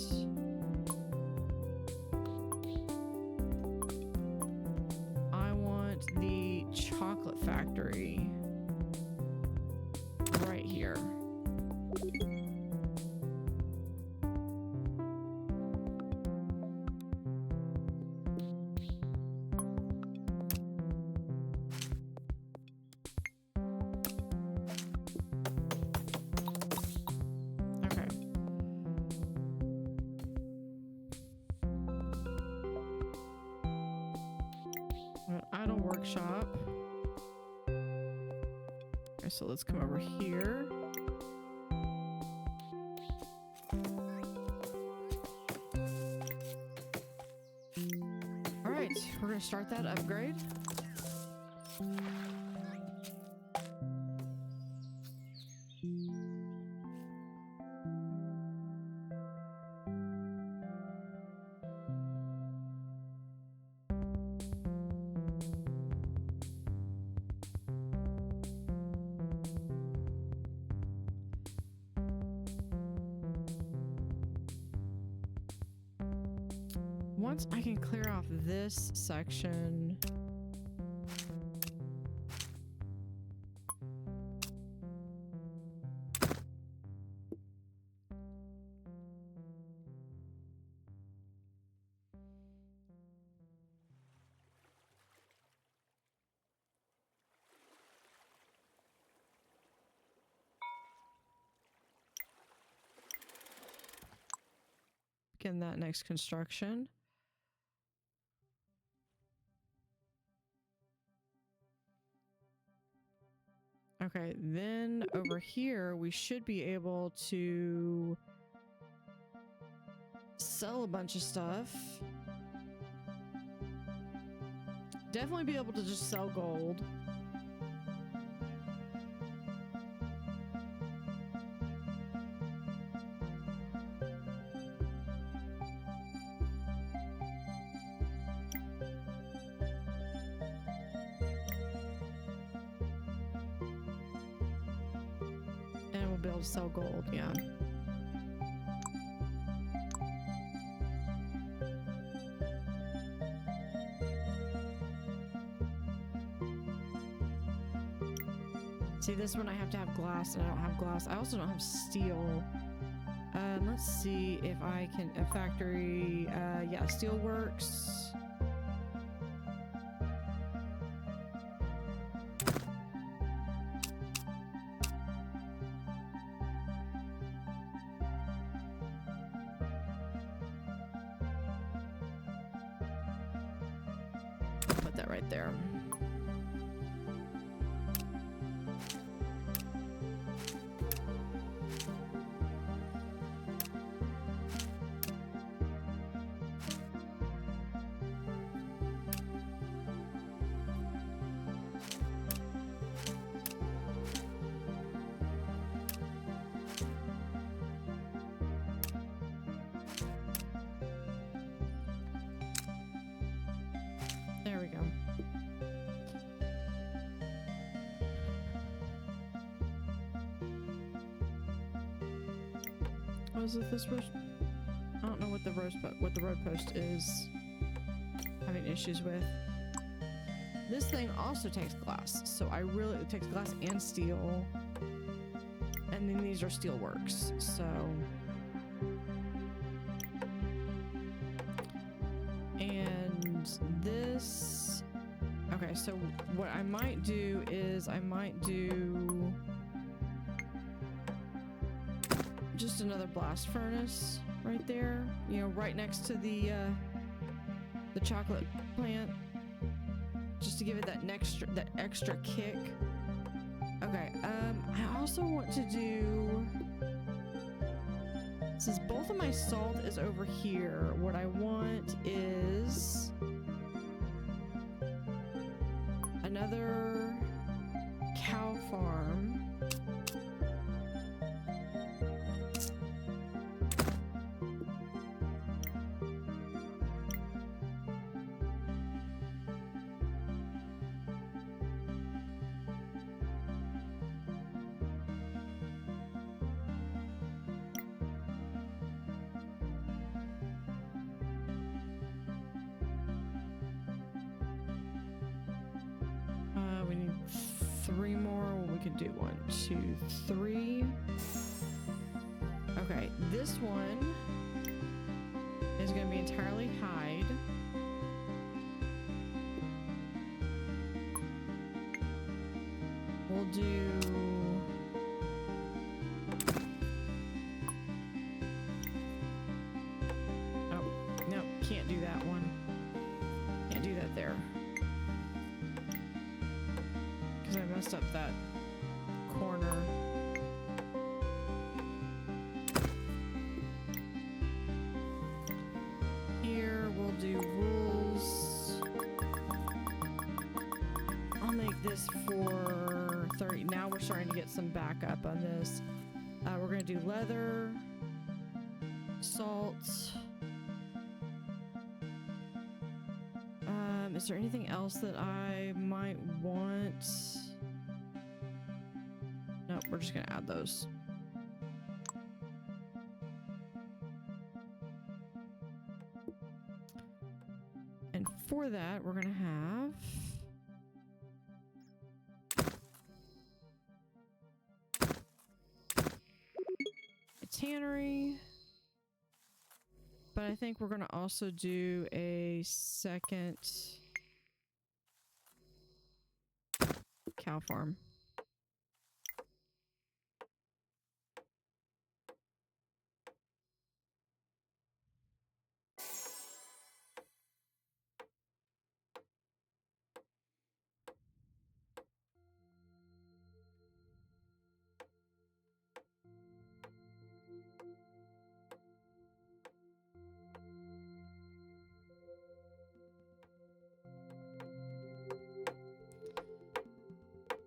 factory right here. Idle workshop. Okay, so let's come over here. All right, we're gonna start that upgrade. Once I can clear off this section, begin that next construction. Okay, then over here, we should be able to sell a bunch of stuff. Definitely be able to just sell gold. Be able to sell gold, yeah. See, this one I have to have glass, and I don't have glass. I also don't have steel. Let's see if I can... A factory... yeah, steel works. Put that right there. There we go. Oh, is it this road? I don't know what the road post is having issues with. This thing also takes glass, so it takes glass and steel. And then these are steel works, so. And this, okay, so what I might do is I might do just another blast furnace right there, you know, right next to the chocolate plant, just to give it that extra kick. Okay, I also want to do, since both of my salt is over here, what I want is another cow farm. We need do 1, 2, 3. Okay, this one is going to be entirely hide. We'll do... Oh, no, can't do that one. Can't do that there. Because I messed up that corner. Here, we'll do rules. I'll make this for 30. Now we're starting to get some backup on this. We're going to do leather, salt. Is there anything else that I might want? Nope, we're just going to add those. And for that, we're going to have... tannery, but I think we're going to also do a second cow farm.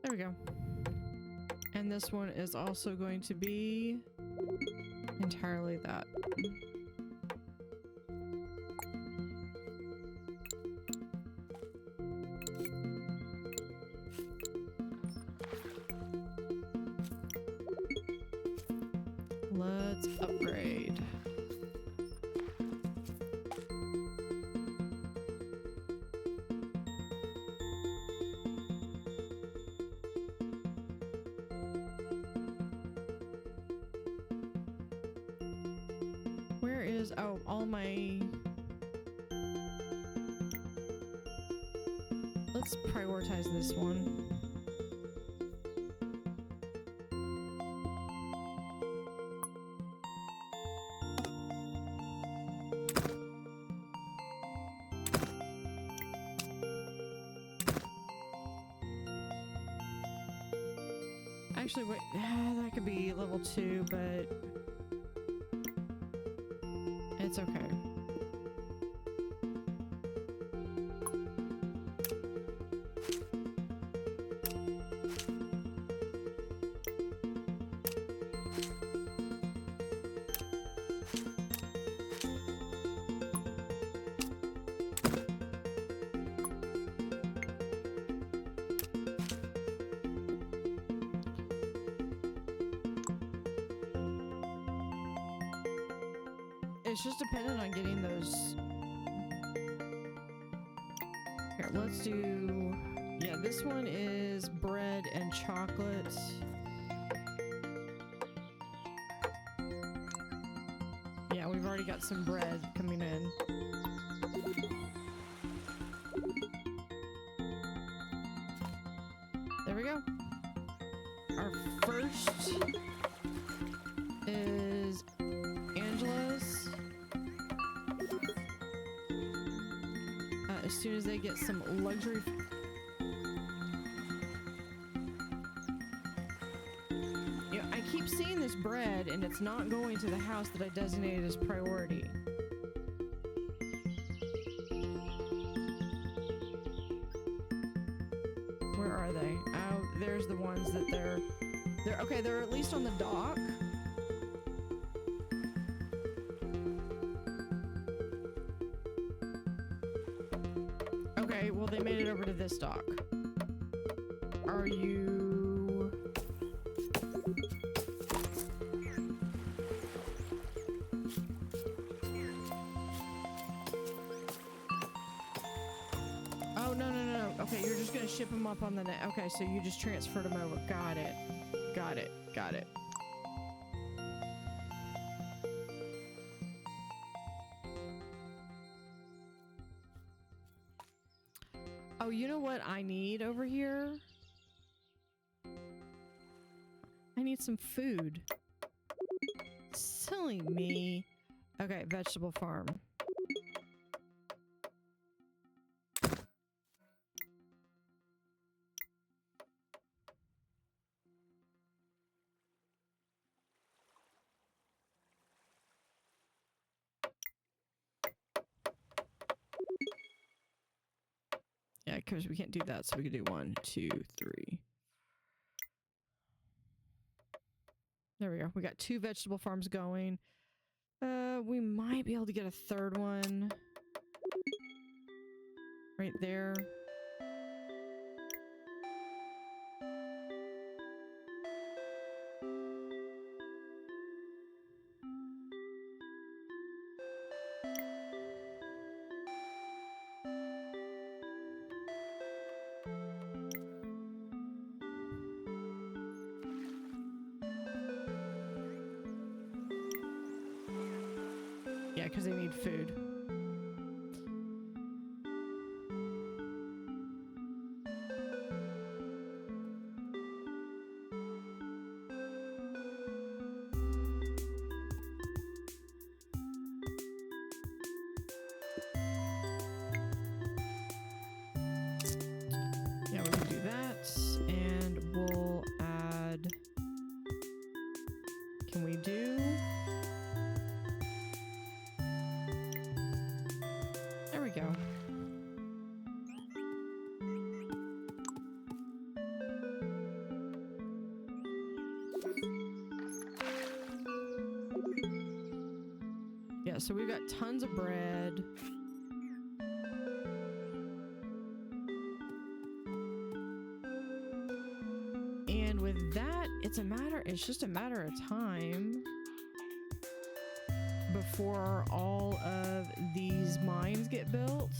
There we go. And this one is also going to be entirely that. Let's upgrade. Where is, oh, all my... Let's prioritize this one. Actually, wait, that could be level 2, but it's okay. It's just dependent on getting those. Here, let's do... Yeah, this one is bread and chocolate. Yeah, we've already got some bread coming in. There we go. Our first is Angela's. As soon as they get some luxury... Yeah, I keep seeing this bread and it's not going to the house that I designated as priority. Where are they? Oh, there's the ones that they're okay, they're at least on the dock. Okay, well, they made it over to this dock. Are you... Oh, no, no, no, no. Okay, you're just gonna ship them up on the net. Okay, so you just transferred them over. Got it. Got it. Got it. Oh, you know what I need over here? I need some food. Silly me. Okay, vegetable farm. Yeah, because we can't do that, so we can do 1, 2, 3. There we go. We got 2 vegetable farms going. We might be able to get a third one. Right there. Yeah, because they need food. Yeah, we can do that. And we'll add... Can we do... There we go. Yeah, so we've got tons of bread. And with that, it's just a matter of time before all of these mines get built.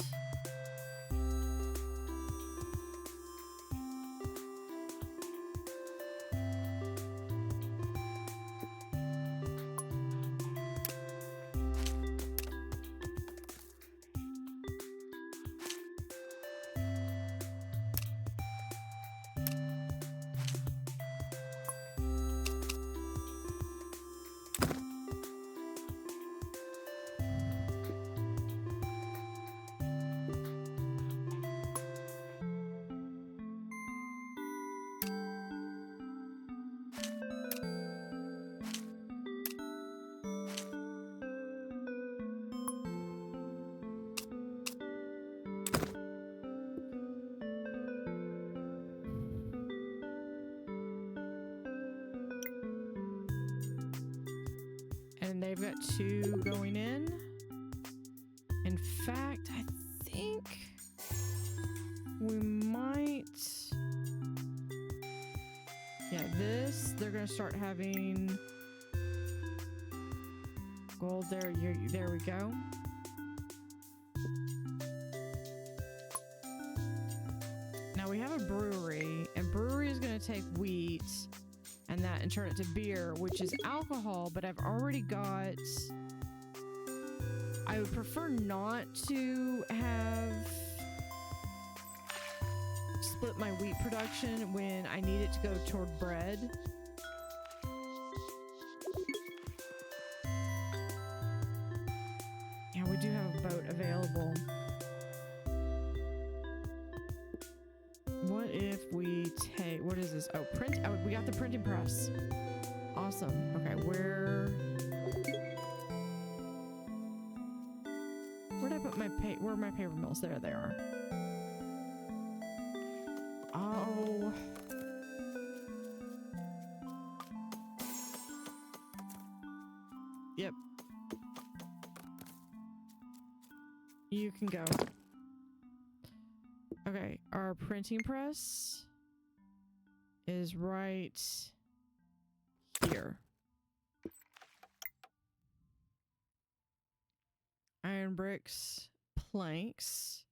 And they've got 2 going in. In fact, I think we might... Yeah, they're gonna start having gold there. There we go. Now we have a brewery, and brewery is gonna take wheat and turn it to beer, which is alcohol, but I've already got... I would prefer not to have split my wheat production when I need it to go toward bread. Yeah, we do have a boat available. What if we take... What is this? Oh, print... Oh, we got the printing press. Awesome. Okay, where'd I put my where are my paper mills? There they are. Oh. Yep. You can go. Okay, our printing press is right here. Iron bricks, planks.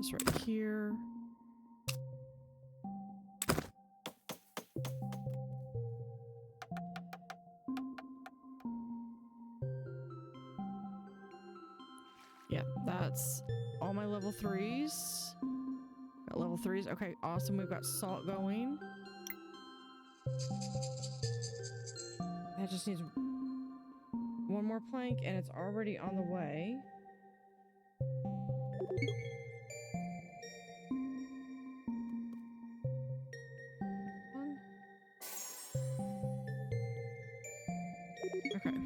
This right here. Yeah, that's all my level 3s. Got level 3s. Okay, awesome. We've got salt going. That just needs one more plank and it's already on the way. Okay.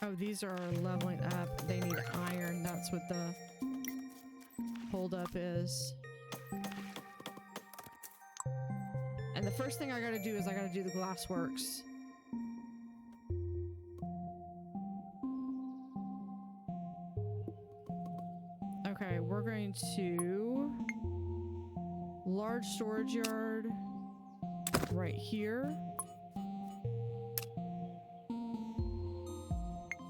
Oh, these are leveling up. They need iron. That's what the holdup is. And the first thing I gotta do is I gotta do the glassworks. Okay, we're going to large storage yard right here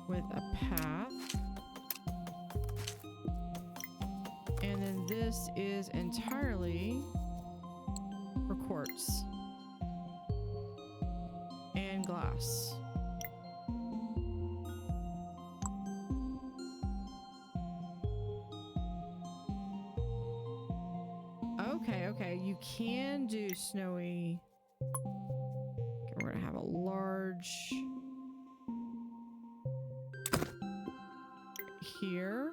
with a path. And then this is entirely for quartz and glass. Okay, you can do snowy. Okay, we're gonna have a large here.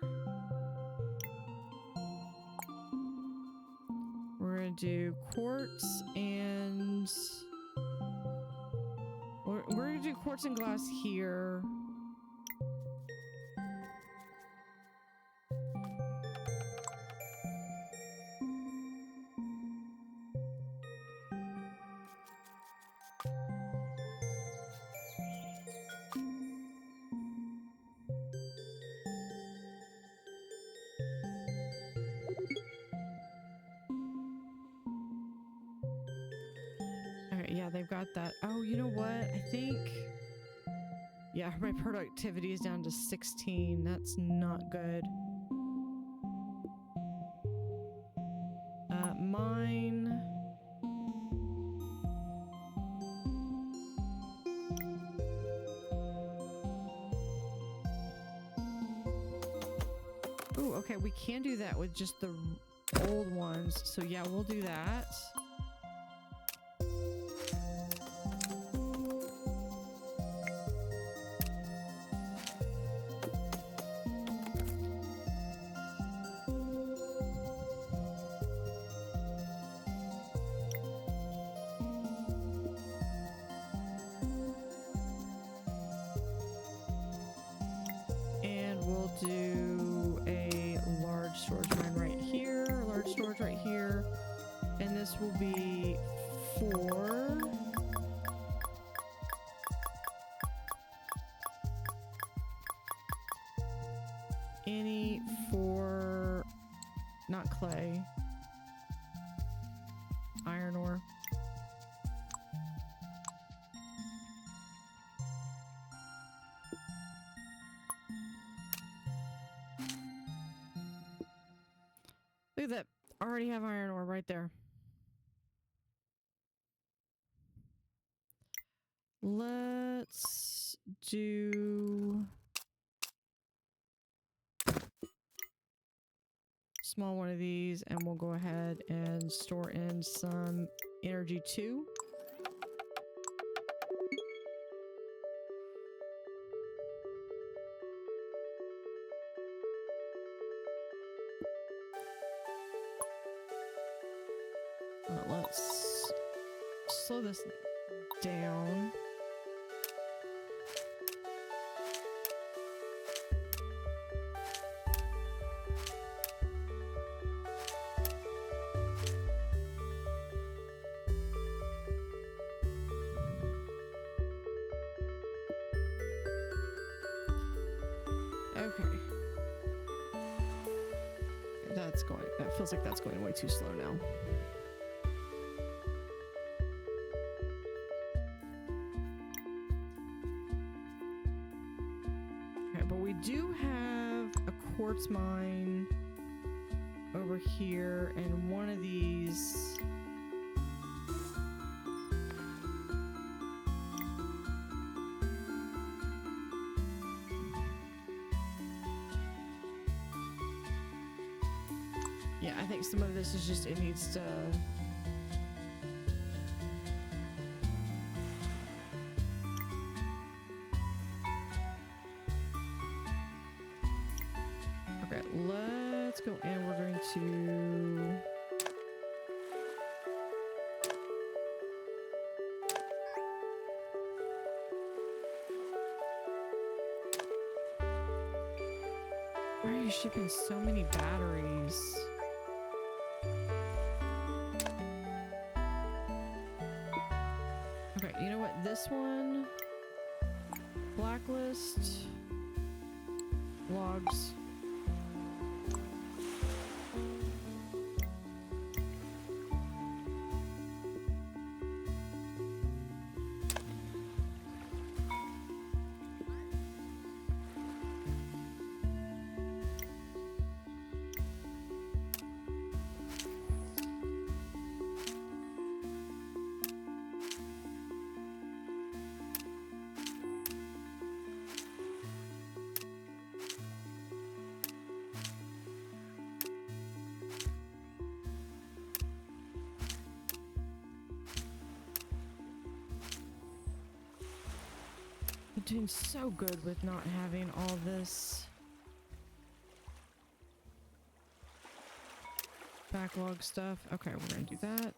We're gonna do quartz and we're gonna do quartz and glass here. Yeah, they've got that. Oh, you know what? I think... Yeah, my productivity is down to 16. That's not good. Mine... Ooh, okay, we can do that with just the old ones. So yeah, we'll do that. Do a large storage mine right here, large storage right here, and this will be 4. Any 4, not clay, iron ore. Look at that. Already have iron ore right there. Let's do small one of these and we'll go ahead and store in some energy too. Let's slow this down. Okay. that feels like that's going way too slow now. Okay, but we do have a quartz mine over here, and one of these... Yeah, I think some of this is just, it needs to... Okay, let's go in. We're going to... Why are you shipping so many batteries? Okay, you know what? This one... Blacklist... Logs... I'm doing so good with not having all this backlog stuff. Okay, we're gonna do that.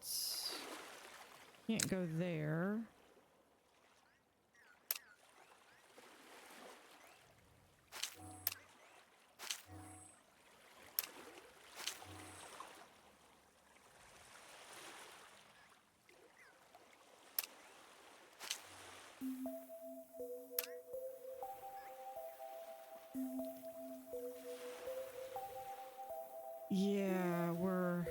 Can't go there. Yeah, we're...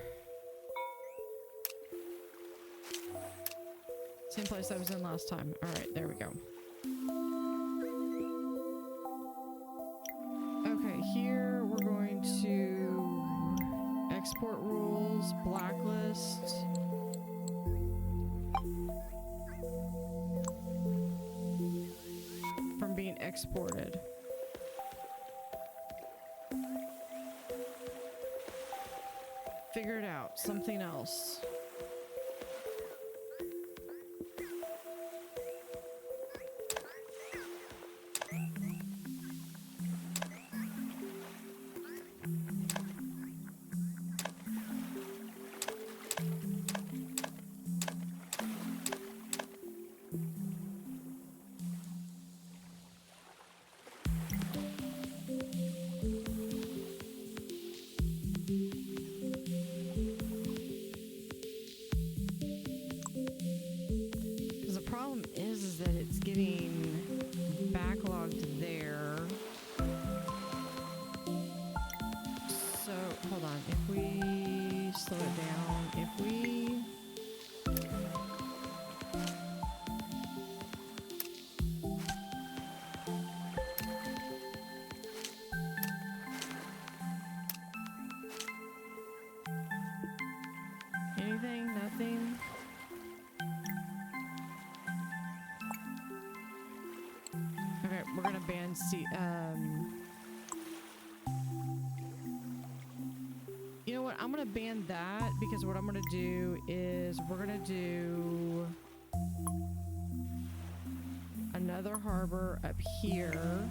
Same place I was in last time. Alright, there we go. Okay, here we're going to export rules, blacklist. From being exported. Figure it out. Something else. Is that it's getting backlogged there. So, hold on. If we slow it down, if we... Anything? Nothing? Okay, we're gonna ban you know what? I'm gonna ban that because what I'm gonna do is we're gonna do another harbor up here.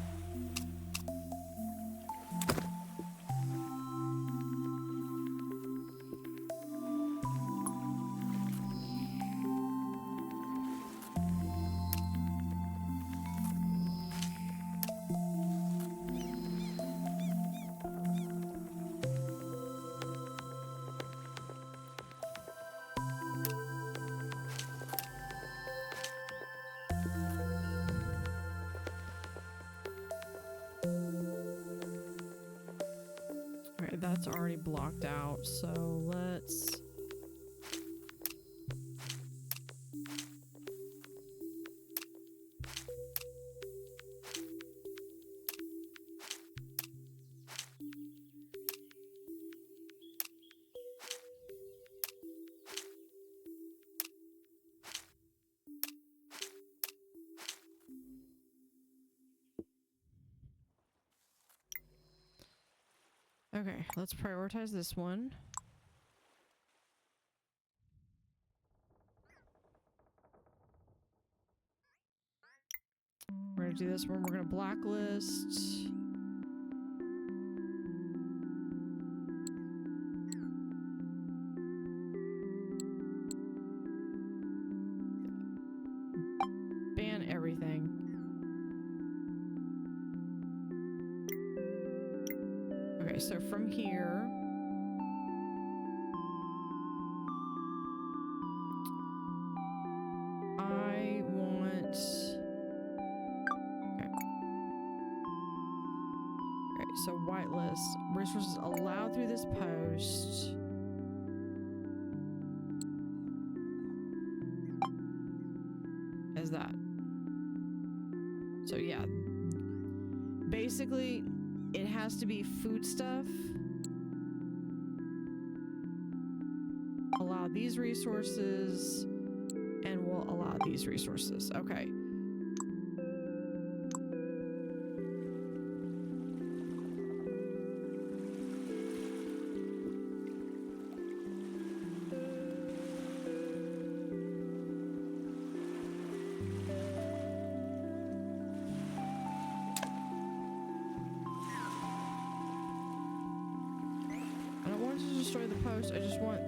Okay, that's already blocked out, so let's... Okay, let's prioritize this one. We're gonna do this one. We're gonna blacklist. Ban everything. Okay, so from here... I want... Okay, so whitelist. Resources allowed through this post. Is that. So yeah. Basically, it has to be food stuff. Allow these resources, and we'll allow these resources. Okay. I don't want to destroy the post, I just want...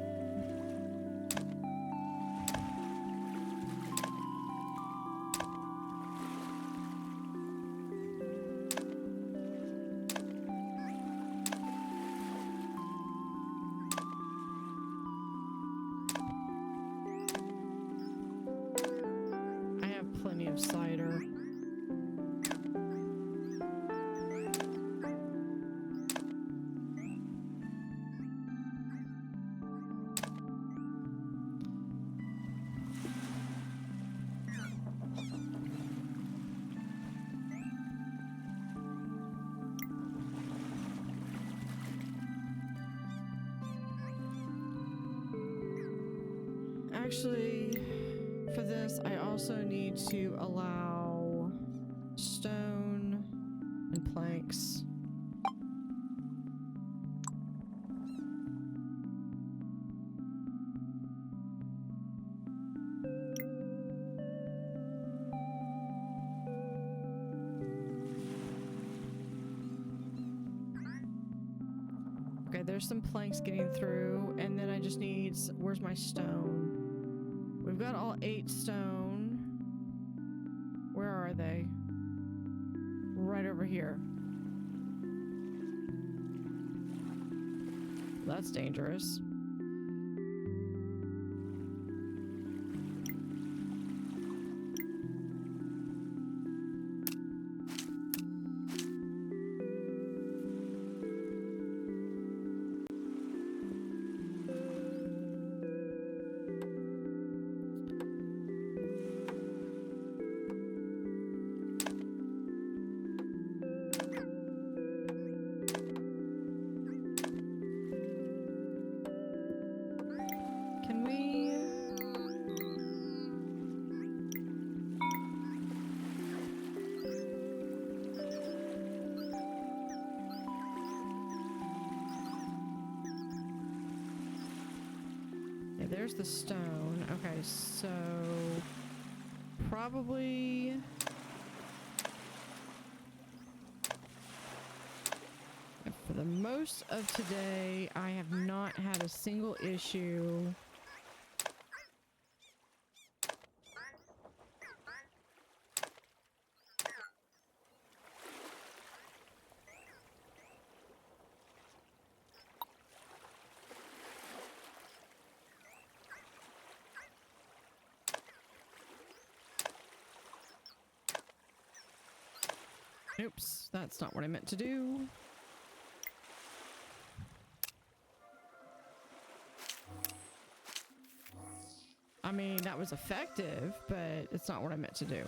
I have plenty of cider. Actually, for this, I also need to allow stone and planks. Okay, there's some planks getting through, and then I just need... Where's my stone? We've got all 8 stone. Where are they? Right over here. That's dangerous. There's the stone. Okay, so probably for the most of today, I have not had a single issue. Oops, that's not what I meant to do. I mean, that was effective, but it's not what I meant to do.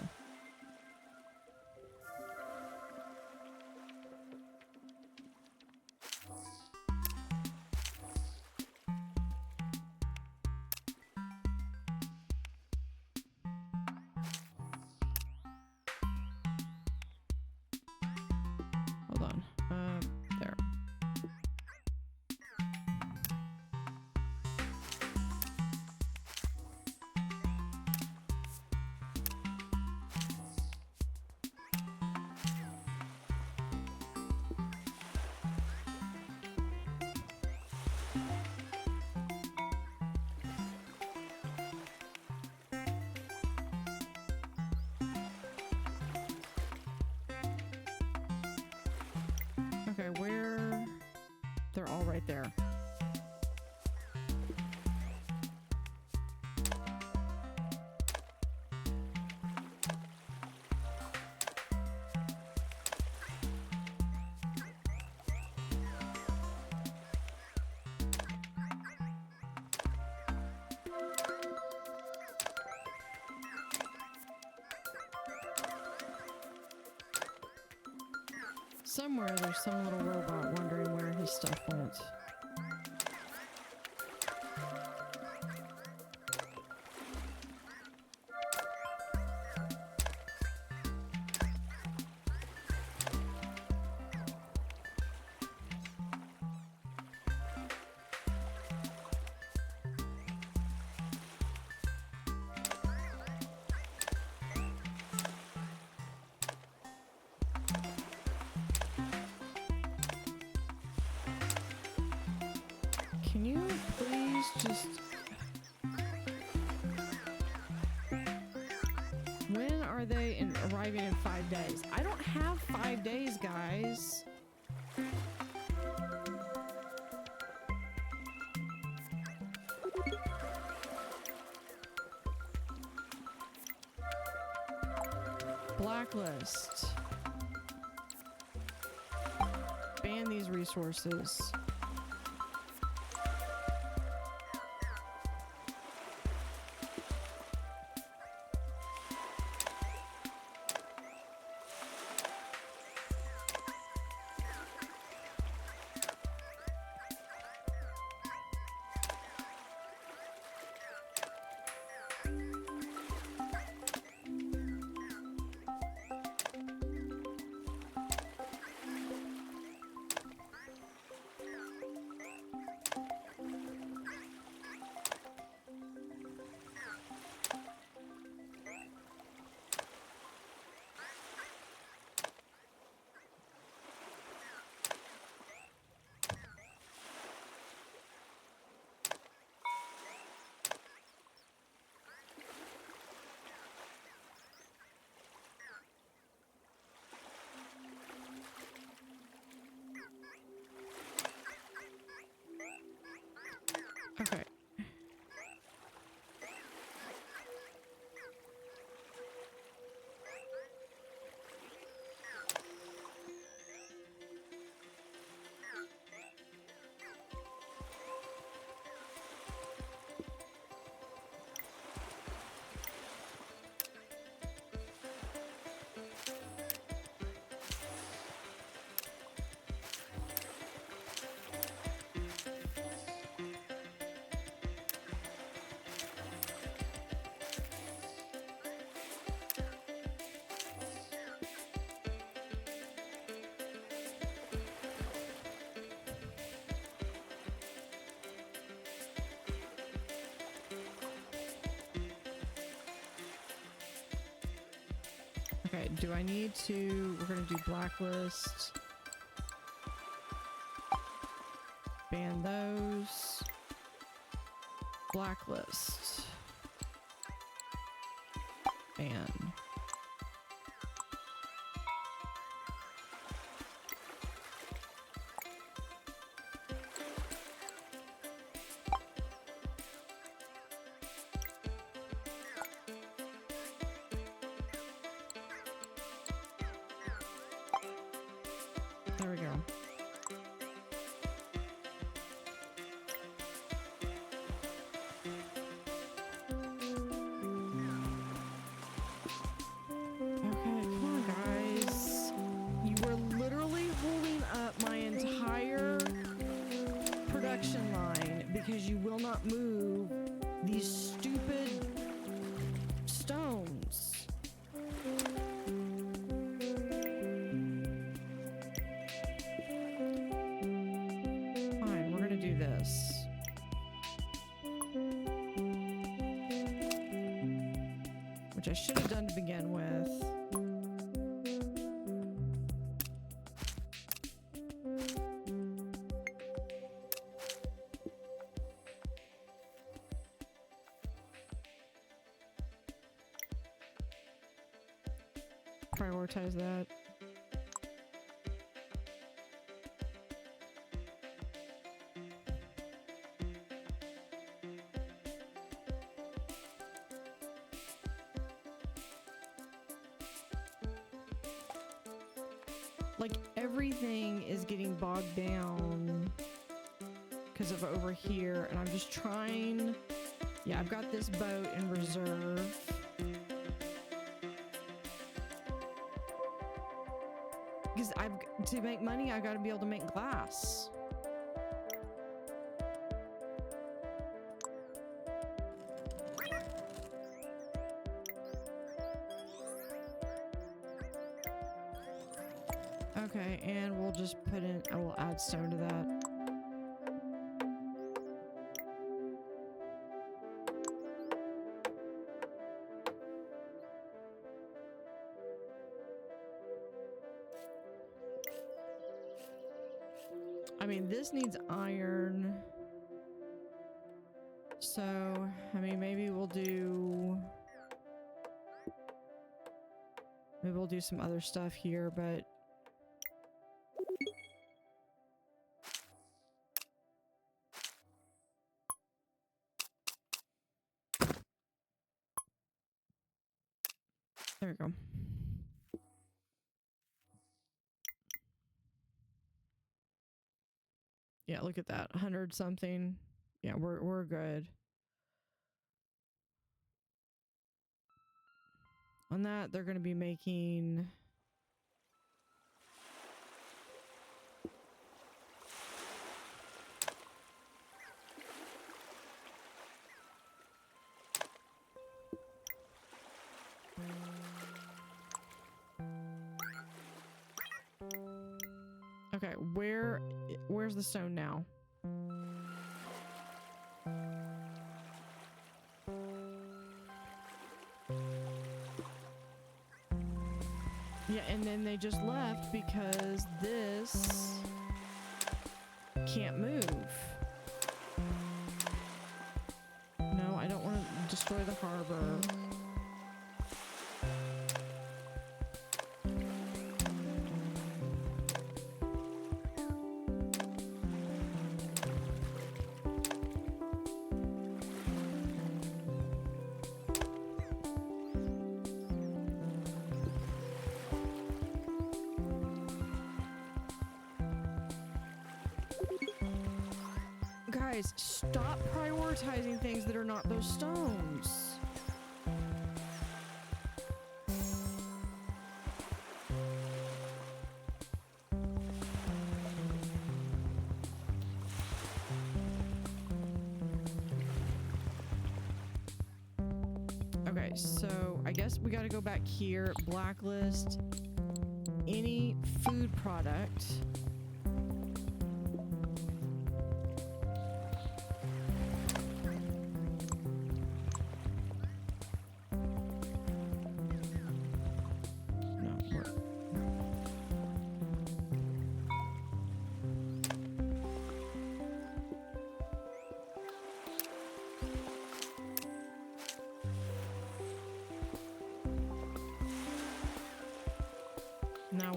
Hold on. There. Okay, where? They're all right there. Somewhere there's some little robot wondering where his stuff went. Can you please just... When are they arriving in 5 days? I don't have 5 days, guys. Blacklist. Ban these resources. Okay. Okay, do I need to... We're gonna do blacklist. Ban those. Blacklist. Ban. There we go. cannot move these stupid stones. Fine, we're gonna do this. Which I should have done to begin with. Prioritize that. Like everything is getting bogged down because of over here, and I'm just trying. Yeah, I've got this boat in reserve. Because to make money, I've got to be able to make glass. Okay, and we'll just put in, I will add stone to that. I mean, this needs iron. So, I mean, maybe we'll do some other stuff here, but there we go. Yeah, look at that. 100 something. Yeah, we're good. On that, they're going to be making okay, where's the stone now? Yeah, and then they just left because this can't move. No, I don't want to destroy the harbor. Guys, stop prioritizing things that are not those stones. Okay, so I guess we got to go back here, blacklist any food product. Now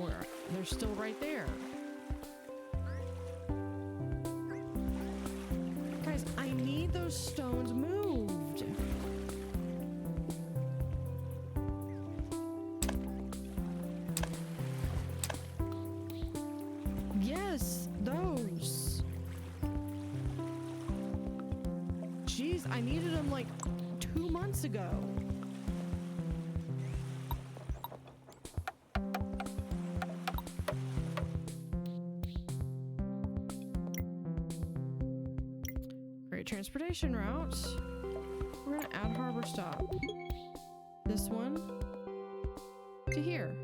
they're still right there. Guys, I need those stones moved. Yes, those. Jeez, I needed them like 2 months ago. Alright, transportation route. We're gonna add harbor stop. This one to here.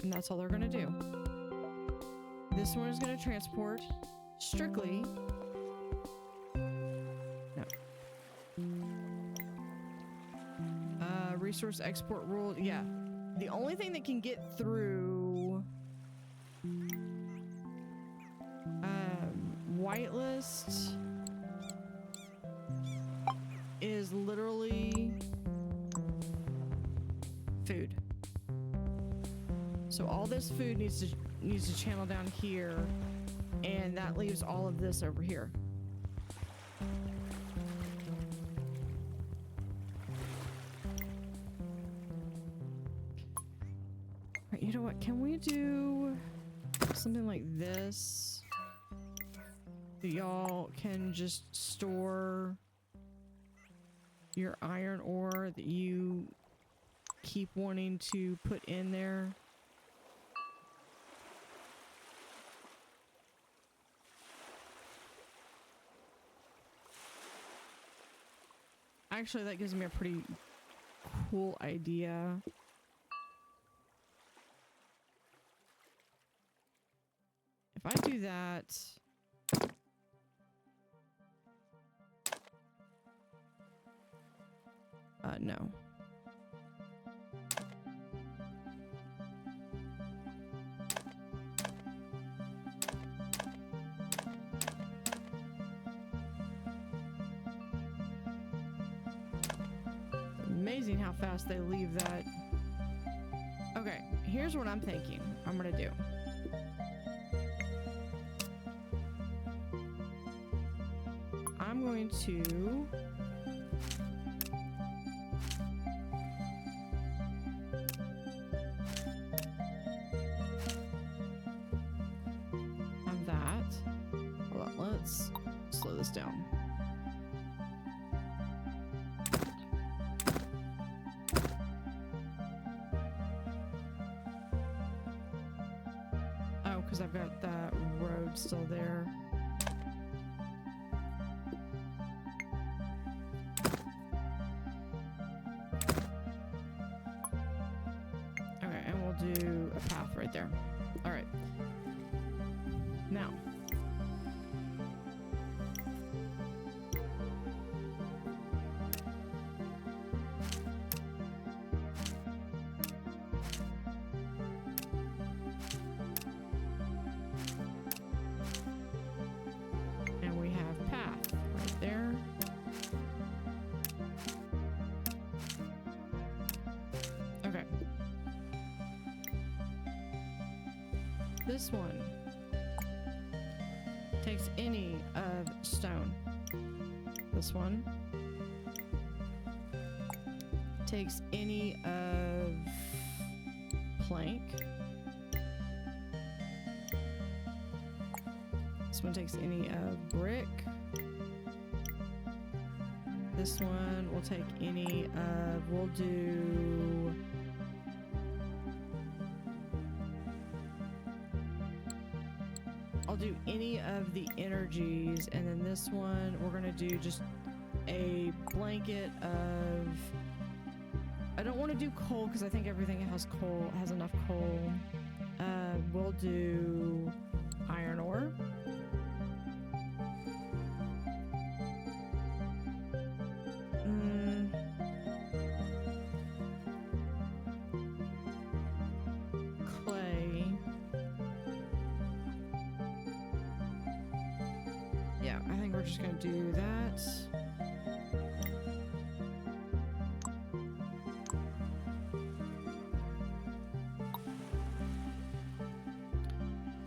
And that's all they're gonna do. This one is gonna transport strictly. No. Resource export rule. Yeah. The only thing that can get through whitelist is literally food. So all this food needs to channel down here, and that leaves all of this over here. Right, you know what? Can we do something like this? That y'all can just store your iron ore that you keep wanting to put in there. Actually, that gives me a pretty cool idea. If I do that... no. Amazing how fast they leave that. Okay, here's what I'm thinking I'm gonna do. I'm going to have that. Hold on, let's slow this down. Oh, because I've got that road still there. Do a path right there. All right. Now. And we have path right there. Okay. This one takes any of stone. This one takes any of plank. This one takes any of brick. This one will take any of, we'll do I'll do any of the energies, and then this one we're gonna do just a blanket of, I don't want to do coal because I think everything has enough coal. We'll do iron ore. Clay. Yeah, I think we're just gonna do that.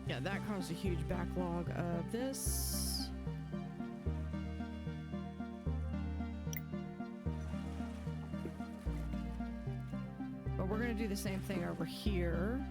Yeah, that caused a huge backlog of this. But we're gonna do the same thing over here.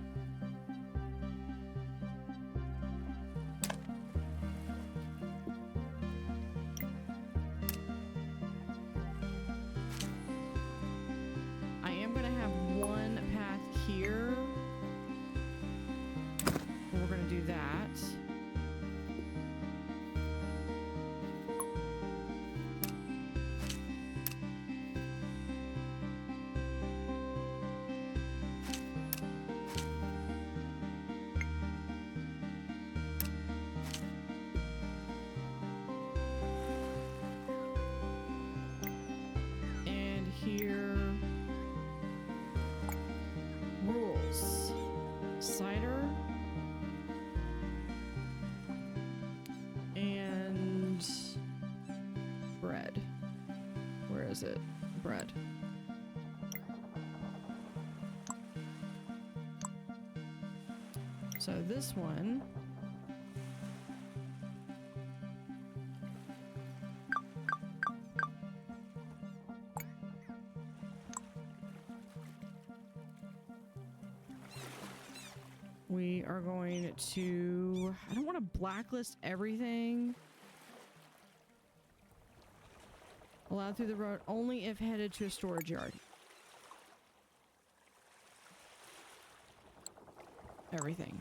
here. Rules. Cider. And bread. Where is it? Bread. So this one. We are going to, I don't want to blacklist everything. Allowed through the road only if headed to a storage yard. Everything.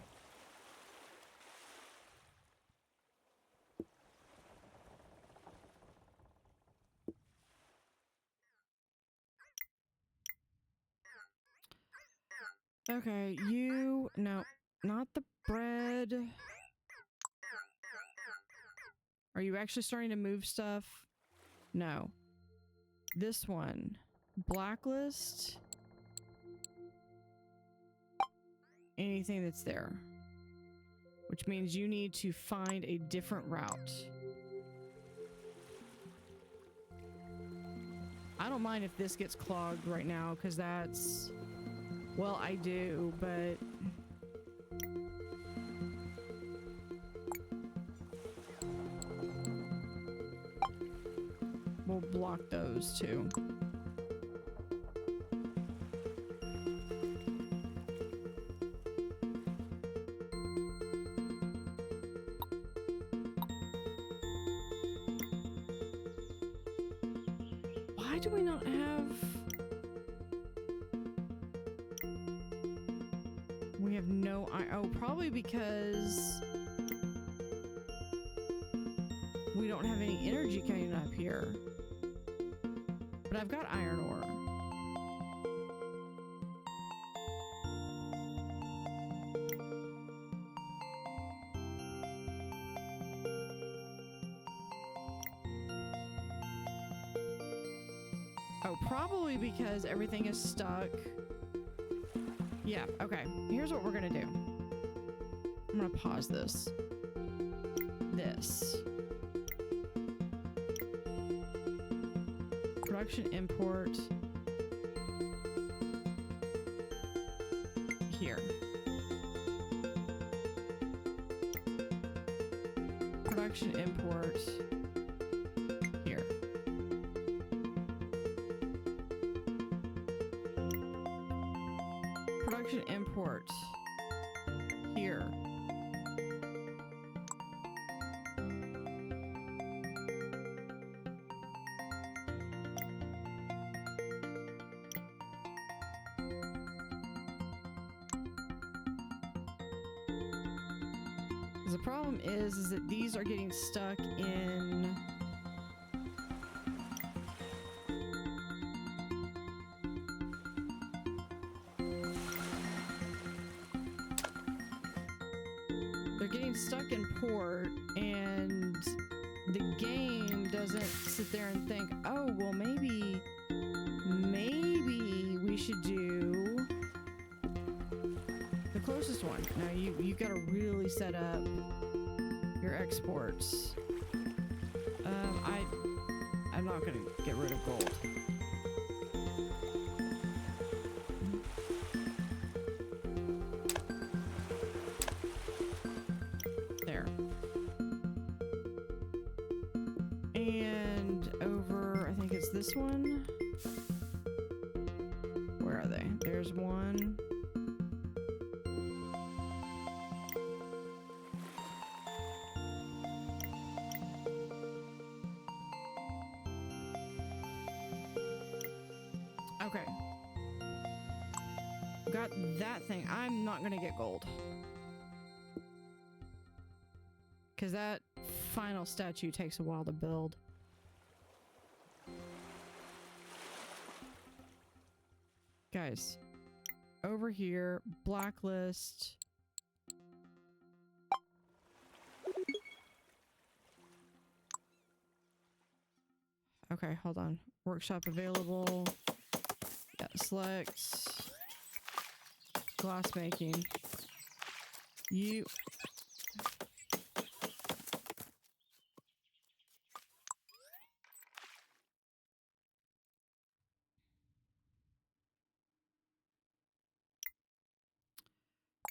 Okay, you, no, not the bread. Are you actually starting to move stuff? No. This one. Blacklist. Anything that's there. Which means you need to find a different route. I don't mind if this gets clogged right now, because that's... Well, I do, but... We'll block those too. Why do we not have... We have no... Oh, probably because... we don't have any energy coming up here. But I've got iron ore. Oh, probably because everything is stuck. Yeah, okay. Here's what we're gonna do. I'm gonna pause this. This. Production import. Here. Production import. Here. Production import. Here. The problem is that these are getting stuck in... They're getting stuck in port, and the game doesn't sit there and think, oh, well, maybe we should do the closest one. Now, you've got to really set up your exports. I'm not going to get rid of gold. There. And over, I think it's this one. Where are they? There's one. Okay. Got that thing. I'm not gonna get gold. Because that final statue takes a while to build. Guys, over here, blacklist. Okay, hold on. Workshop available. select glass making. You...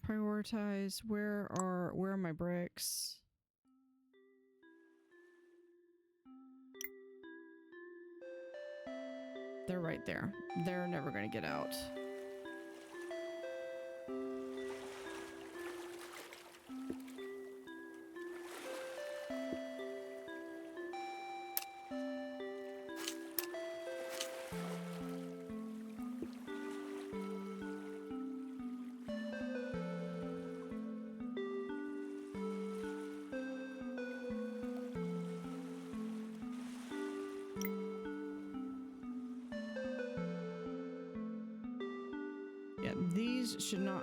Prioritize. Where are my bricks? They're right there. They're never gonna get out. Yeah, these should not...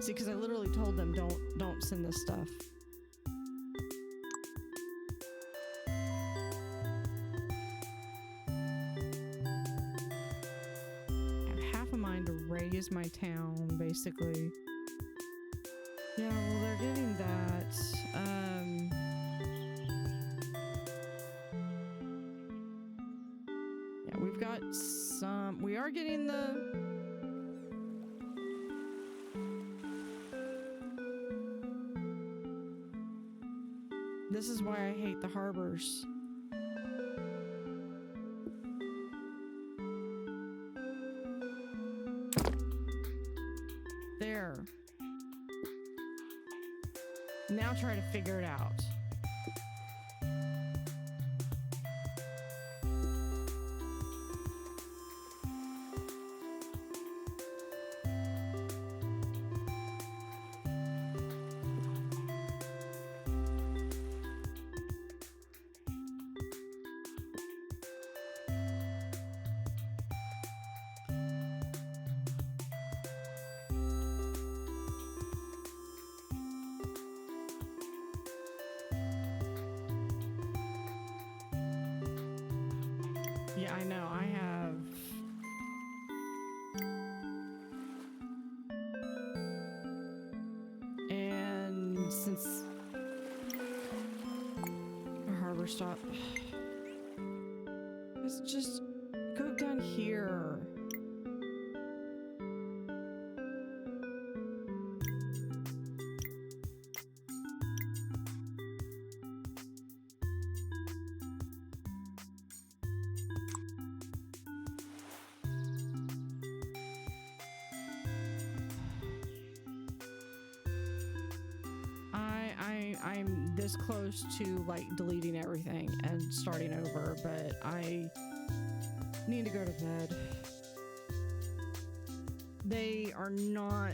See, because I literally told them don't send this stuff. I have half a mind to raise my town, basically. Yeah, well, they're getting that. Yeah, we've got some... We are getting the... This is why I hate the harbors. There. Now try to figure it out. Yeah, I know, I have... And since... Our harbor stop... Let's just go down here. I'm this close to like deleting everything and starting over, but I need to go to bed. They are not...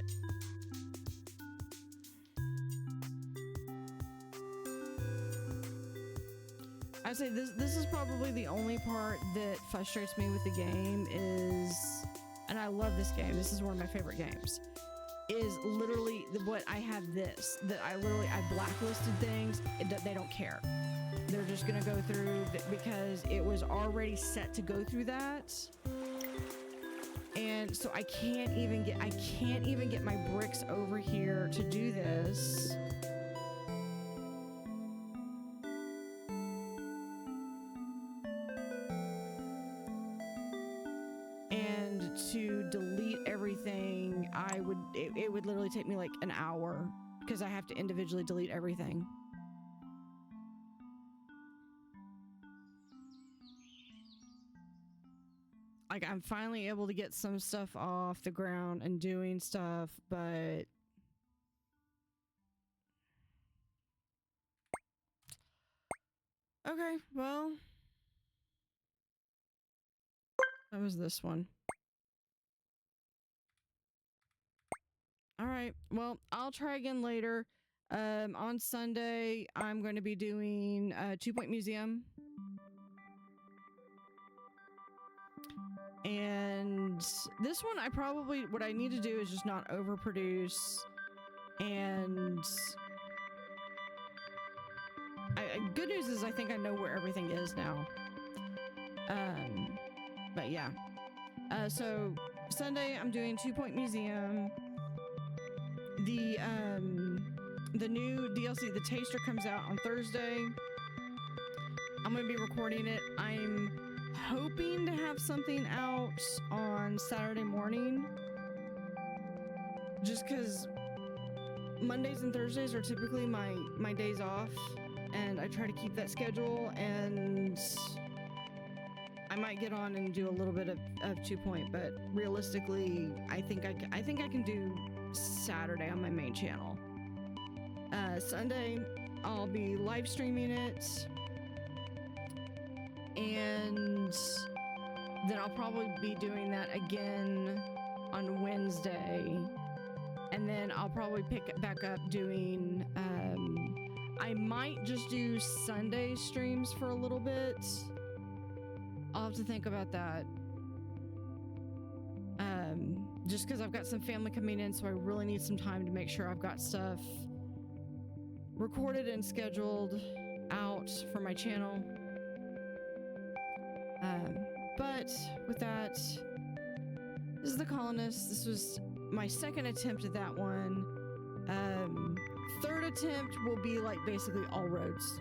I'd say this is probably the only part that frustrates me with the game is, and I love this game, this is one of my favorite games, is literally what I have this, that I blacklisted things, they don't care. They're just gonna go through because it was already set to go through that. And so I can't even get my bricks over here to do this. And to delete everything, it would literally take me like an hour because I have to individually delete everything. Like, I'm finally able to get some stuff off the ground and doing stuff, but okay, well, that was this one. All right, well, I'll try again later. On Sunday, I'm going to be doing 2 Point Museum. And this one, what I need to do is just not overproduce. And good news is I think I know where everything is now. But yeah. So Sunday I'm doing 2 Point Museum. The new DLC, The Taster, comes out on Thursday. I'm going to be recording it. I'm hoping to have something out on Saturday morning. Just because Mondays and Thursdays are typically my days off. And I try to keep that schedule. And I might get on and do a little bit of 2 Point. But realistically, I think I can do Saturday on my main channel. Sunday, I'll be live streaming it. And then I'll probably be doing that again on Wednesday. And then I'll probably pick back up doing, I might just do Sunday streams for a little bit. I'll have to think about that. Just because I've got some family coming in, so I really need some time to make sure I've got stuff recorded and scheduled out for my channel. But with that, this is the Colonists. This was my second attempt at that one. Third attempt will be like basically all roads.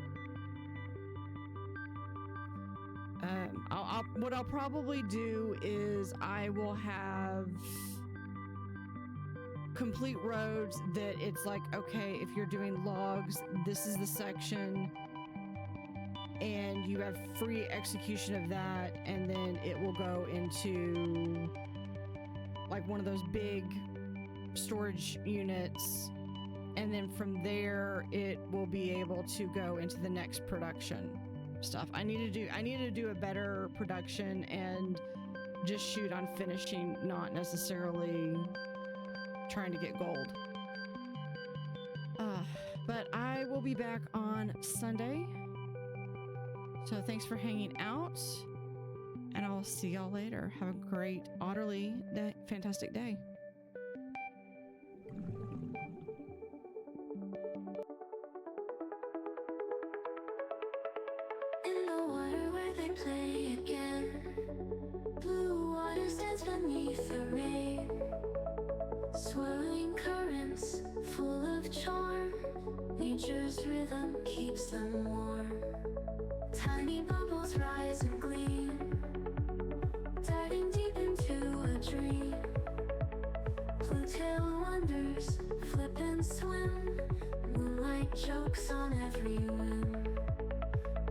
What I'll probably do is I will have complete roads that it's like, okay, if you're doing logs, this is the section, and you have free execution of that, and then it will go into like one of those big storage units, and then from there it will be able to go into the next production stuff. I need to do a better production and just shoot on finishing, not necessarily trying to get gold. But I will be back on Sunday. So thanks for hanging out, and I'll see y'all later. Have a great, utterly fantastic day. In the water where they play again, blue water stands beneath the rain, swirling currents full of charm. Nature's rhythm keeps them warm. Tiny bubbles rise and gleam, diving deep into a dream. Blue tail wonders flip and swim, moonlight jokes on every whim.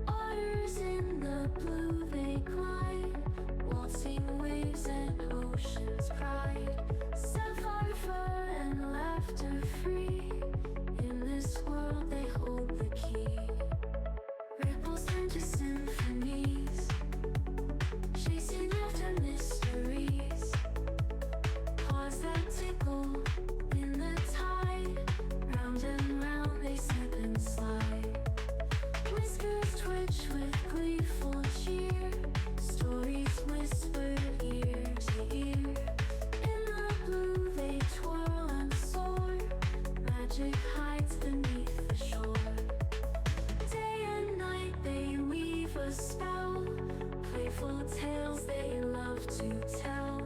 Otters in the blue they glide, waltzing waves and ocean's pride. Sapphire fur and laughter free, in this world they hold the key. Ripples turn to symphonies, chasing after mysteries. Paws that tickle in the tide, round and round they slip and slide. Whiskers twitch with gleeful cheer, stories whispered ear to ear. In the blue they twirl and soar, magic hides beneath the shore. Day and night they weave a spell, playful tales they love to tell.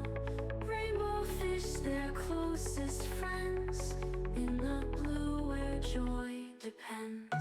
Rainbow fish their closest friends, in the blue where joy depends.